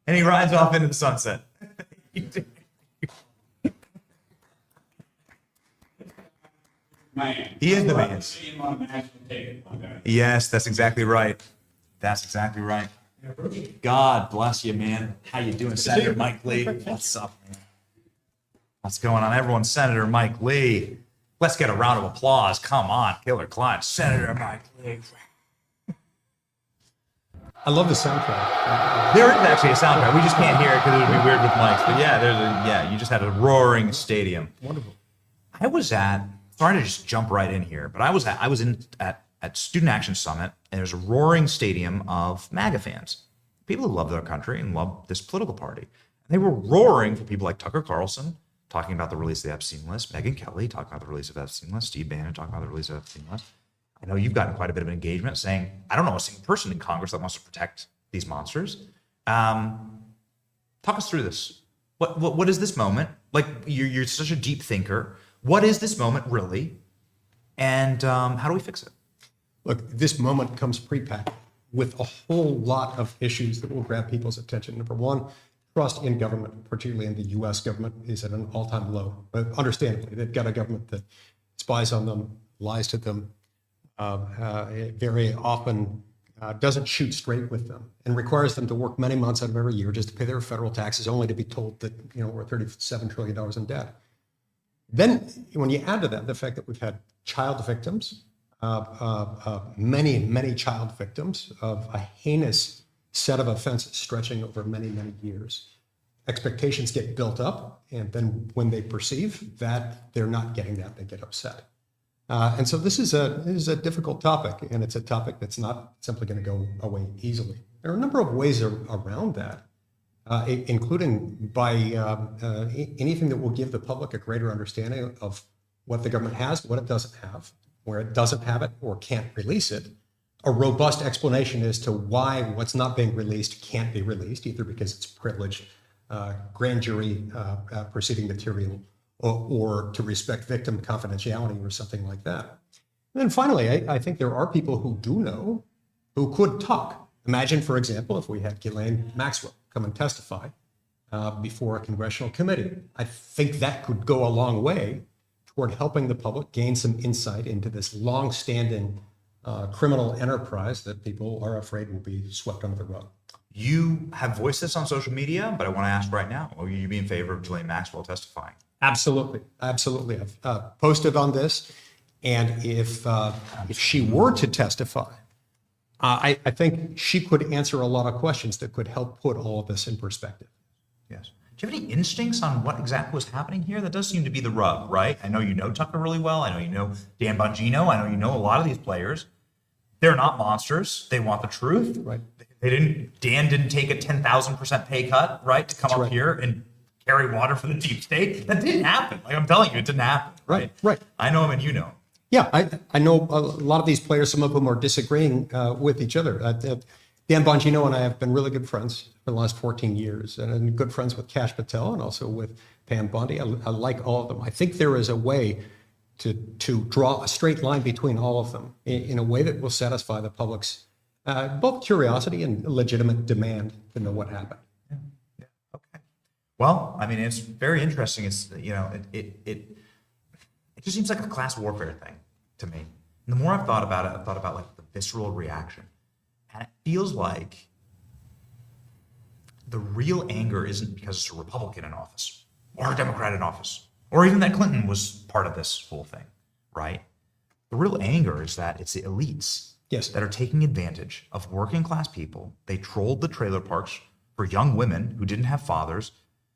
And he rides off into the sunset. Man. He is the man. See him on the national ticket. Yes, that's exactly right. That's exactly right. God bless you, man. How you doing, Senator Mike Lee? What's up, man? What's going on, everyone? Senator Mike Lee. Let's get a round of applause. Come on, Killer Klein. Senator Mike Lee. I love the soundtrack. There is actually a soundtrack. We just can't hear it because it would be weird with mics. But yeah, you just had a roaring stadium. Wonderful. Sorry to just jump right in here, but I was at Student Action Summit, and there's a roaring stadium of MAGA fans, people who love their country and love this political party. And they were roaring for people like Tucker Carlson talking about the release of the Epstein list, Megyn Kelly talking about the release of Epstein list, Steve Bannon talking about the release of Epstein list. I know you've gotten quite a bit of engagement saying, I don't know a single person in Congress that wants to protect these monsters. Talk us through this. What is this moment? Like, you're such a deep thinker. What is this moment really? And how do we fix it? Look, this moment comes pre-packed with a whole lot of issues that will grab people's attention. Number one, trust in government, particularly in the U.S. government, is at an all-time low. But understandably, they've got a government that spies on them, lies to them, very often doesn't shoot straight with them, and requires them to work many months out of every year just to pay their federal taxes, only to be told that we're $37 trillion in debt. Then, when you add to that the fact that we've had child victims, many child victims of a heinous set of offenses stretching over many years, expectations get built up, and then when they perceive that they're not getting that, they get upset. And so this is a difficult topic, and it's a topic that's not simply going to go away easily. There are a number of ways around that, including by anything that will give the public a greater understanding of what the government has, what it doesn't have, where it doesn't have it or can't release it, a robust explanation as to why what's not being released can't be released, either because it's privileged grand jury proceeding material, or to respect victim confidentiality or something like that. And then finally, I think there are people who do know, who could talk. Imagine, for example, if we had Ghislaine Maxwell come and testify before a congressional committee. I think that could go a long way toward helping the public gain some insight into this long-standing criminal enterprise that people are afraid will be swept under the rug. You have voiced this on social media, but I want to ask right now, will you be in favor of Ghislaine Maxwell testifying? Absolutely. I've posted on this, and if she were to testify, I think she could answer a lot of questions that could help put all of this in perspective. Yes. Do you have any instincts on what exactly was happening here? That does seem to be the rub, right? I know you know Tucker really well. I know you know Dan Bongino. I know you know a lot of these players. They're not monsters. They want the truth. Right. Dan didn't take a 10,000% pay cut, right, to come up here and carry water for the deep state. That didn't happen. Like, I'm telling you, it didn't happen. Right. I know him and you know him. Yeah, I know a lot of these players, some of them are disagreeing with each other. Dan Bongino and I have been really good friends for the last 14 years, and good friends with Kash Patel and also with Pam Bondi. I like all of them. I think there is a way to draw a straight line between all of them in a way that will satisfy the public's both curiosity and legitimate demand to know what happened. Yeah. Okay. Well, I mean, it's very interesting. It's, it just seems like a class warfare thing to me. And the more I've thought about it, I've thought about like the visceral reaction. And it feels like the real anger isn't because it's a Republican in office or a Democrat in office, or even that Clinton was part of this whole thing, right? The real anger is that it's the elites that are taking advantage of working class people. They trolled the trailer parks for young women who didn't have fathers.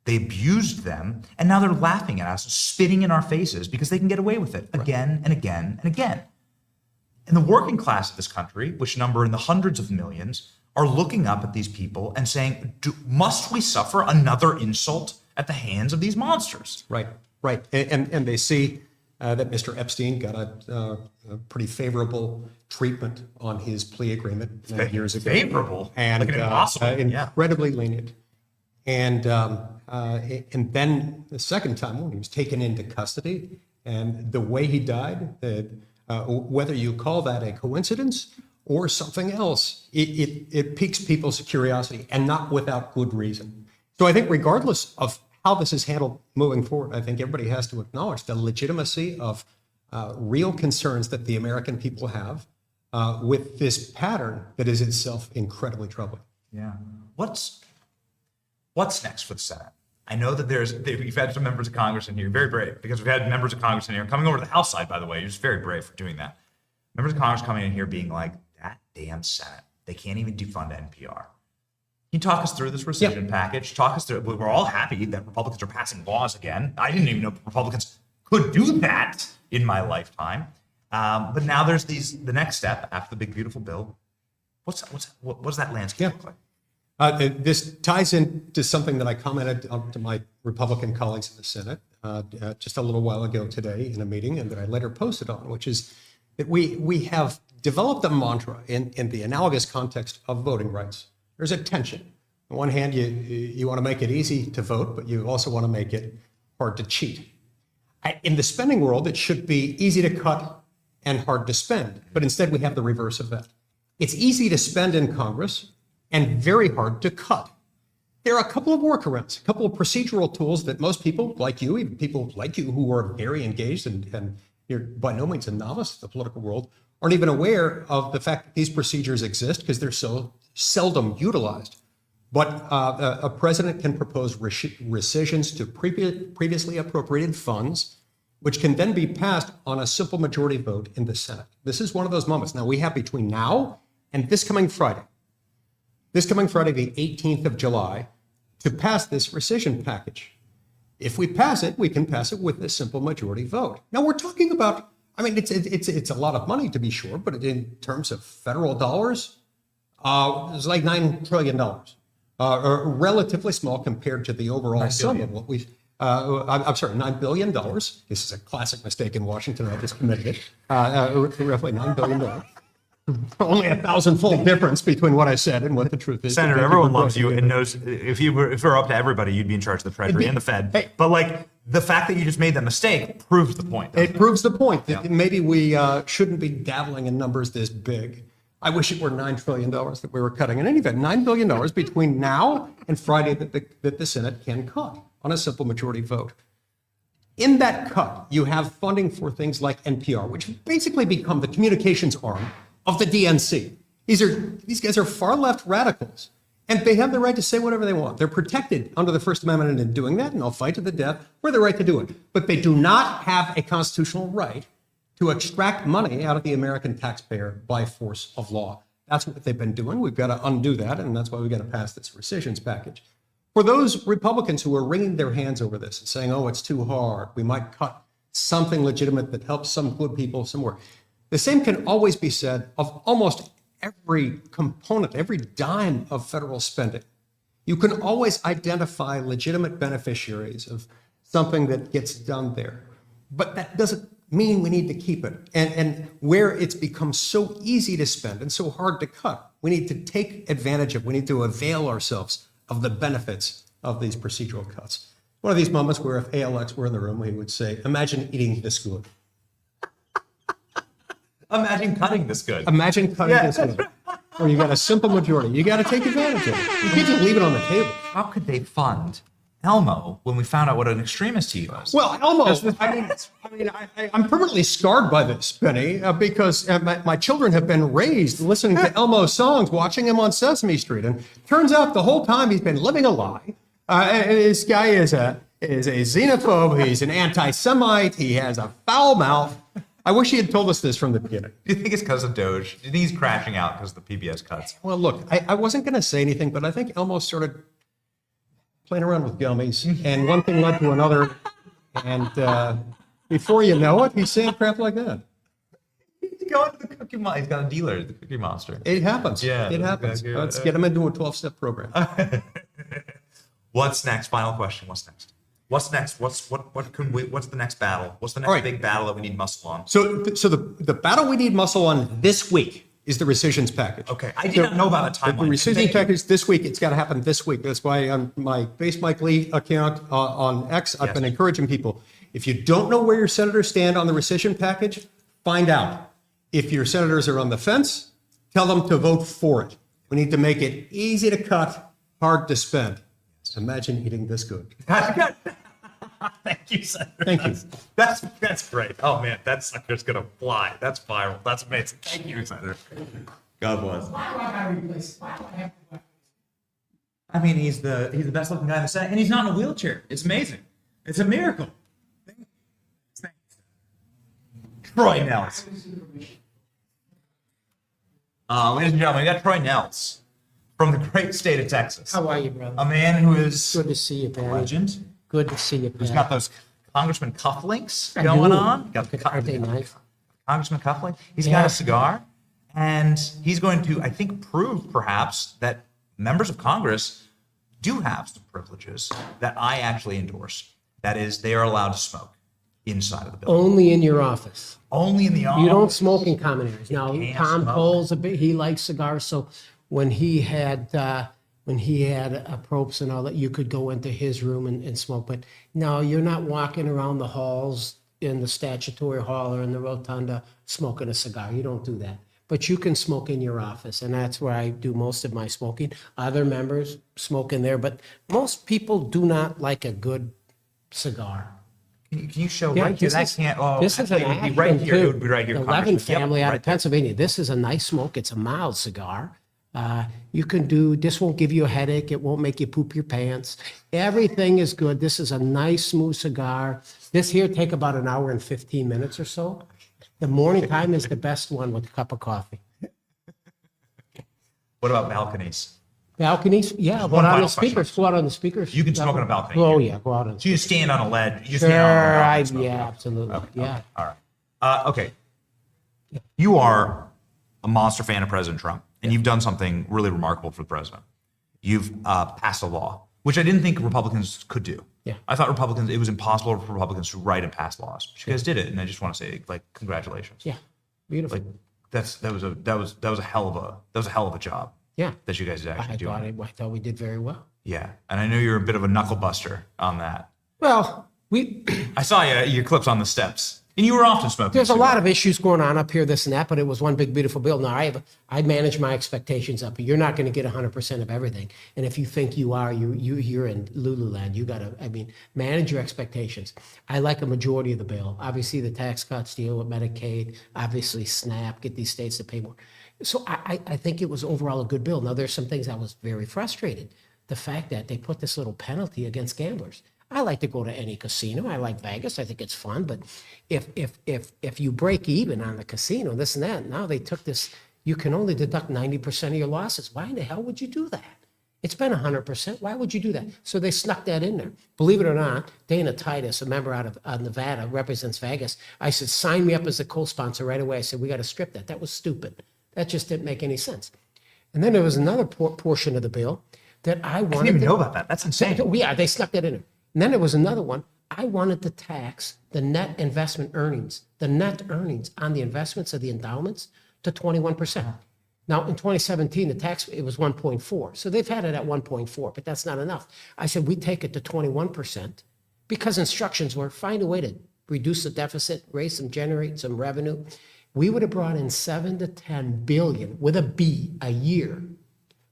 They abused them, and now they're laughing at us, spitting in our faces because they can get away with it again and again and again. And the working class of this country, which number in the hundreds of millions, are looking up at these people and saying, must we suffer another insult at the hands of these monsters? Right. And they see that Mr. Epstein got a pretty favorable treatment on his plea agreement years ago. Favorable? And like an impossible. Incredibly lenient. And then the second time when he was taken into custody, and the way he died, whether you call that a coincidence or something else, it piques people's curiosity, and not without good reason. So I think regardless of how this is handled moving forward, I think everybody has to acknowledge the legitimacy of real concerns that the American people have with this pattern that is itself incredibly troubling. Yeah. What's next for the Senate? I know that we've had some members of Congress in here, very brave, because we've had members of Congress in here coming over to the House side, by the way. You're just very brave for doing that. Members of Congress coming in here being like, that damn Senate, they can't even defund NPR. Can you talk us through this rescission package? Talk us through. We're all happy that Republicans are passing laws again. I didn't even know Republicans could do that in my lifetime. But now there's the next step after the big beautiful bill. What does that landscape look like? This ties into something that I commented to my Republican colleagues in the Senate just a little while ago today in a meeting, and that I later posted on, which is that we have developed a mantra in the analogous context of voting rights. There's a tension. On one hand, you want to make it easy to vote, but you also want to make it hard to cheat. In the spending world, it should be easy to cut and hard to spend, but instead we have the reverse of that. It's easy to spend in Congress and very hard to cut. There are a couple of workarounds, a couple of procedural tools that most people like you, even people like you who are very engaged and you're by no means a novice in the political world, aren't even aware of the fact that these procedures exist because they're so seldom utilized. But a president can propose rescissions to previously appropriated funds, which can then be passed on a simple majority vote in the Senate. This is one of those moments. Now, we have between now and this coming Friday, the 18th of July, to pass this rescission package. If we pass it, we can pass it with a simple majority vote. Now, we're talking about, I mean, it's a lot of money to be sure, but in terms of federal dollars, it's like $9 trillion. Relatively small compared to the overall sum of what we've, I'm sorry, $9 billion. This is a classic mistake in Washington. I just committed it. Roughly $9 billion. Only 1,000-fold difference between what I said and what the truth is. Senator, everyone loves you and knows if it were up to everybody, you'd be in charge of the Treasury and the Fed. Hey, but like the fact that you just made that mistake proves the point. It proves the point that maybe we shouldn't be dabbling in numbers this big. I wish it were $9 trillion that we were cutting. In any event, $9 billion between now and Friday that the Senate can cut on a simple majority vote. In that cut, you have funding for things like NPR, which have basically become the communications arm of the DNC. These guys are far left radicals, and they have the right to say whatever they want. They're protected under the First Amendment and in doing that, and they'll fight to the death for the right to do it. But they do not have a constitutional right to extract money out of the American taxpayer by force of law. That's what they've been doing. We've got to undo that, and that's why we've got to pass this rescissions package. For those Republicans who are wringing their hands over this and saying, oh, it's too hard, we might cut something legitimate that helps some good people somewhere. The same can always be said of almost every component, every dime of federal spending. You can always identify legitimate beneficiaries of something that gets done there. But that doesn't mean we need to keep it. And where it's become so easy to spend and so hard to cut, we need to take advantage of, we need to avail ourselves of the benefits of these procedural cuts. One of these moments where if ALX were in the room, he would say, imagine eating this good. Imagine cutting this good. Imagine cutting this good. Or you got a simple majority. You got to take advantage of it. You can't just leave it on the table. How could they fund Elmo when we found out what an extremist he was? Well, Elmo, I'm permanently scarred by this, Benny, because my children have been raised listening to Elmo songs, watching him on Sesame Street. And turns out the whole time he's been living a lie. This guy is a xenophobe. He's an anti-Semite. He has a foul mouth. I wish he had told us this from the beginning. Do you think it's because of Doge? Do you think he's crashing out because of the PBS cuts? Well, look, I wasn't going to say anything, but I think Elmo started playing around with gummies, and one thing led to another, and before you know it, he's saying crap like that. He's going to the Cookie Monster. He's got a dealer, the Cookie Monster. It happens. Yeah, it happens. Exactly. Let's get him into a 12-step program. What's next? Final question. What's next? What's next? What's the next battle? What's the next big battle that we need muscle on? So the battle we need muscle on this week is the rescissions package. Okay, I did not know about the timeline. The rescissions package this week, it's got to happen this week. That's why on my Base Mike Lee account on X, I've been encouraging people, if you don't know where your senators stand on the rescission package, find out. If your senators are on the fence, tell them to vote for it. We need to make it easy to cut, hard to spend. Imagine eating this good. Thank you, Senator. Thank you. That's great. Oh man, that sucker's gonna fly. That's viral. That's amazing. Thank you, Senator. God bless. I mean, he's the best looking guy in the Senate, and he's not in a wheelchair. It's amazing. It's a miracle. Troy Nehls. Ladies and gentlemen, we got Troy Nehls from the great state of Texas. How are you, brother? A man who is good to see you, man. Legend. Good to see you, man. Who's got those Congressman cufflinks going on? Aren't they nice? Congressman cufflink. He's got a cigar, and he's going to, I think, prove perhaps that members of Congress do have some privileges that I actually endorse. That is, they are allowed to smoke. inside of the building. Only in your office. Only in the office. You don't smoke in common areas. Now, can't Tom smoke. Cole's he likes cigars, so when he had probes and all that, you could go into his room and smoke. But no, you're not walking around the halls in the statutory hall or in the rotunda smoking a cigar. You don't do that. But you can smoke in your office, and that's where I do most of my smoking. Other members smoke in there, but most people do not like a good cigar. Can you show Yeah, right here? this That is- can't. Oh, this is an actually, it would be Ashland, right here. It too. would be right here. The Levin Congressman. Yep, family out right of there. Pennsylvania. This is a nice smoke. It's a mild cigar. You can do, this won't give you a headache. It won't make you poop your pants. Everything is good. This is a nice, smooth cigar. This here take about an hour and 15 minutes or so. The morning time is the best one with a cup of coffee. What about balconies? Balconies, yeah, Just go one out on final the speakers, go out on the speakers. You can smoke on a balcony. Oh, yeah, go out on. So you stand on a ledge. You Sure, stand on a balcony and smoke. yeah, absolutely, Okay, yeah. okay, all right. Okay. You are a monster fan of President Trump, and you've done something really remarkable for the president. You've passed a law, which I didn't think Republicans could do. Yeah. I thought it was impossible for Republicans to write and pass laws. But you guys did it, and I just want to say, like, congratulations. Yeah, beautiful. Like, that was a hell of a job. Yeah. That you guys did actually do. I thought we did very well. Yeah, and I know you're a bit of a knuckle buster on that. Well, I saw your clips on the steps, and you were often smoking. there's a lot of issues going on up here, this and that, but it was one big, beautiful bill. Now, I manage my expectations up here. You're not going to get 100% of everything. And if you think you are, you're in Lululand. You got to, manage your expectations. I like a majority of the bill. Obviously, the tax cuts deal with Medicaid, obviously SNAP, get these states to pay more. So I think it was overall a good bill. Now, there's some things I was very frustrated. The fact that they put this little penalty against gamblers. I like to go to any casino. I like Vegas. I think it's fun. But if you break even on the casino, this and that, now they took this, you can only deduct 90% of your losses. Why in the hell would you do that? It's been 100%. Why would you do that? So they snuck that in there. Believe it or not, Dana Titus, a member out of Nevada, represents Vegas. I said, sign me up as a co-sponsor right away. I said, we got to strip that. That was stupid. That just didn't make any sense. And then there was another portion of the bill that I wanted. I didn't even know about that. That's insane. Yeah, they snuck that in there. And then there was another one. I wanted to tax the net investment earnings, the net earnings on the investments of the endowments to 21%. Now, in 2017, the tax, it was 1.4. So they've had it at 1.4, but that's not enough. I said, we take it to 21% because instructions were find a way to reduce the deficit, generate some revenue. We would have brought in 7 to 10 billion with a B a year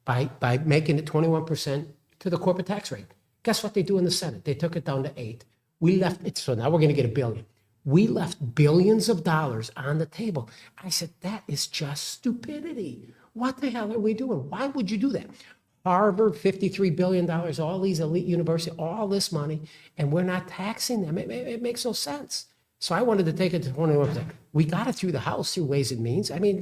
by making it 21% to the corporate tax rate. Guess what they do in the Senate? They took it down to 8. We left it, so now we're going to get $1 billion. We left billions of dollars on the table. I said, that is just stupidity. What the hell are we doing? Why would you do that? Harvard, $53 billion, all these elite universities, all this money, and we're not taxing them. It makes no sense. So I wanted to take it to 21%. We got it through the House through Ways and Means. I mean,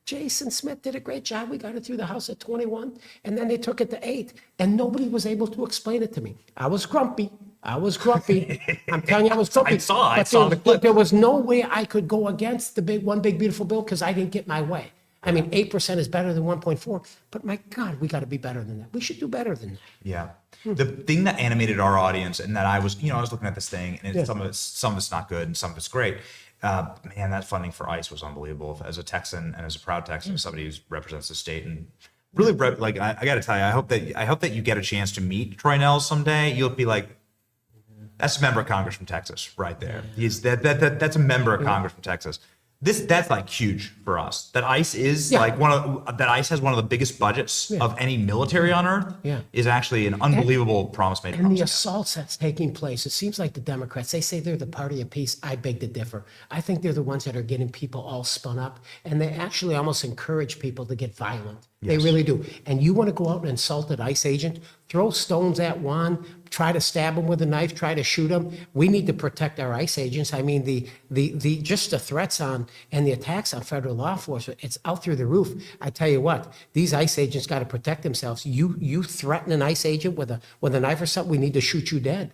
Jason Smith did a great job. We got it through the House at 21, and then they took it to 8, and nobody was able to explain it to me. I was grumpy. I'm telling you, I was grumpy. I saw the clip. There was no way I could go against the one big beautiful bill because I didn't get my way. I mean, 8% is better than 1.4, but my God, we got to be better than that. We should do better than that. Yeah. The thing that animated our audience, and that I was looking at this thing, and some of it's not good, and some of it's great. Man, that funding for ICE was unbelievable. As a Texan and as a proud Texan, somebody who represents the state, and really, like, I got to tell you, I hope that you get a chance to meet Troy Nehls someday. You'll be like, that's a member of Congress from Texas, right there. That's a member of Congress from Texas. That's like huge for us. That ICE is like that ICE has one of the biggest budgets of any military on earth. Is actually an unbelievable promise made. And the assaults that's taking place, it seems like the Democrats, they say they're the party of peace. I beg to differ. I think they're the ones that are getting people all spun up, and they actually almost encourage people to get violent. They really do. And you want to go out and insult an ICE agent, throw stones at one, try to stab him with a knife, try to shoot him. We need to protect our ICE agents. I mean, just the threats on and the attacks on federal law enforcement, it's out through the roof. I tell you what, these ICE agents got to protect themselves. You threaten an ICE agent with a knife or something, we need to shoot you dead.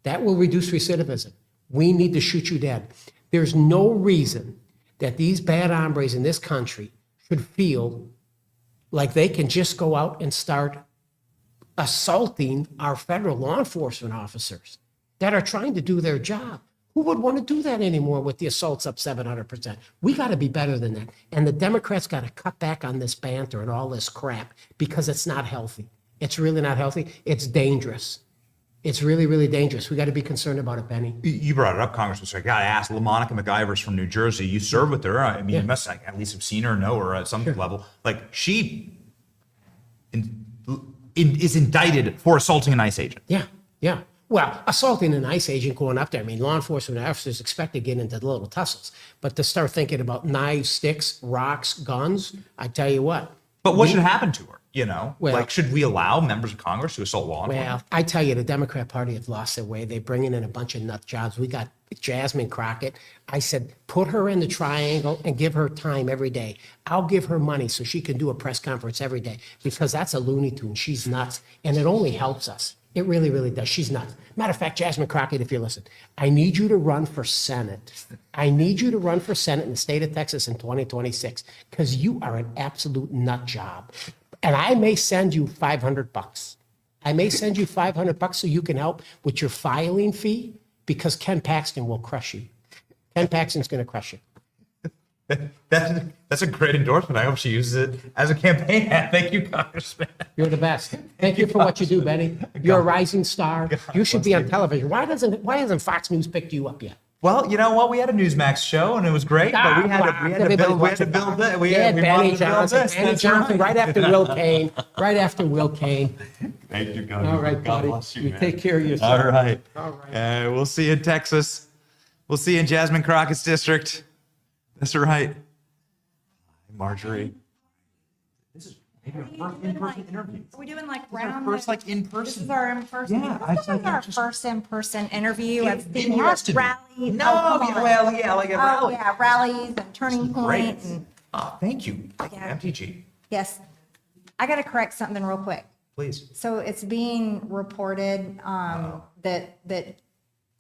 That will reduce recidivism. We need to shoot you dead. There's no reason that these bad hombres in this country should feel like they can just go out and start assaulting our federal law enforcement officers that are trying to do their job. Who would want to do that anymore with the assaults up 700%? We got to be better than that. And the Democrats got to cut back on this banter and all this crap because it's not healthy. It's really not healthy. It's dangerous. It's really, really dangerous. We got to be concerned about it, Benny. You brought it up, Congressman. So I got to ask. LaMonica McIver's from New Jersey. You served with her. I mean, you must at least have seen her, know her at some level. Like she is indicted for assaulting an ICE agent. Yeah, yeah. Well, assaulting an ICE agent going up there. I mean, law enforcement officers expect to get into the little tussles, but to start thinking about knives, sticks, rocks, guns, I tell you what. But what should happen to her? You know, Well- like, should we allow members of Congress to assault law enforcement? Well, I tell you, the Democrat Party have lost their way. They're bringing in a bunch of nut jobs. We got Jasmine Crockett. I said, put her in the triangle and give her time every day. I'll give her money so she can do a press conference every day because that's a Looney Tune. She's nuts. And it only helps us. It really, really does. She's nuts. Matter of fact, Jasmine Crockett, if you listen, I need you to run for Senate. I need you to run for Senate in the state of Texas in 2026 because you are an absolute nut job. And I may send you $500. I may send you $500 so you can help with your filing fee because Ken Paxton will crush you. Ken Paxton's going to crush you. That's a great endorsement. I hope she uses it as a campaign ad. Thank you, Congressman. You're the best. Thank you for what you do, Benny. You're a rising star. You should be on television. Why hasn't Fox News picked you up yet? Well, you know what? We had a Newsmax show and it was great, but we had to build it. We Benny wanted to build Johnson. this. Benny That's Johnson, right. right after Will Kane. Right after Will Kane. Thank you, God. All right, God buddy. bless you, You man. take care of yourself. All right. All right. We'll see you in Texas. We'll see you in Jasmine Crockett's district. That's right. Marjorie. This is maybe our first in-person interview. We're doing like This is our round. first like This in-person. is our in-person. Yeah, This is our first in-person interview. It- I've it seen has to be. rally. No, come on. well, yeah, like a rally. Yeah, rallies and Turning Great. Point. And Thank you. Thank you, Yeah. MTG. yes, I got to correct something real quick. Please. So it's being reported that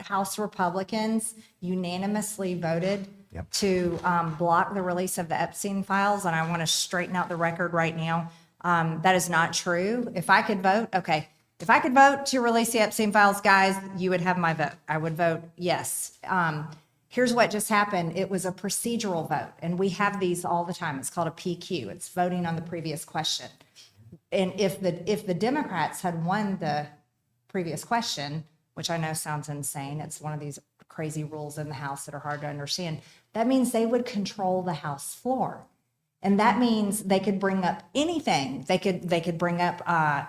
House Republicans unanimously voted to block the release of the Epstein files, and I want to straighten out the record right now. That is not true. If I could vote, okay. If I could vote to release the Epstein files, guys, you would have my vote. I would vote yes. Here's what just happened. It was a procedural vote, and we have these all the time. It's called a PQ. It's voting on the previous question. And if the Democrats had won the previous question, which I know sounds insane, it's one of these crazy rules in the House that are hard to understand, that means they would control the House floor. And that means they could bring up anything. They could bring up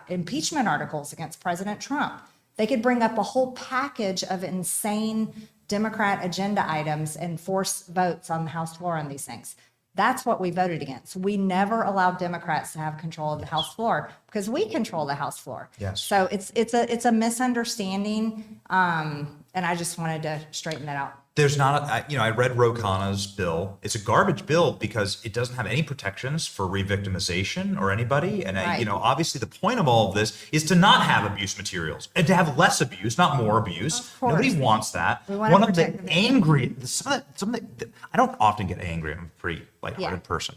impeachment articles against President Trump. They could bring up a whole package of insane Democrat agenda items and force votes on the House floor on these things. That's what we voted against. We never allowed Democrats to have control of the House floor because we control the House floor. Yes. So it's a misunderstanding, and I just wanted to straighten that out. There's not, I read Ro Khanna's bill. It's a garbage bill because it doesn't have any protections for re-victimization or anybody. And, Right. Obviously the point of all of this is to not have abuse materials and to have less abuse, not more abuse. Of course. Nobody wants that. We wanna One of the protect the angry, some of the, I don't often get angry. I'm a pretty lighthearted person.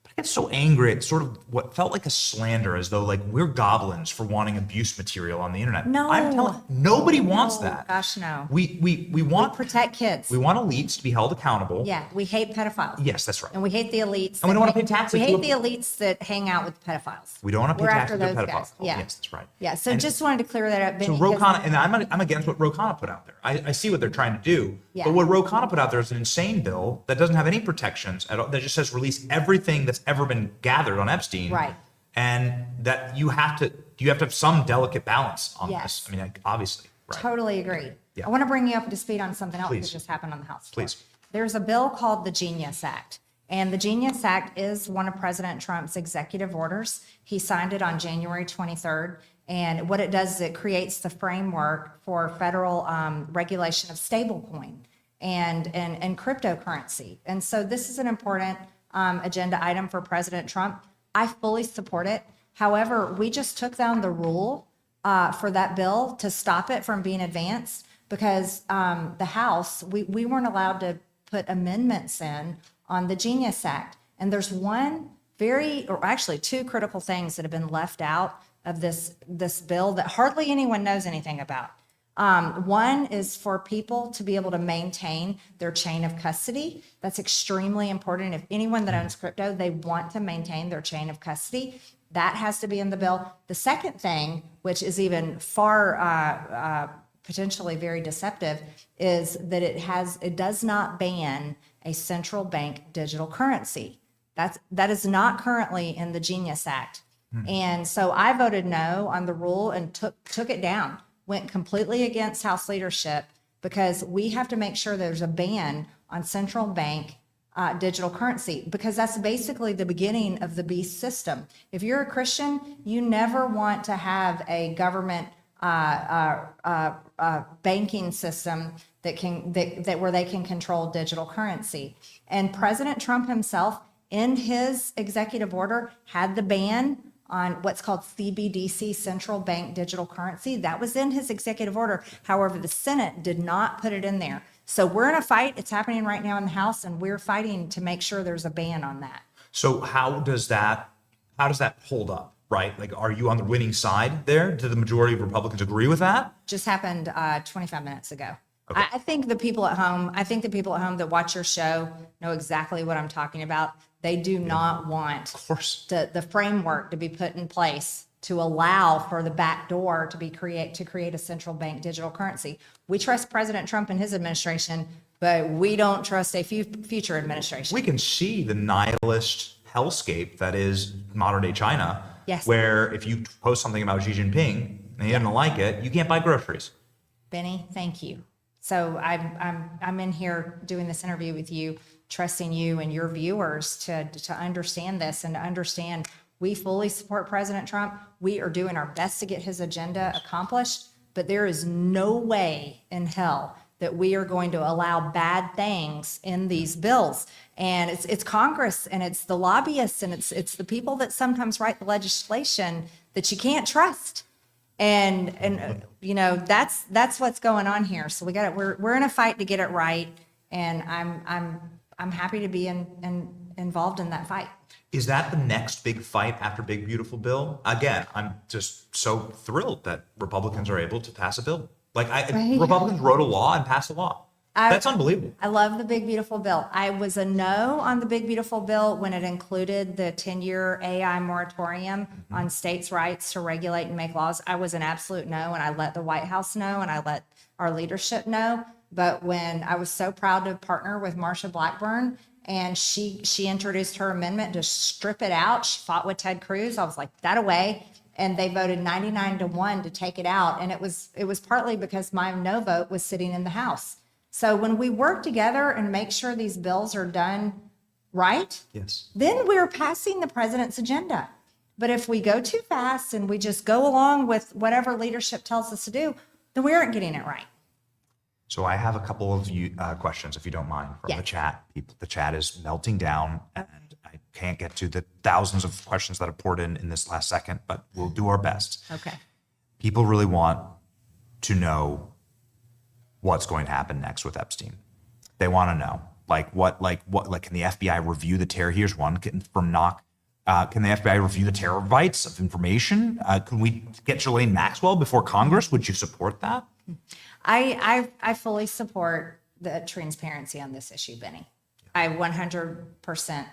I get so angry at sort of what felt like a slander, as though like we're goblins for wanting abuse material on the internet. No. I'm telling nobody wants that. Gosh, no. We want Protect kids. we want elites to be held accountable. Yeah, we hate pedophiles. Yes, that's right. And we hate the elites. And we don't that wanna pay hang- taxes We to hate a- the elites that hang out with pedophiles. We don't want to We're pay after taxes to those pedophiles. guys. Oh, Yeah. yes, that's right. Yeah, so And just wanted to clear that up. so Benny, Ro because- Khanna, and I'm against what Ro Khanna put out there. I see what they're trying to do, Yeah. but what Ro Khanna put out there is an insane bill that doesn't have any protections at all. That just says release everything that's ever been gathered on Epstein. Right. And that you have to have some delicate balance on Yes. this. I mean, like, obviously, right? Totally agree. Yeah. I want to bring you up to speed on something else Please. that just happened on the House floor. Please. There's a bill called the Genius Act. And the Genius Act is one of President Trump's executive orders. He signed it on January 23rd. And what it does is it creates the framework for federal regulation of stablecoin and cryptocurrency. And so this is an important agenda item for President Trump. I fully support it. However, we just took down the rule for that bill to stop it from being advanced because the House, we weren't allowed to put amendments in on the Genius Act. And there's actually two critical things that have been left out of this bill that hardly anyone knows anything about. One is for people to be able to maintain their chain of custody. That's extremely important. If anyone that owns crypto, they want to maintain their chain of custody. That has to be in the bill. The second thing, which is even far potentially very deceptive, is that it does not ban a central bank digital currency. That is not currently in the Genius Act. And so I voted no on the rule and took it down, went completely against House leadership, because we have to make sure there's a ban on central bank digital currency, because that's basically the beginning of the beast system. If you're a Christian, you never want to have a government banking system that where they can control digital currency. And President Trump himself, in his executive order, had the ban on what's called CBDC, central bank digital currency. That was in his executive order. However, the Senate did not put it in there. So we're in a fight. It's happening right now in the House, and we're fighting to make sure there's a ban on that. So how does that hold up, right? Like, are you on the winning side there? Do the majority of Republicans agree with that? Just happened 25 minutes ago. Okay. I think the people at home that watch your show know exactly what I'm talking about. They do not want the framework to be put in place to allow for the back door to create a central bank digital currency. We trust President Trump and his administration, but we don't trust a future administration. We can see the nihilist hellscape that is modern day China. Yes. Where if you post something about Xi Jinping and he doesn't like it, you can't buy groceries. Benny, thank you. So I'm in here doing this interview with you, trusting you and your viewers to understand this and to understand we fully support President Trump. We are doing our best to get his agenda accomplished, but there is no way in hell that we are going to allow bad things in these bills. And it's Congress, and it's the lobbyists, and it's the people that sometimes write the legislation that you can't trust. And you know, that's what's going on here. So we're in a fight to get it right, and I'm happy to be involved in that fight. Is that the next big fight after Big Beautiful Bill? Again, I'm just so thrilled that Republicans are able to pass a bill. Republicans wrote a law and passed a law. That's unbelievable. I love the Big Beautiful Bill. I was a no on the Big Beautiful Bill when it included the 10-year AI moratorium on states' rights to regulate and make laws. I was an absolute no, and I let the White House know, and I let our leadership know. But when I was so proud to partner with Marsha Blackburn, and she introduced her amendment to strip it out, she fought with Ted Cruz. I was like, that away. And they voted 99-1 to take it out. And it was partly because my no vote was sitting in the House. So when we work together and make sure these bills are done right, yes, then we're passing the president's agenda. But if we go too fast and we just go along with whatever leadership tells us to do, then we aren't getting it right. So I have a couple of questions, if you don't mind, from the chat. The chat is melting down, and I can't get to the thousands of questions that have poured in this last second, but we'll do our best. Okay. People really want to know what's going to happen next with Epstein. They want to know, what can the FBI review the terror? Here's one from Knock. Can the FBI review the terabytes of information? Can we get Ghislaine Maxwell before Congress? Would you support that? I fully support the transparency on this issue, Benny. I 100%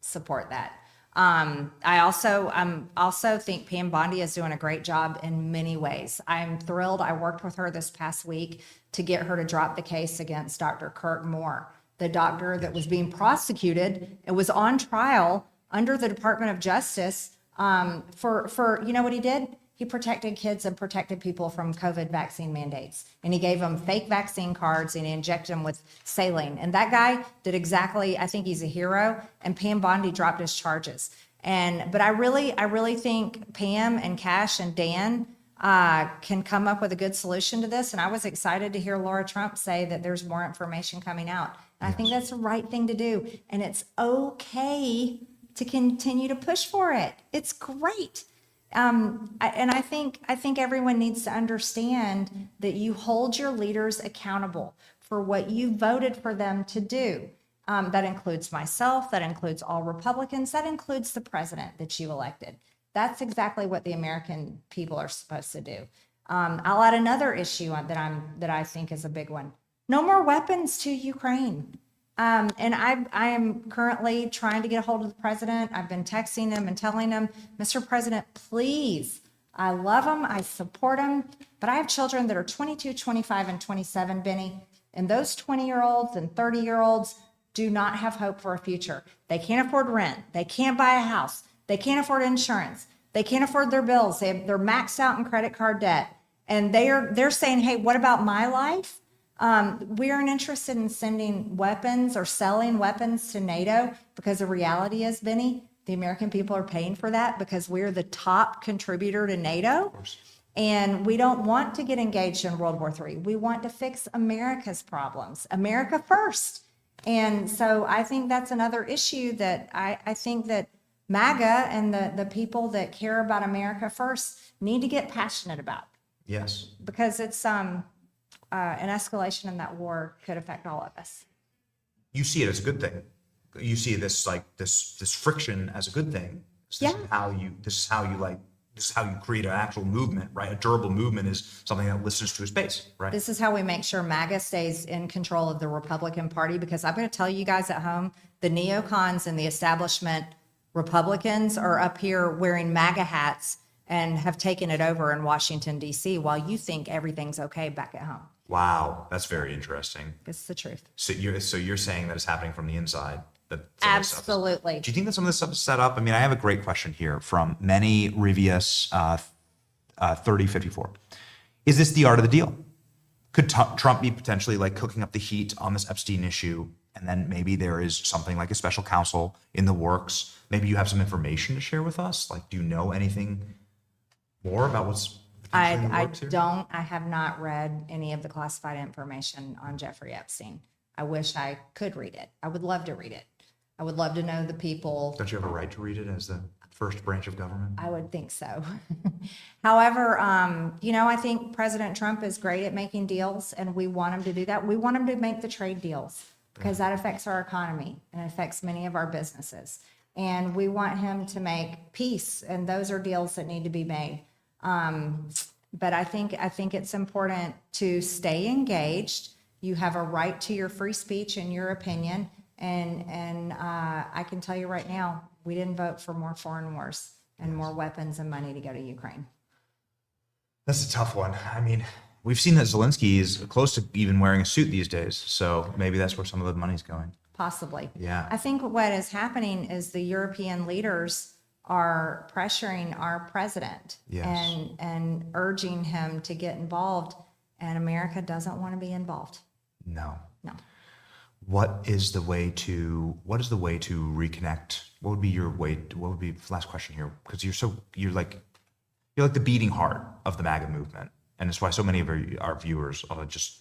support that. I also think Pam Bondi is doing a great job in many ways. I'm thrilled. I worked with her this past week to get her to drop the case against Dr. Kirk Moore, the doctor that was being prosecuted and was on trial under the Department of Justice for you know what he did? He protected kids and protected people from COVID vaccine mandates. And he gave them fake vaccine cards and he injected them with saline. And that guy did exactly, I think he's a hero, and Pam Bondi dropped his charges. But I really think Pam and Cash and Dan can come up with a good solution to this. And I was excited to hear Laura Trump say that there's more information coming out. And I think that's the right thing to do. And it's okay to continue to push for it. It's great. I think everyone needs to understand that you hold your leaders accountable for what you voted for them to do. That includes myself, that includes all Republicans, that includes the president that you elected. That's exactly what the American people are supposed to do. I'll add another issue that I think is a big one. No more weapons to Ukraine. And I am currently trying to get a hold of the president. I've been texting him and telling him, Mr. President, please, I love him, I support him, but I have children that are 22, 25, and 27, Benny. And those 20-year-olds and 30-year-olds do not have hope for a future. They can't afford rent. They can't buy a house. They can't afford insurance. They can't afford their bills. They're maxed out in credit card debt. And they're saying, hey, what about my life? We aren't interested in sending weapons or selling weapons to NATO because the reality is, Benny, the American people are paying for that because we're the top contributor to NATO. And we don't want to get engaged in World War III. We want to fix America's problems, America first. And so I think that's another issue that I think that MAGA and the people that care about America first need to get passionate about. Yes. Because it's an escalation in that war could affect all of us. You see it as a good thing. You see this this friction as a good thing. This is how you create an actual movement, right? A durable movement is something that listens to its base, right? This is how we make sure MAGA stays in control of the Republican Party, because I'm going to tell you guys at home, the neocons and the establishment Republicans are up here wearing MAGA hats and have taken it over in Washington, D.C., while you think everything's okay back at home. Wow, that's very interesting. It's the truth. So you're saying that it's happening from the inside. Absolutely. Do you think that some of this stuff is set up? I mean, I have a great question here from Manny Rivius 3054. Is this the art of the deal? Could Trump be potentially like cooking up the heat on this Epstein issue? And then maybe there is something like a special counsel in the works. Maybe you have some information to share with us. Like, do you know anything more about what's potentially in the works here? I have not read any of the classified information on Jeffrey Epstein. I wish I could read it. I would love to read it. I would love to know the people. Don't you have a right to read it as the first branch of government? I would think so. However, I think President Trump is great at making deals, and we want him to do that. We want him to make the trade deals because that affects our economy and affects many of our businesses. And we want him to make peace, and those are deals that need to be made. But I think it's important to stay engaged. You have a right to your free speech and your opinion. And I can tell you right now, we didn't vote for more foreign wars and more weapons and money to go to Ukraine. That's a tough one. I mean, we've seen that Zelensky is close to even wearing a suit these days. So maybe that's where some of the money's going. Possibly. Yeah. I think what is happening is the European leaders are pressuring our president and urging him to get involved. And America doesn't want to be involved. No. No. What is the way to reconnect? What would be last question here? Because you're like the beating heart of the MAGA movement. And it's why so many of our viewers just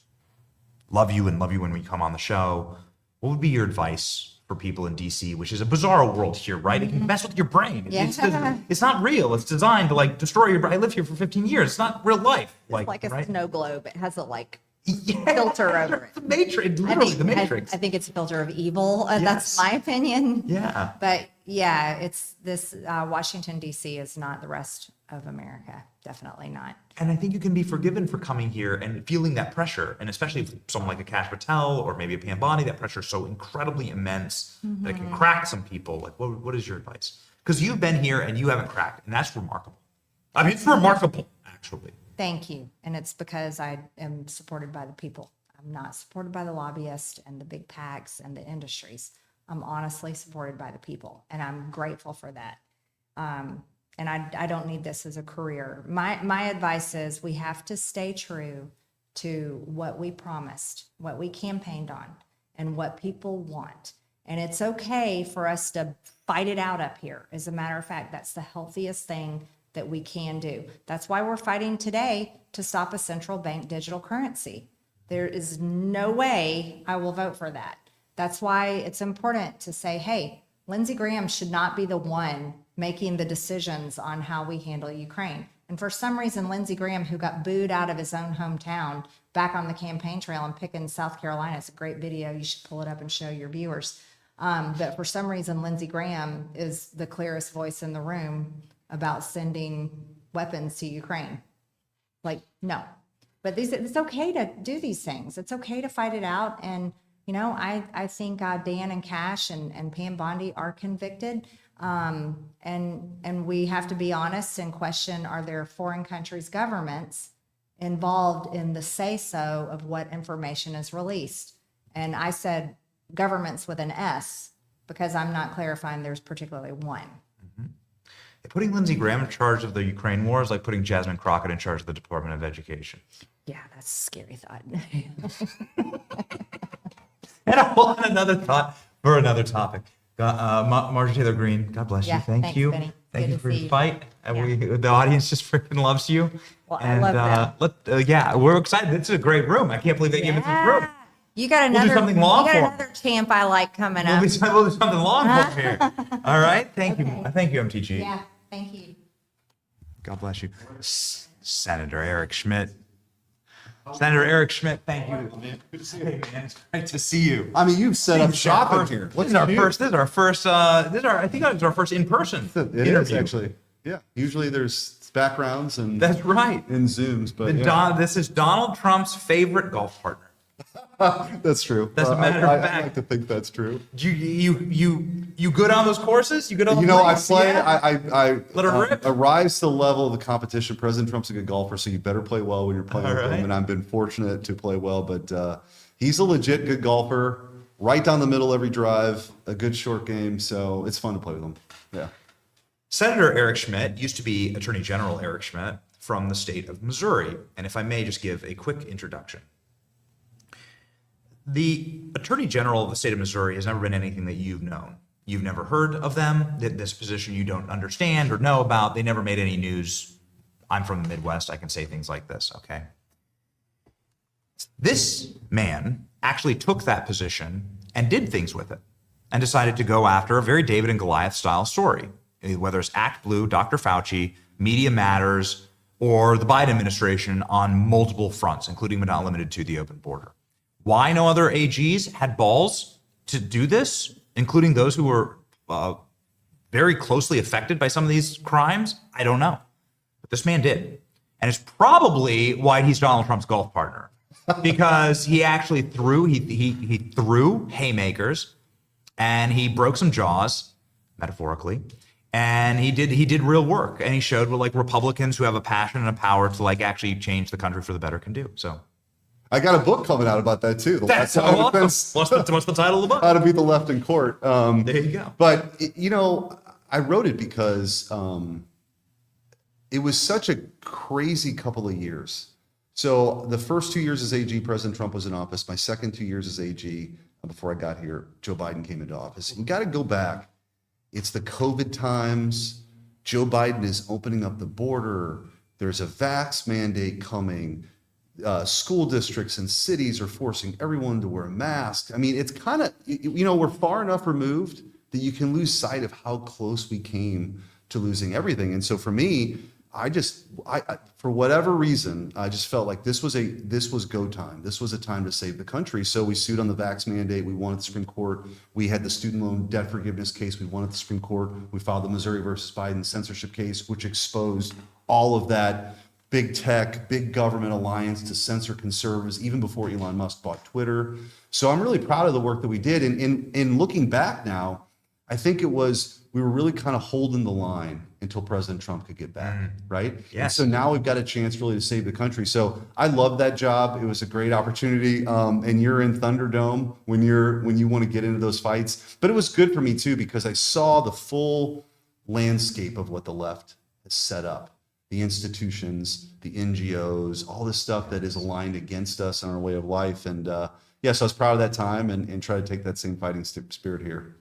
love you when we come on the show. What would be your advice for people in DC, which is a bizarre world here, right? It can mess with your brain. It's not real. It's designed to destroy your brain. I lived here for 15 years. It's not real life. It's like a snow globe. It has a filter over it. The Matrix, literally the Matrix. I think it's a filter of evil. That's my opinion. Yeah. But yeah, it's this Washington, D.C. is not the rest of America. Definitely not. And I think you can be forgiven for coming here and feeling that pressure. And especially if someone like a Kash Patel or maybe a Pam Bondi, that pressure is so incredibly immense that it can crack some people. Like, what is your advice? Because you've been here and you haven't cracked, and that's remarkable. I mean, it's remarkable, actually. Thank you. And it's because I am supported by the people. I'm not supported by the lobbyists and the big PACs and the industries. I'm honestly supported by the people, and I'm grateful for that. And I don't need this as a career. My advice is we have to stay true to what we promised, what we campaigned on, and what people want. And it's okay for us to fight it out up here. As a matter of fact, that's the healthiest thing that we can do. That's why we're fighting today to stop a central bank digital currency. There is no way I will vote for that. That's why it's important to say, hey, Lindsey Graham should not be the one making the decisions on how we handle Ukraine. And for some reason, Lindsey Graham, who got booed out of his own hometown, back on the campaign trail and picking South Carolina, it's a great video. You should pull it up and show your viewers. But for some reason, Lindsey Graham is the clearest voice in the room about sending weapons to Ukraine. Like, no. But it's okay to do these things. It's okay to fight it out. And, I think Dan and Cash and Pam Bondi are convicted. And we have to be honest and question, are there foreign countries' governments involved in the say-so of what information is released? And I said governments with an S, because I'm not clarifying there's particularly one. Putting Lindsey Graham in charge of the Ukraine war is like putting Jasmine Crockett in charge of the Department of Education. Yeah, that's a scary thought. And I want another thought for another topic. Marjorie Taylor Greene, God bless you. Yeah, Thank thanks, you. Benny. Thank Good you to for see your you. fight. And the audience just freaking loves you. Well, and, I love that. We're excited. This is a great room. I can't believe they gave us this room. You got We'll do another, something long you for got another champ I like coming We'll up. do something long for here. All right. Thank you. Thank you, MTG. Yeah, thank you. God bless you. Senator Eric Schmidt. Senator Eric Schmidt, thank you. Good to see you. Hey, man, it's great to see you. I mean, you've set up shop in This here. is our first. This is our first. I think it's our first in-person It interview. is actually. Yeah. Usually there's backgrounds and That's right. and Zooms, but And yeah. this is Donald Trump's favorite golf partner. That's true. That's a matter of I fact. like to think that's true. You good on those courses? You good on the You know, I links? play. Yeah. I Let her rip. arrives to the level of the competition. President Trump's a good golfer, so you better play well when you're playing All with right. him. And I've been fortunate to play well, but he's a legit good golfer. Right down the middle every drive. A good short game, so it's fun to play with him. Yeah. Senator Eric Schmidt used to be Attorney General Eric Schmidt from the state of Missouri. And if I may just give a quick introduction. The Attorney General of the state of Missouri has never been anything that you've known. You've never heard of them, this position you don't understand or know about. They never made any news. I'm from the Midwest. I can say things like this, okay? This man actually took that position and did things with it and decided to go after a very David and Goliath style story, whether it's ActBlue, Dr. Fauci, Media Matters, or the Biden administration on multiple fronts, including but not limited to the open border. Why no other AGs had balls to do this, including those who were very closely affected by some of these crimes? I don't know. But this man did. And it's probably why he's Donald Trump's golf partner. Because he actually threw haymakers and he broke some jaws, metaphorically, and he did real work. And he showed what like Republicans who have a passion and a power to like actually change the country for the better can do. So I got a book coming out about that too. that's awesome. What's the title of the book? How to Beat the Left in Court. There you go. But I wrote it because it was such a crazy couple of years. So the first 2 years as AG, President Trump was in office. My second 2 years as AG, before I got here, Joe Biden came into office. You got to go back. It's the COVID times. Joe Biden is opening up the border. There's a vax mandate coming. School districts and cities are forcing everyone to wear a mask. I mean, it's kind of, we're far enough removed that you can lose sight of how close we came to losing everything. And so for me, I for whatever reason, I just felt like this was go time. This was a time to save the country. So we sued on the vax mandate. We won at the Supreme Court. We had the student loan debt forgiveness case. We won at the Supreme Court. We filed the Missouri versus Biden censorship case, which exposed all of that big tech, big government alliance to censor conservatives, even before Elon Musk bought Twitter. So I'm really proud of the work that we did. And in looking back now, I think we were really kind of holding the line until President Trump could get back, right? Yes. And so now we've got a chance really to save the country. So I love that job. It was a great opportunity. And you're in Thunderdome when you want to get into those fights. But it was good for me too, because I saw the full landscape of what the left has set up. The institutions, the NGOs, all this stuff that is aligned against us and our way of life. And so I was proud of that time and try to take that same fighting spirit here.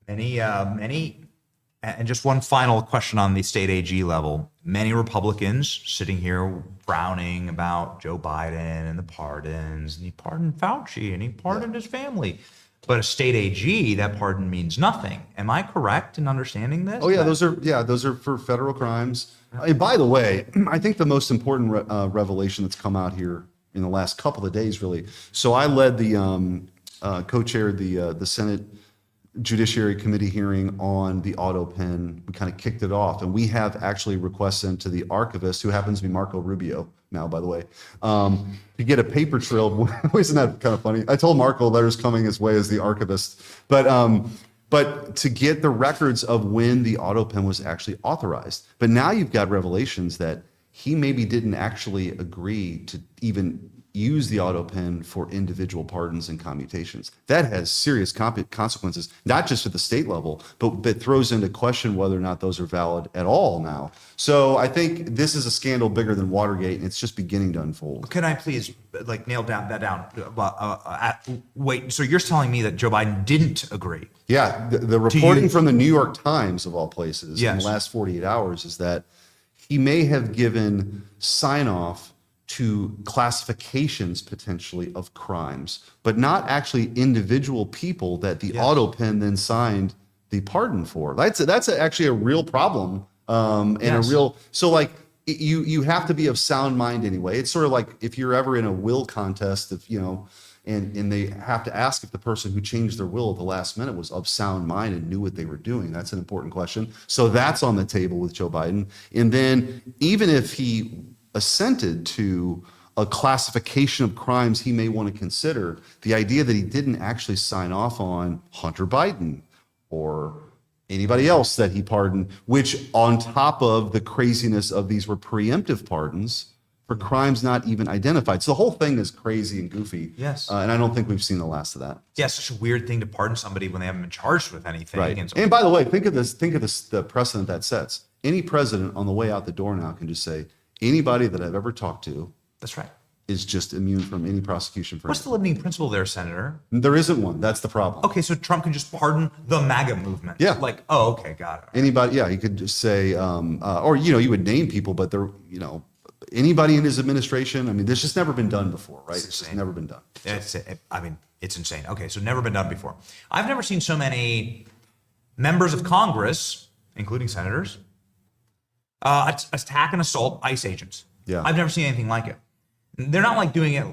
And just one final question on the state AG level. Many Republicans sitting here frowning about Joe Biden and the pardons, and he pardoned Fauci and he pardoned his family. But a state AG, that pardon means nothing. Am I correct in understanding this? Oh yeah, those are for federal crimes. And by the way, I think the most important revelation that's come out here in the last couple of days, really. So I led the co-chaired the Senate Judiciary Committee hearing on the auto pen. We kind of kicked it off, and we have actually requests sent to the archivist, who happens to be Marco Rubio, now, by the way, to get a paper trail. Isn't that kind of funny? I told Marco letters coming his way as the archivist, but to get the records of when the auto pen was actually authorized. But now you've got revelations that he maybe didn't actually agree to even use the auto pen for individual pardons and commutations. That has serious consequences, not just at the state level, but throws into question whether or not those are valid at all now. So I think this is a scandal bigger than Watergate, and it's just beginning to unfold. Can I please nail that down? Wait, so you're telling me that Joe Biden didn't agree? Yeah, the reporting from the New York Times, of all places, in Yes. the last 48 hours is that he may have given sign-off to classifications potentially of crimes, but not actually individual people that the auto pen then signed the pardon for. That's actually a real problem, and a real, so like you have to be of sound mind anyway. It's sort of like if you're ever in a will contest, if and they have to ask if the person who changed their will at the last minute was of sound mind and knew what they were doing. That's an important question. So that's on the table with Joe Biden. And then even if he assented to a classification of crimes he may want to consider, the idea that he didn't actually sign off on Hunter Biden or anybody else that he pardoned, which on top of the craziness of these were preemptive pardons for crimes not even identified. So the whole thing is crazy and goofy. Yes. And I don't think we've seen the last of that. Yeah, it's such a weird thing to pardon somebody when they haven't been charged with anything. Right. And so, And by the way, think of this, the precedent that sets. Any president on the way out the door now can just say, anybody that I've ever talked to, that's right, is just immune from any prosecution for what's the limiting principle there, Senator? There isn't one. That's the problem. Okay, so Trump can just pardon the MAGA movement. Yeah. Like, oh, okay, got it. Anybody, yeah, he could just say, or you would name people, but they're, anybody in his administration. I mean, this just never been done before, right? It's just never been done. It's insane. Okay, so never been done before. I've never seen so many members of Congress, including senators, attack and assault ICE agents. Yeah. I've never seen anything like it. They're not like doing it,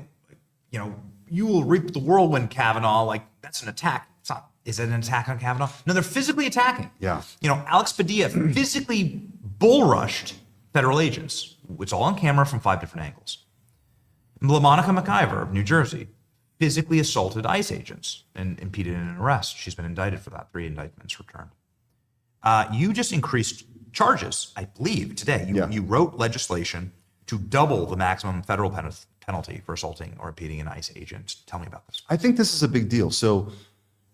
you will reap the whirlwind, Kavanaugh. Like, that's an attack. It's not. Is it an attack on Kavanaugh? No, they're physically attacking. Yeah. Alex Padilla physically bull rushed federal agents. It's all on camera from 5 different angles. LaMonica McIver of New Jersey physically assaulted ICE agents and impeded in an arrest. She's been indicted for that. 3 indictments returned. You just increased charges, I believe, today. You wrote legislation to double the maximum federal penalty for assaulting or impeding an ICE agent. Tell me about this. I think this is a big deal. So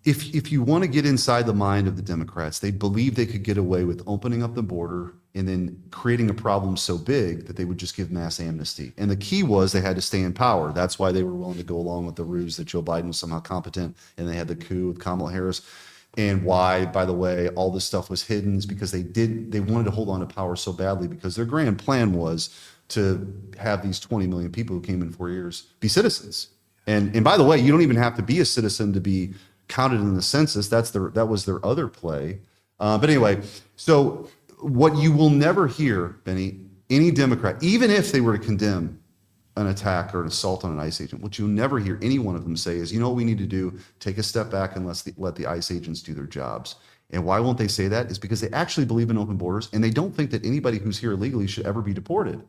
if you want to get inside the mind of the Democrats, they believe they could get away with opening up the border and then creating a problem so big that they would just give mass amnesty. And the key was they had to stay in power. That's why they were willing to go along with the ruse that Joe Biden was somehow competent, and they had the coup with Kamala Harris. And why, by the way, all this stuff was hidden is because they wanted to hold on to power so badly, because their grand plan was to have these 20 million people who came in 4 years be citizens. And by the way, you don't even have to be a citizen to be counted in the census. That was their other play. But anyway, so what you will never hear, Benny, any Democrat, even if they were to condemn an attack or an assault on an ICE agent, what you'll never hear any one of them say is, what we need to do? Take a step back and let the ICE agents do their jobs. And why won't they say that? Is because they actually believe in open borders, and they don't think that anybody who's here illegally should ever be deported.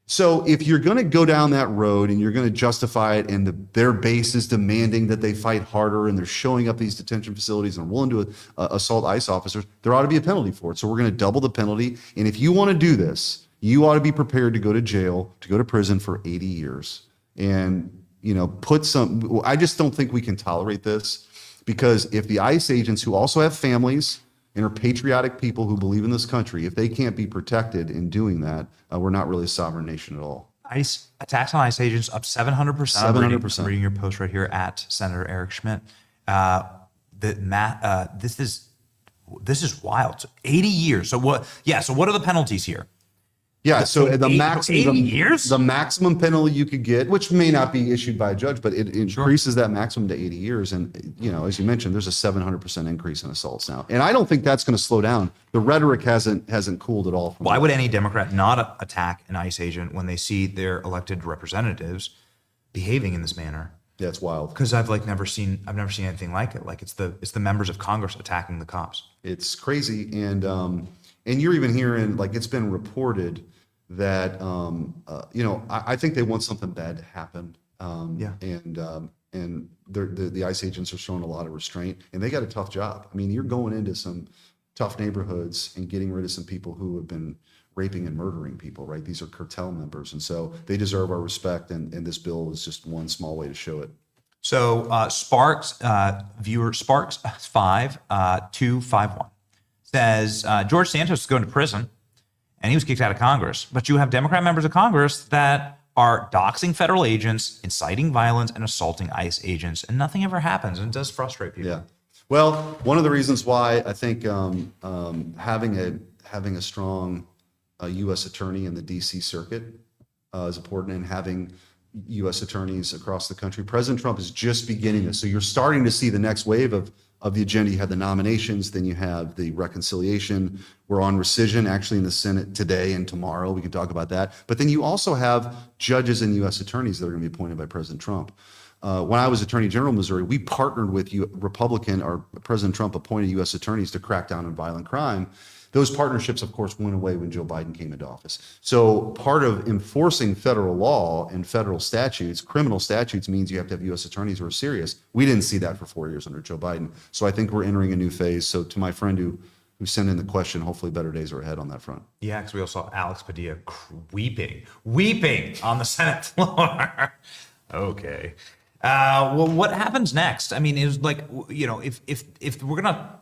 So if you're going to go down that road and you're going to justify it, and their base is demanding that they fight harder, and they're showing up these detention facilities and willing to assault ICE officers, there ought to be a penalty for it. So we're going to double the penalty. And if you want to do this, you ought to be prepared to go to jail, to go to prison for 80 years. And, I just don't think we can tolerate this, because if the ICE agents, who also have families and are patriotic people who believe in this country, if they can't be protected in doing that, we're not really a sovereign nation at all. ICE attacks on ICE agents up 700%. 700%. I'm reading your post right here at Senator Eric Schmidt. This is wild. So 80 years. So what? Yeah. So what are the penalties here? Yeah, so the maximum 80 years? The maximum penalty you could get, which may not be issued by a judge, but it increases that maximum to 80 years. And as you mentioned, there's a 700% increase in assaults now, and I don't think that's going to slow down. The rhetoric hasn't cooled at all. Why would any Democrat not attack an ICE agent when they see their elected representatives behaving in this manner? Yeah, it's wild. Because I've never seen anything like it. Like it's the members of Congress attacking the cops. It's crazy, and you're even hearing, like, it's been reported that, I think they want something bad to happen. And the ICE agents are showing a lot of restraint, and they got a tough job. I mean, you're going into some tough neighborhoods and getting rid of some people who have been raping and murdering people, right? These are cartel members, and so they deserve our respect, and this bill is just one small way to show it. So Sparks, viewer Sparks 5251 says George Santos is going to prison, and he was kicked out of Congress. But you have Democrat members of Congress that are doxing federal agents, inciting violence, and assaulting ICE agents, and nothing ever happens, and it does frustrate people. Yeah. Well, one of the reasons why I think having a strong U.S. attorney in the D.C. circuit is important, and having U.S. attorneys across the country. President Trump is just beginning this. So you're starting to see the next wave of the agenda. You have the nominations, then you have the reconciliation. We're on rescission actually in the Senate today and tomorrow. We can talk about that. But then you also have judges and U.S. attorneys that are going to be appointed by President Trump. When I was Attorney General of Missouri, we partnered with President Trump appointed U.S. attorneys to crack down on violent crime. Those partnerships, of course, went away when Joe Biden came into office. So part of enforcing federal law and federal statutes, criminal statutes, means you have to have U.S. attorneys who are serious. We didn't see that for 4 years under Joe Biden. So I think we're entering a new phase. So to my friend who sent in the question, hopefully better days are ahead on that front. Yeah, because we also saw Alex Padilla weeping on the Senate floor. Okay. Well, what happens next? I mean, it's like, if we're gonna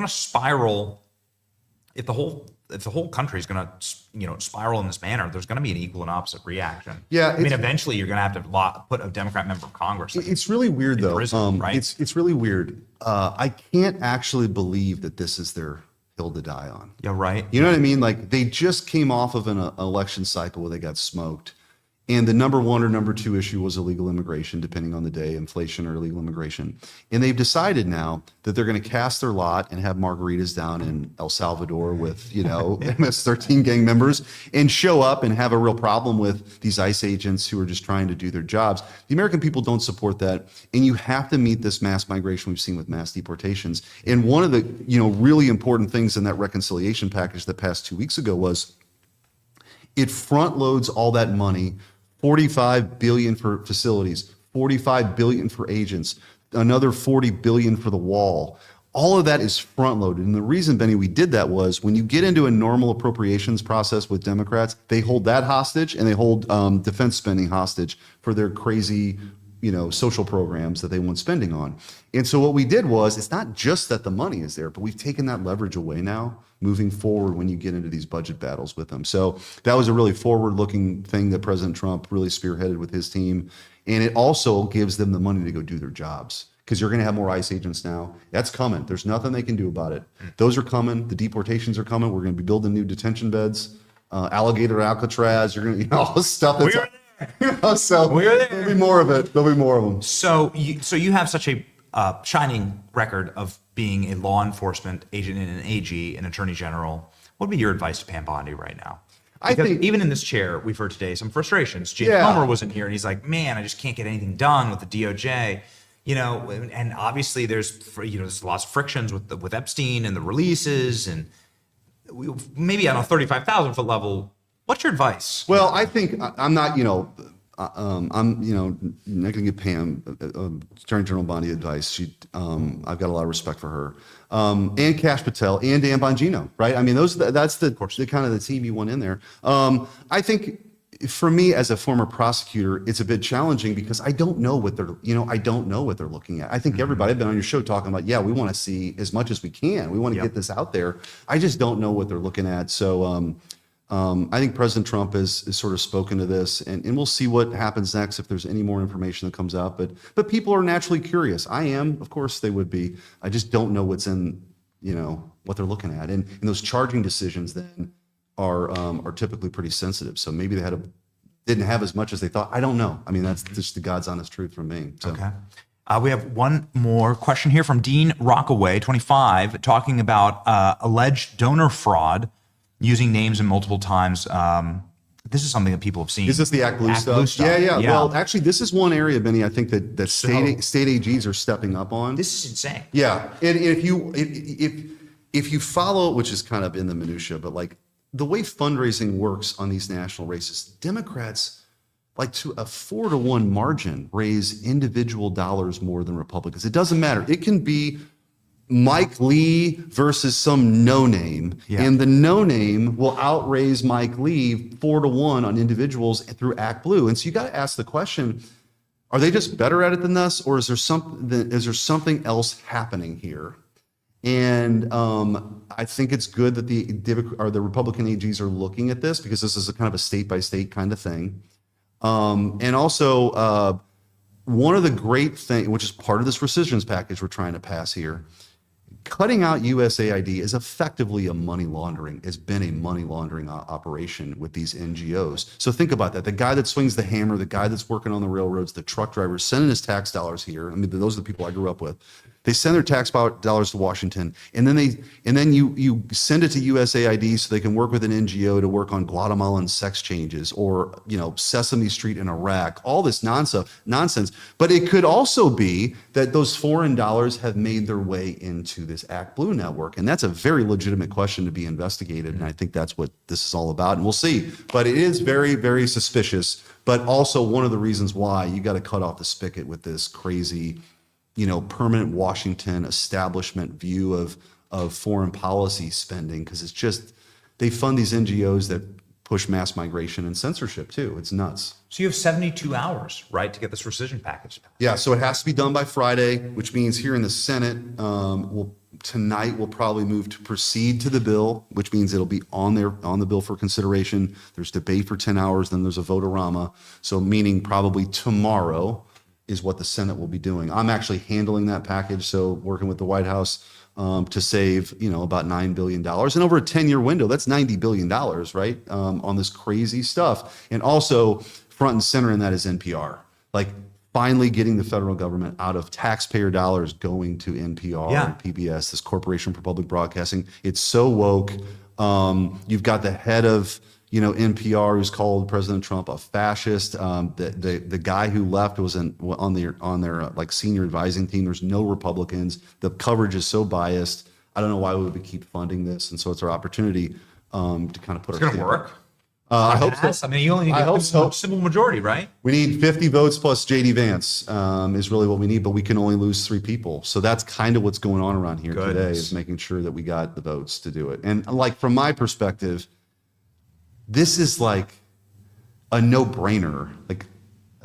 spiral. If the whole country is going to, spiral in this manner, there's going to be an equal and opposite reaction. Yeah, I mean, eventually you're going to have to put a Democrat member of Congress. It's really weird, though. Prison, right? It's really weird. I can't actually believe that this is their hill to die on. Yeah, right. You know what I mean? Like, they just came off of an election cycle where they got smoked. And the number one or number two issue was illegal immigration, depending on the day, inflation or illegal immigration. And they've decided now that they're going to cast their lot and have margaritas down in El Salvador with, MS-13 gang members and show up and have a real problem with these ICE agents who are just trying to do their jobs. The American people don't support that. And you have to meet this mass migration we've seen with mass deportations. And one of the, really important things in that reconciliation package that passed 2 weeks ago was it front loads all that money. $45 billion for facilities, $45 billion for agents, another $40 billion for the wall. All of that is front loaded. And the reason, Benny, we did that was when you get into a normal appropriations process with Democrats, they hold that hostage and they hold defense spending hostage for their crazy, social programs that they want spending on. And so what we did was, it's not just that the money is there, but we've taken that leverage away now, moving forward when you get into these budget battles with them. So that was a really forward-looking thing that President Trump really spearheaded with his team. And it also gives them the money to go do their jobs, because you're going to have more ICE agents now. That's coming. There's nothing they can do about it. Those are coming. The deportations are coming. We're going to be building new detention beds, Alligator Alcatraz. You're going to, all this stuff. That's, so We're there. There'll be more of it. There'll be more of them. So you have such a shining record of being a law enforcement agent and an AG, an attorney general. What would be your advice to Pam Bondi right now? Because I think even in this chair, we've heard today some frustrations. James Comer wasn't here, and he's like, "Man, I just can't get anything done with the DOJ." And obviously there's lots of frictions with Epstein and the releases, and maybe on a 35,000 foot level. What's your advice? Well, I think I'm not, I'm not going to give Pam Attorney General Bondi advice. I've got a lot of respect for her, and Kash Patel and Dan Bongino, right? I mean, that's the kind of the team you want in there. I think for me as a former prosecutor, it's a bit challenging because I don't know what they're looking at. I think everybody, I've been on your show talking about, we want to see as much as we can. We want to get this out there. I just don't know what they're looking at. So, I think President Trump has sort of spoken to this, and we'll see what happens next if there's any more information that comes out. But people are naturally curious. I am, of course they would be. I just don't know what's in, what they're looking at. And those charging decisions then are typically pretty sensitive. So maybe they didn't have as much as they thought. I don't know. I mean, that's just the God's honest truth from me. So. Okay. We have one more question here from Dean Rockaway, 25, talking about alleged donor fraud, using names in multiple times. This is something that people have seen. Is this the ActBlue stuff? Yeah. Well, actually, this is one area, Benny, I think that state AGs are stepping up on. This is insane. Yeah, and if you follow, which is kind of in the minutia, but like the way fundraising works on these national races, Democrats, like to a 4-to-1 margin, raise individual dollars more than Republicans. It doesn't matter. It can be Mike Lee versus some no-name, and the no-name will outraise Mike Lee 4-to-1 on individuals through ActBlue. And so you got to ask the question, are they just better at it than us, or is there something else happening here? And I think it's good that the Republican AGs are looking at this, because this is a kind of a state-by-state kind of thing. And also, one of the great things, which is part of this rescissions package we're trying to pass here, cutting out USAID is effectively a money laundering, has been a money laundering operation with these NGOs. So think about that. The guy that swings the hammer, the guy that's working on the railroads, the truck drivers, sending his tax dollars here. I mean, those are the people I grew up with. They send their tax dollars to Washington, and then you send it to USAID so they can work with an NGO to work on Guatemalan sex changes, or Sesame Street in Iraq. All this nonsense. But it could also be that those foreign dollars have made their way into this ActBlue network, and that's a very legitimate question to be investigated. And I think that's what this is all about, and we'll see. But it is very, very suspicious. But also one of the reasons why you got to cut off the spigot with this crazy, permanent Washington establishment view of foreign policy spending, because it's just, they fund these NGOs that push mass migration and censorship too. It's nuts. So you have 72 hours, right, to get this rescission package passed? Yeah, so it has to be done by Friday, which means here in the Senate, tonight we'll probably move to proceed to the bill, which means it'll be on the bill for consideration. There's debate for 10 hours, then there's a vote-a-rama. So meaning probably tomorrow is what the Senate will be doing. I'm actually handling that package, so working with the White House to save, about $9 billion. And over a 10-year window, that's $90 billion, right, on this crazy stuff. And also front and center in that is NPR. Like finally getting the federal government out of taxpayer dollars going to NPR and PBS, this Corporation for Public Broadcasting. It's so woke. You've got the head of NPR, who's called President Trump a fascist. The guy who left was on their like senior advising team. There's no Republicans. The coverage is so biased. I don't know why we would keep funding this, and so it's our opportunity to kind of put. It's going to work. I hope so. I mean, you only need a simple majority, right? We need 50 votes plus JD Vance is really what we need, but we can only lose 3 people. So that's kind of what's going on around here today, is making sure that we got the votes to do it. And like from my perspective, this is like a no-brainer,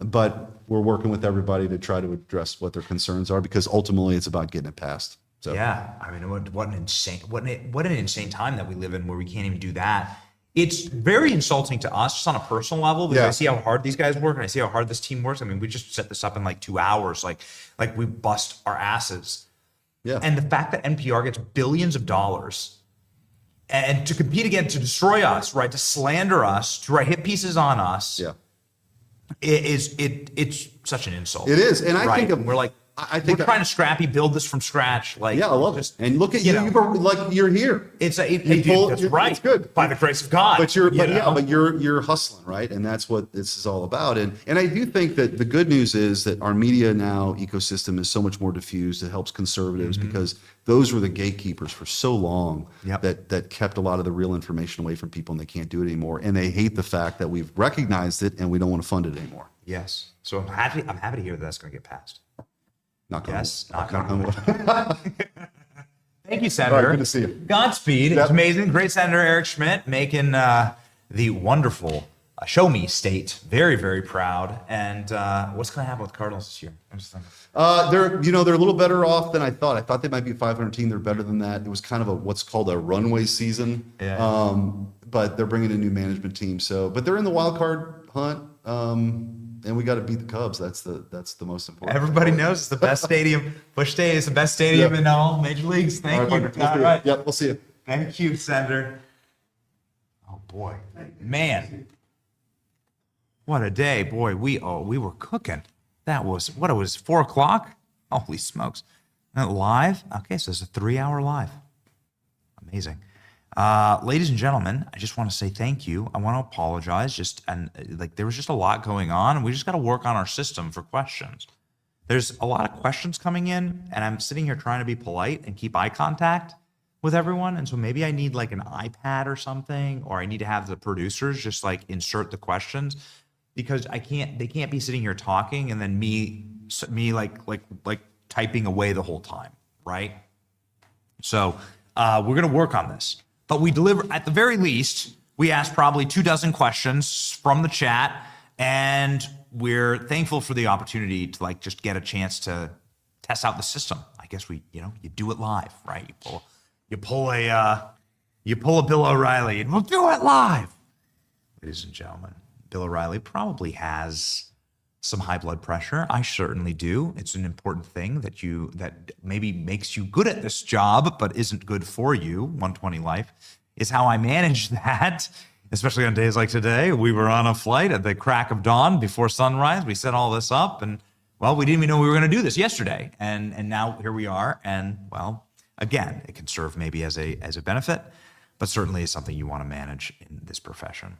but we're working with everybody to try to address what their concerns are, because ultimately it's about getting it passed. So yeah, I mean, what an insane time that we live in, where we can't even do that. It's very insulting to us, just on a personal level, because I see how hard these guys work, and I see how hard this team works. I mean, we just set this up in like 2 hours, like we bust our asses. Yeah. And the fact that NPR gets billions of dollars and to compete again, to destroy us, right, to slander us, to write hit pieces on us, it's such an insult. It is, and I think we're like, we're trying to scrappy build this from scratch. Like, I love it. And look at you, like you're here. It's that's right. It's good by the grace of God. But you're hustling, right? And that's what this is all about. And I do think that the good news is that our media now ecosystem is so much more diffused. It helps conservatives because those were the gatekeepers for so long that kept a lot of the real information away from people, and they can't do it anymore. And they hate the fact that we've recognized it and we don't want to fund it anymore. Yes. So I'm happy to hear that that's going to get passed. Knock on wood. Thank you, Senator. All right, good to see you. Godspeed. It's amazing. Great Senator Eric Schmidt making the wonderful Show Me state very, very proud. And what's going to happen with the Cardinals this year? I'm just thinking. They're a little better off than I thought. I thought they might be a 500 team. They're better than that. It was kind of what's called a runway season. Yeah. But they're bringing a new management team. But they're in the wild card hunt. And we got to beat the Cubs. That's the most important. Everybody knows it's the best stadium. Busch Stadium is the best stadium in all major leagues. Thank you. All right. Yep, we'll see you. Thank you, Senator. Oh boy, man, what a day, boy. We were cooking. That was 4 o'clock. Holy smokes! Live. Okay, so it's a 3-hour live. Amazing. Ladies and gentlemen, I just want to say thank you. I want to apologize. There was just a lot going on, and we just got to work on our system for questions. There's a lot of questions coming in, and I'm sitting here trying to be polite and keep eye contact with everyone. And so maybe I need like an iPad or something, or I need to have the producers just like insert the questions, because they can't be sitting here talking and then me like typing away the whole time, right? So we're going to work on this, but we deliver, at the very least, we asked probably 24 questions from the chat, and we're thankful for the opportunity to like just get a chance to test out the system. I guess you do it live, right? You pull a Bill O'Reilly and we'll do it live. Ladies and gentlemen, Bill O'Reilly probably has some high blood pressure. I certainly do. It's an important thing that maybe makes you good at this job, but isn't good for you. 120 Life is how I manage that, especially on days like today. We were on a flight at the crack of dawn before sunrise. We set all this up, and well, we didn't even know we were going to do this yesterday. And now here we are. And well, again, it can serve maybe as a benefit, but certainly is something you want to manage in this profession.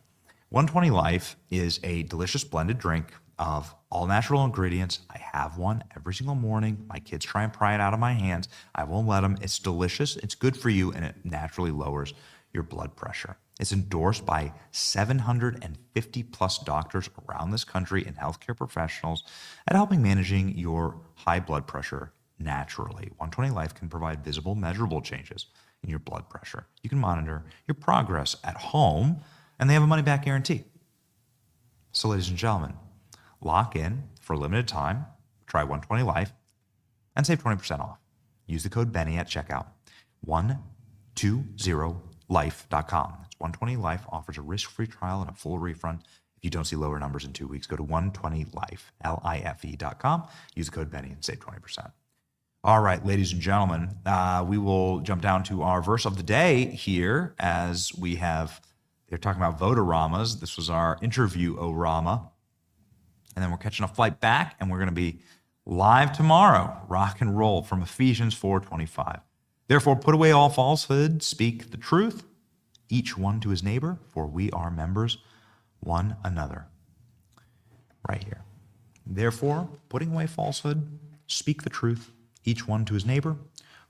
120 Life is a delicious blended drink of all natural ingredients. I have one every single morning. My kids try and pry it out of my hands. I won't let them. It's delicious. It's good for you, and it naturally lowers your blood pressure. It's endorsed by 750 plus doctors around this country and healthcare professionals at helping managing your high blood pressure naturally. 120 Life can provide visible, measurable changes in your blood pressure. You can monitor your progress at home, and they have a money-back guarantee. So, ladies and gentlemen, lock in for a limited time, try 120 Life, and save 20% off. Use the code Benny at checkout. 120life.com. That's 120 Life offers a risk-free trial and a full refund. If you don't see lower numbers in 2 weeks, go to 120life, Life.com. Use the code Benny and save 20%. All right, ladies and gentlemen, we will jump down to our verse of the day here, as they're talking about vote-oramas. This was our interview-orama. And then we're catching a flight back, and we're going to be live tomorrow. Rock and roll from Ephesians 4:25. Therefore, put away all falsehood, speak the truth, each one to his neighbor, for we are members one another. Right here. Therefore, putting away falsehood, speak the truth, each one to his neighbor,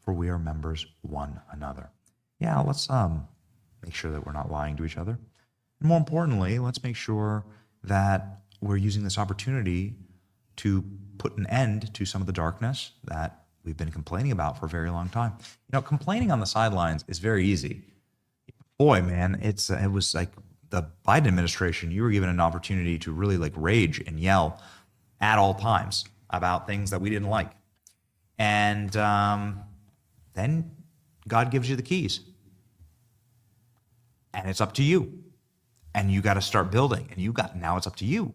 for we are members one another. Yeah, let's make sure that we're not lying to each other. And more importantly, let's make sure that we're using this opportunity to put an end to some of the darkness that we've been complaining about for a very long time. You know, complaining on the sidelines is very easy. Boy, man, it was like the Biden administration, you were given an opportunity to really like rage and yell at all times about things that we didn't like. And then God gives you the keys. And it's up to you. And you got to start building. And now it's up to you.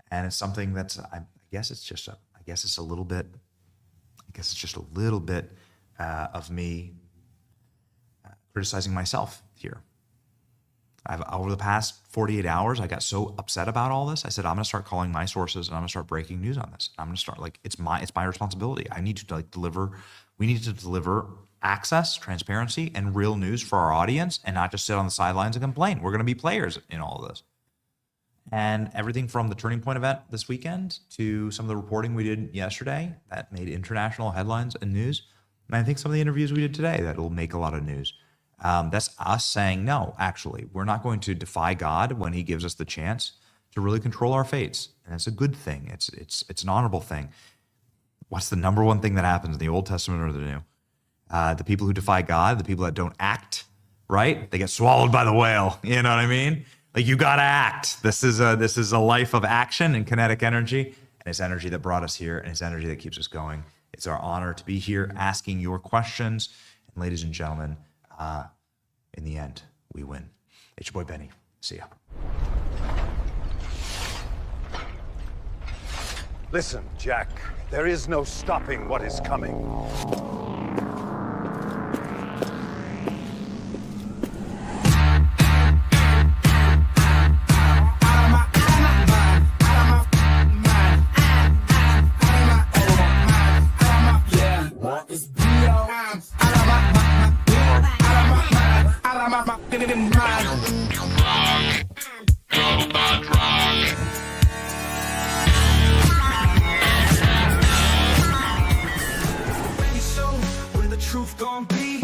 And it's something that's, I guess it's just a little bit of me criticizing myself here. Over the past 48 hours, I got so upset about all this. I said, I'm going to start calling my sources, and I'm going to start breaking news on this. I'm going to start it's my responsibility. I need to we need to deliver access, transparency, and real news for our audience, and not just sit on the sidelines and complain. We're going to be players in all of this. And everything from the Turning Point event this weekend to some of the reporting we did yesterday that made international headlines and news. And I think some of the interviews we did today that will make a lot of news. That's us saying, no, actually, we're not going to defy God when he gives us the chance to really control our fates. And it's a good thing. It's an honorable thing. What's the number one thing that happens in the Old Testament or the New? The people who defy God, the people that don't act, right? They get swallowed by the whale. You know what I mean? Like, you got to act. This is a life of action and kinetic energy, and it's energy that brought us here, and it's energy that keeps us going. It's our honor to be here asking your questions. And ladies and gentlemen, in the end, we win. It's your boy, Benny. See ya. Listen, Jack, there is no stopping what is coming. Truth gon' be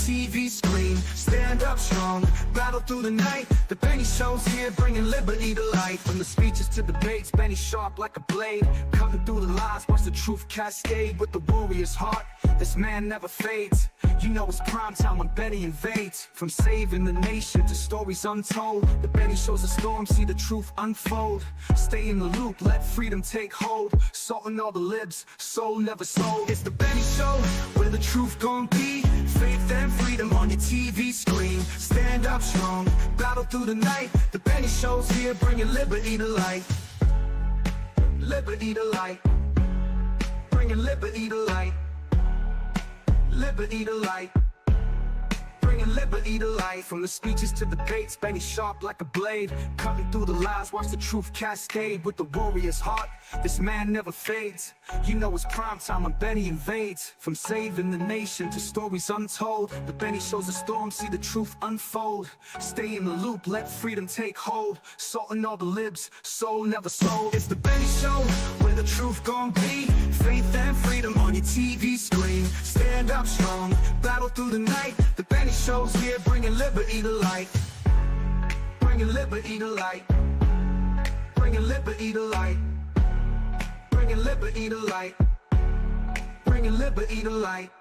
TV screen. Stand up strong, battle through the night. The Benny Show's here, bringing liberty to light. From the speeches to debates, Benny sharp like a blade. Cutting through the lies, watch the truth cascade. With the warrior's heart, this man never fades. You know it's prime time when Benny invades. From saving the nation to stories untold, the Benny Show's a storm, see the truth unfold. Stay in the loop, let freedom take hold. Salting all the libs, soul never sold. It's the Benny Show, where the truth gon' be. Faith and freedom on your TV screen. Stand up strong, battle through the night. The Benny Show's here, bringing liberty to light. Liberty to light. Bringing liberty to light. Liberty to light. Bringing liberty to light. From the speeches to debates, Benny sharp like a blade. Cutting through the lies, watch the truth cascade. With the warrior's heart, this man never fades. You know it's prime time when Benny invades. From saving the nation to stories untold, the Benny Show's a storm, see the truth unfold. Stay in the loop, let freedom take hold. Salting all the libs, soul never sold. It's the Benny Show, where the truth gon' be. Faith and freedom on your TV screen. Stand up strong, battle through the night. The Benny Show's here, bringing liberty to light. Bringing liberty to light. Bringing liberty to light. Bringing liberty to light. Bringing liberty to light.